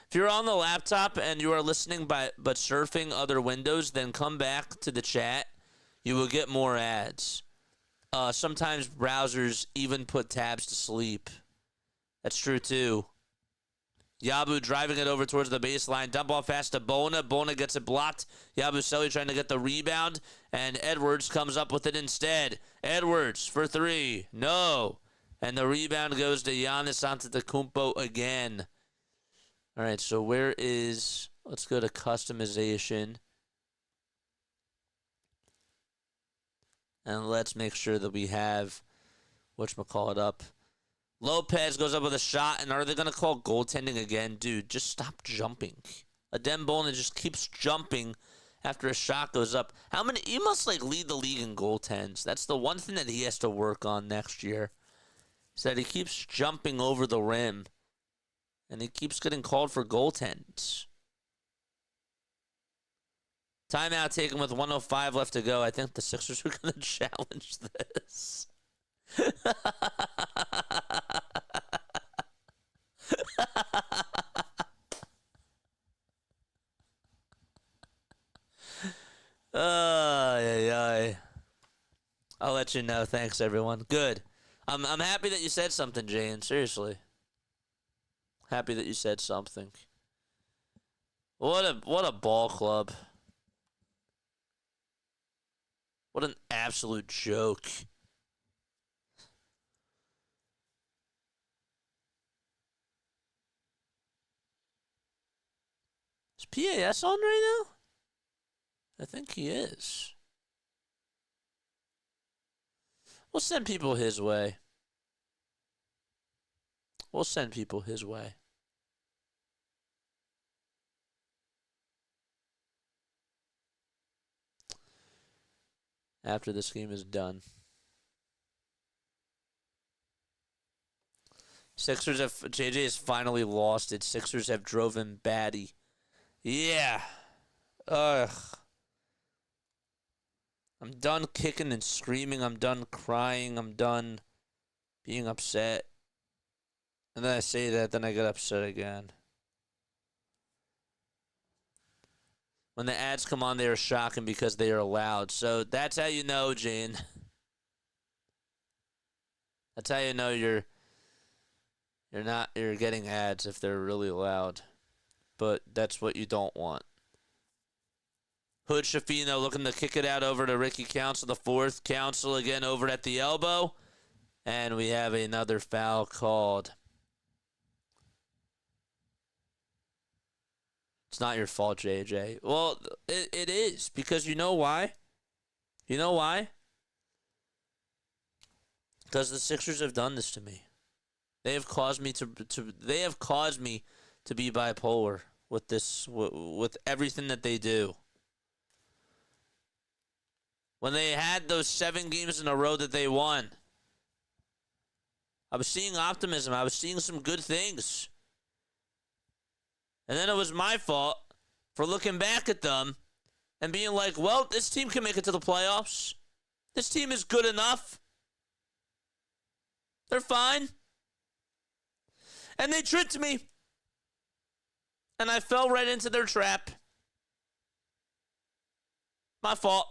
If you're on the laptop and you are listening but surfing other windows, then come back to the chat. You will get more ads. Sometimes browsers even put tabs to sleep. That's true, too. Yabu driving it over towards the baseline. Dump off fast to Bona. Bona gets it blocked. Yabusele trying to get the rebound. And Edwards comes up with it instead. Edwards for three. No. And the rebound goes to Giannis Antetokounmpo again. All right, so let's go to customization. And let's make sure that we have, whatchamacallit up. Lopez goes up with a shot, and are they going to call goaltending again? Dude, just stop jumping. Adem Bona just keeps jumping after a shot goes up. He must lead the league in goaltends. That's the one thing that he has to work on next year. Is that he keeps jumping over the rim. And he keeps getting called for goaltends. Timeout taken with 1:05 left to go. I think the Sixers are going to challenge this. I'll let you know. Thanks, everyone. Good. I'm happy that you said something, Jane. Seriously. Happy that you said something. What a ball club. What an absolute joke. Is PAS on right now? I think he is. We'll send people his way. We'll send people his way. After this game is done. JJ has finally lost it. Sixers have drove him batty. Yeah. Ugh. I'm done kicking and screaming. I'm done crying. I'm done being upset. And then I say that, then I get upset again. When the ads come on, they are shocking because they are loud. So that's how you know, Jane. That's how you know you're getting ads if they're really loud. But that's what you don't want. Hood Shafino looking to kick it out over to Ricky Council, the fourth. Council again over at the elbow. And we have another foul called. It's not your fault, JJ. Well, it is. Because you know why? You know why? Because the Sixers have done this to me. They have caused me to be bipolar with this, with everything that they do. When they had those 7 games in a row that they won, I was seeing optimism. I was seeing some good things. And then it was my fault for looking back at them and being like, well, this team can make it to the playoffs. This team is good enough. They're fine. And they tricked me. And I fell right into their trap. My fault.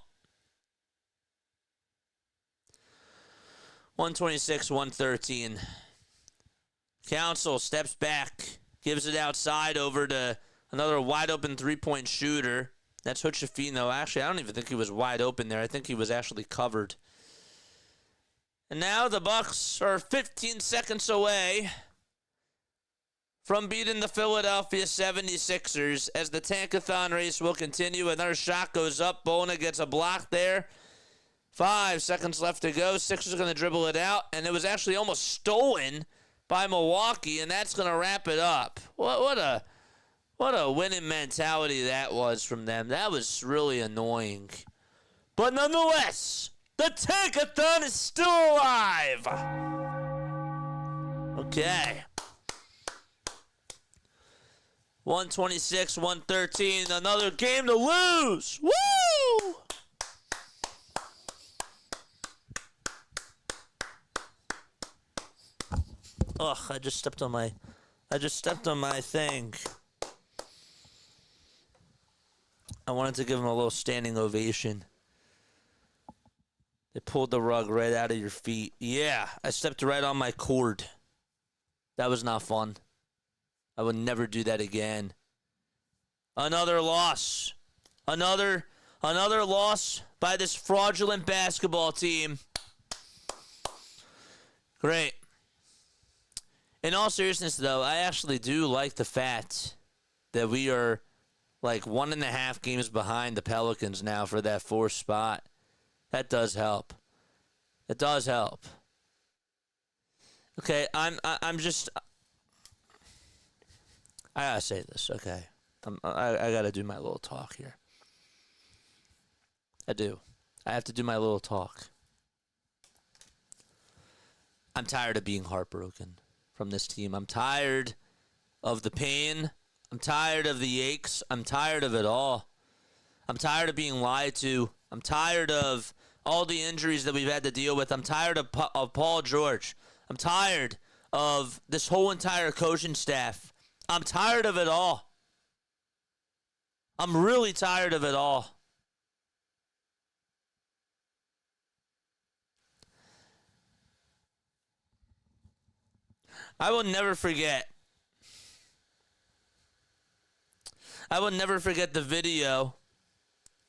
126-113. Council steps back. Gives it outside over to another wide-open three-point shooter. That's Hood-Shafino. Actually, I don't even think he was wide open there. I think he was actually covered. And now the Bucks are 15 seconds away from beating the Philadelphia 76ers as the tankathon race will continue. Another shot goes up. Bona gets a block there. 5 seconds left to go. Sixers are going to dribble it out. And it was actually almost stolen by Milwaukee, and that's going to wrap it up. What What a winning mentality that was from them. That was really annoying. But nonetheless, the Tankathon is still alive. Okay. 126, 113. Another game to lose. Woo! Ugh, I just stepped on my thing. I wanted to give him a little standing ovation. They pulled the rug right out of your feet. Yeah, I stepped right on my cord. That was not fun. I would never do that again. Another loss. Another loss by this fraudulent basketball team. Great. In all seriousness, though, I actually do like the fact that we are like 1.5 games behind the Pelicans now for that 4th spot. That does help. It does help. Okay, I gotta say this. Okay, I gotta do my little talk here. I do. I have to do my little talk. I'm tired of being heartbroken from this team. I'm tired of the pain. I'm tired of the aches. I'm tired of it all. I'm tired of being lied to. I'm tired of all the injuries that we've had to deal with. I'm tired of Paul George. I'm tired of this whole entire coaching staff. I'm tired of it all. I'm really tired of it all. I will never forget the video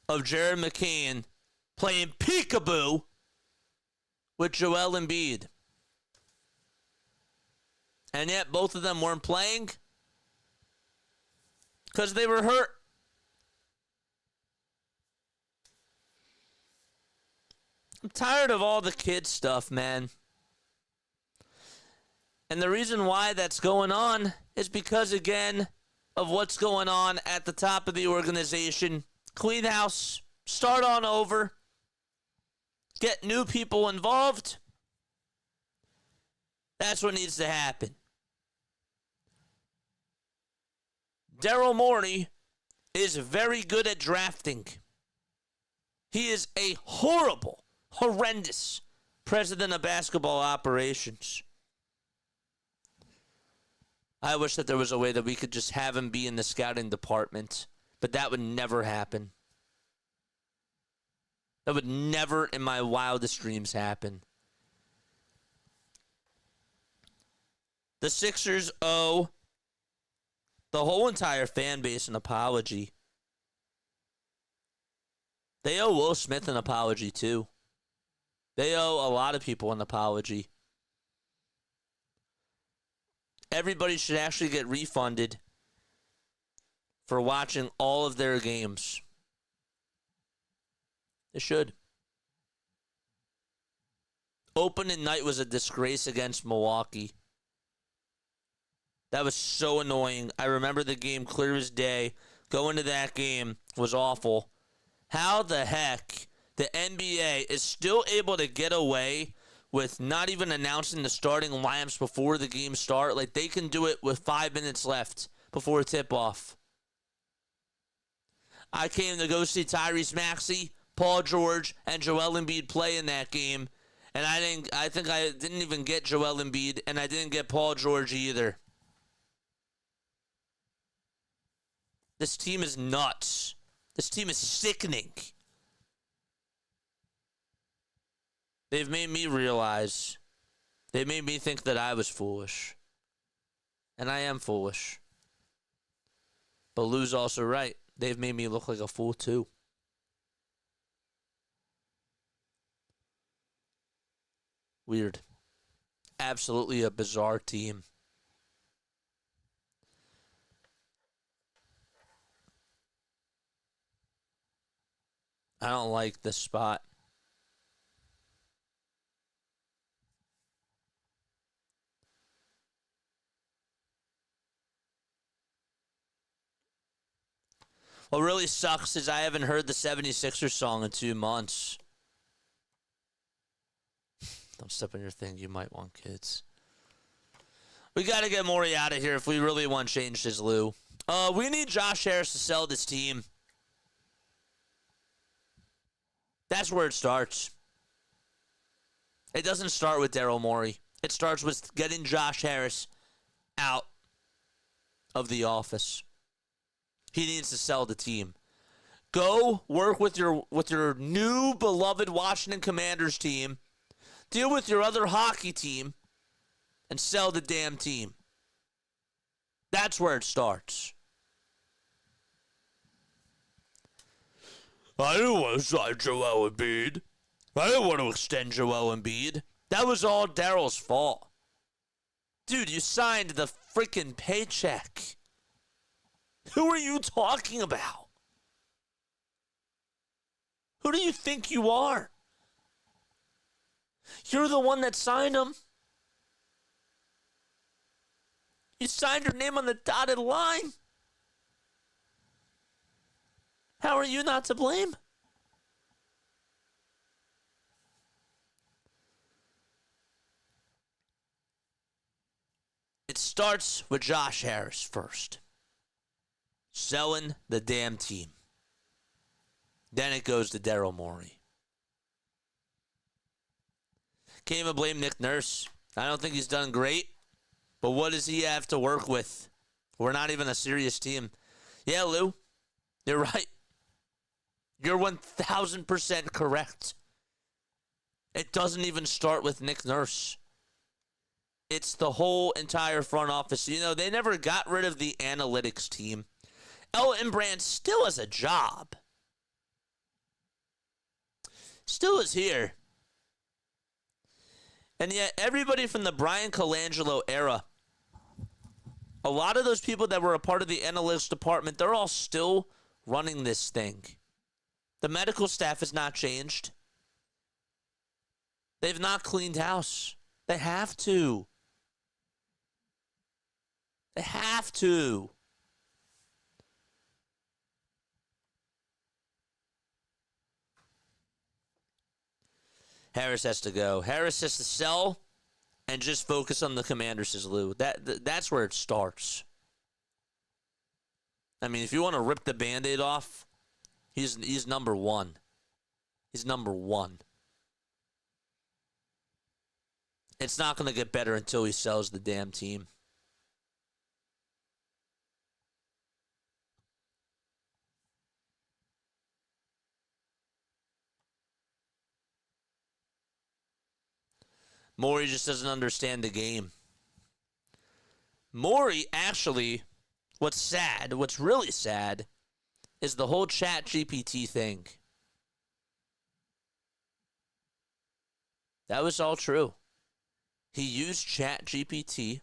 of Jared McCain playing peekaboo with Joel Embiid. And yet both of them weren't playing because they were hurt. I'm tired of all the kid stuff, man. And the reason why that's going on is because, again, of what's going on at the top of the organization. Clean house, start on over, get new people involved. That's what needs to happen. Daryl Morey is very good at drafting. He is a horrible, horrendous president of basketball operations. I wish that there was a way that we could just have him be in the scouting department, but that would never happen. That would never in my wildest dreams happen. The Sixers owe the whole entire fan base an apology. They owe Will Smith an apology, too. They owe a lot of people an apology. Everybody should actually get refunded for watching all of their games. They should. Opening night was a disgrace against Milwaukee. That was so annoying. I remember the game clear as day. Going to that game was awful. How the heck the NBA is still able to get away with not even announcing the starting lineups before the game start? Like, they can do it with 5 minutes left before tip-off. I came to go see Tyrese Maxey, Paul George, and Joel Embiid play in that game, and I think I didn't even get Joel Embiid, and I didn't get Paul George either. This team is nuts. This team is sickening. They've made me realize, they made me think that I was foolish. And I am foolish. But Lou's also right. They've made me look like a fool too. Weird. Absolutely a bizarre team. I don't like this spot. What really sucks is I haven't heard the 76ers song in 2 months. Don't step on your thing. You might want kids. We got to get Morey out of here if we really want change this, Lou. We need Josh Harris to sell this team. That's where it starts. It doesn't start with Daryl Morey. It starts with getting Josh Harris out of the office. He needs to sell the team. Go work with your new beloved Washington Commanders team. Deal with your other hockey team and sell the damn team. That's where it starts. I didn't want to sign Joel Embiid. I didn't want to extend Joel Embiid. That was all Daryl's fault. Dude, you signed the freaking paycheck. Who are you talking about? Who do you think you are? You're the one that signed him. You signed your name on the dotted line. How are you not to blame? It starts with Josh Harris first. Selling the damn team. Then it goes to Daryl Morey. Can't even blame Nick Nurse. I don't think he's done great. But what does he have to work with? We're not even a serious team. Yeah, Lou, you're right. You're 1,000% correct. It doesn't even start with Nick Nurse. It's the whole entire front office. You know, they never got rid of the analytics team. Elton Brand still has a job. Still is here. And yet, everybody from the Brian Colangelo era, a lot of those people that were a part of the analytics department, they're all still running this thing. The medical staff has not changed. They've not cleaned house. They have to. They have to. Harris has to go. Harris has to sell and just focus on the Commanders, says Lou. That's where it starts. I mean, if you want to rip the Band-Aid off, he's number one. He's number one. It's not going to get better until he sells the damn team. Morey just doesn't understand the game. Morey, actually, what's really sad, is the whole Chat GPT thing. That was all true. He used Chat GPT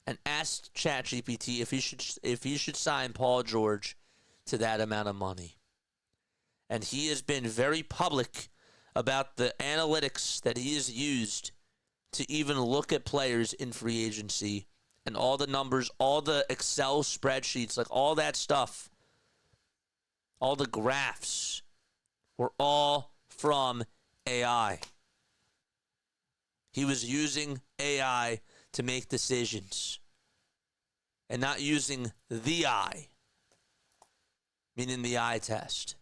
and asked Chat GPT if he should sign Paul George to that amount of money. And he has been very public about the analytics that he has used to even look at players in free agency and all the numbers, all the Excel spreadsheets, like all that stuff, all the graphs were all from AI. He was using AI to make decisions and not using the eye, meaning the eye test.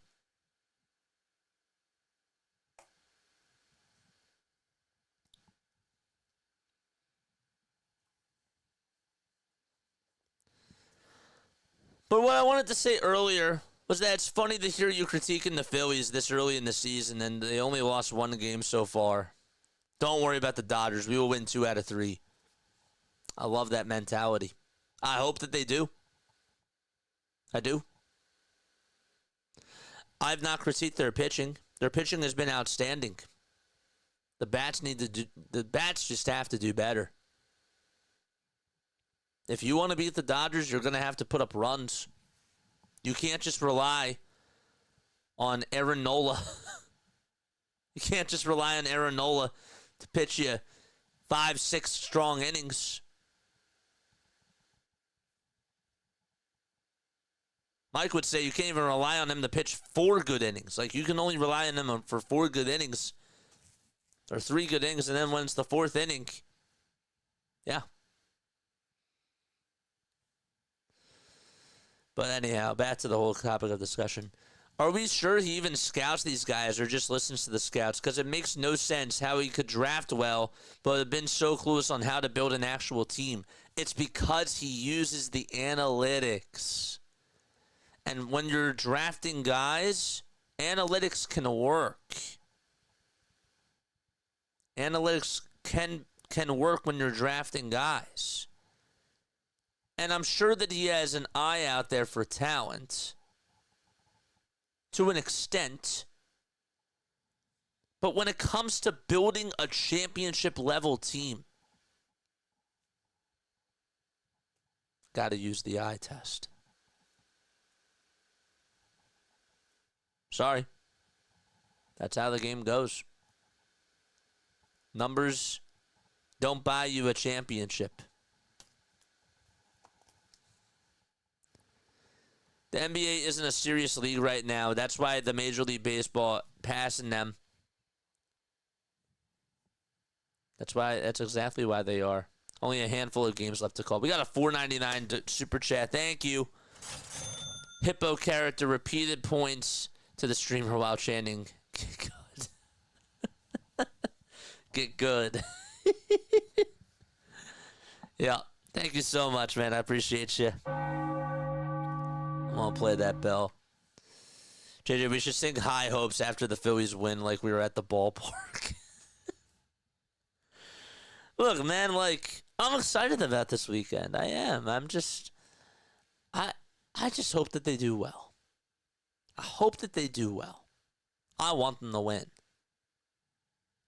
But what I wanted to say earlier was that it's funny to hear you critiquing the Phillies this early in the season, and they only lost one game so far. Don't worry about the Dodgers. We will win 2 out of 3. I love that mentality. I hope that they do. I do. I've not critiqued their pitching. Their pitching has been outstanding. The bats just have to do better. If you want to beat the Dodgers, you're going to have to put up runs. You can't just rely on Aaron Nola. You can't just rely on Aaron Nola to pitch you 5-6 strong innings. Mike would say you can't even rely on him to pitch 4 good innings. Like, you can only rely on him for 4 good innings or 3 good innings, and then when it's the 4th inning, yeah. But anyhow, back to the whole topic of discussion. Are we sure he even scouts these guys or just listens to the scouts? Because it makes no sense how he could draft well, but have been so clueless on how to build an actual team. It's because he uses the analytics. And when you're drafting guys, analytics can work. Analytics can work when you're drafting guys. And I'm sure that he has an eye out there for talent to an extent. But when it comes to building a championship level team, got to use the eye test. Sorry. That's how the game goes. Numbers don't buy you a championship. The NBA isn't a serious league right now. That's why the Major League Baseball passing them. That's exactly why they are. Only a handful of games left to call. We got a $4.99 super chat. Thank you. Hippo character repeated points to the streamer while chanting, "Get good." Get good. Yeah. Thank you so much, man. I appreciate you. I'm going to play that bell. JJ, we should sing High Hopes after the Phillies win like we were at the ballpark. Look, man, like, I'm excited about this weekend. I am. I just hope that they do well. I hope that they do well. I want them to win.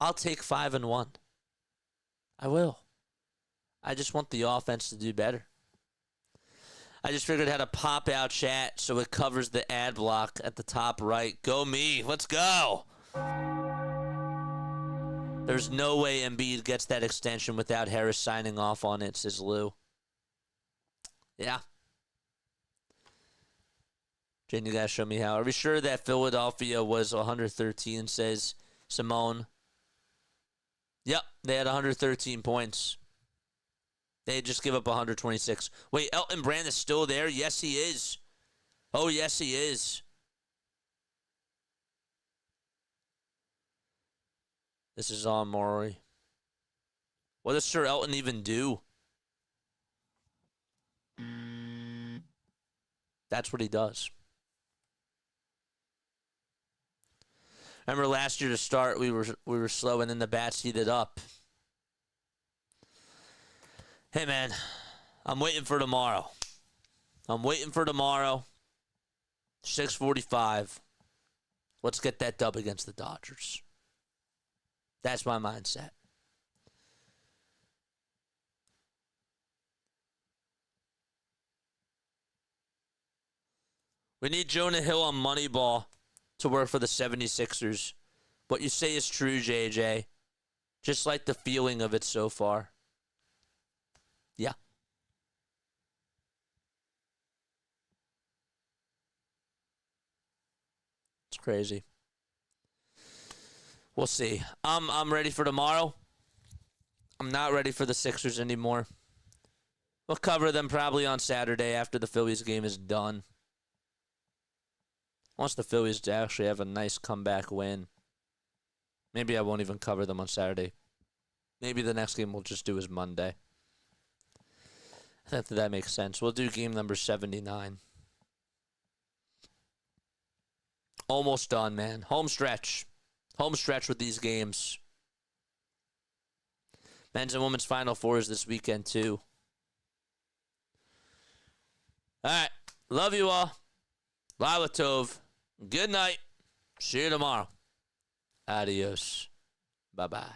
I'll take 5-1. I will. I just want the offense to do better. I just figured how to pop out chat so it covers the ad block at the top right. Go me. Let's go. There's no way Embiid gets that extension without Harris signing off on it, says Lou. Yeah. Jane, you guys show me how. Are we sure that Philadelphia was 113, says Simone? Yep, they had 113 points. They just give up 126. Wait, Elton Brand is still there? Yes, he is. Oh, yes, he is. This is on Maury. What does Sir Elton even do? That's what he does. Remember last year to start, we were slow and then the bats heated up. Hey, man, I'm waiting for tomorrow. 6:45. Let's get that dub against the Dodgers. That's my mindset. We need Jonah Hill on Moneyball to work for the 76ers. What you say is true, JJ. Just like the feeling of it so far. Yeah. It's crazy. We'll see. I'm ready for tomorrow. I'm not ready for the Sixers anymore. We'll cover them probably on Saturday after the Phillies game is done. Once the Phillies actually have a nice comeback win. Maybe I won't even cover them on Saturday. Maybe the next game we'll just do is Monday. I think that makes sense. We'll do game number 79. Almost done, man. Home stretch. Home stretch with these games. Men's and women's Final Fours this weekend, too. All right. Love you all. Lila Tov. Good night. See you tomorrow. Adios. Bye-bye.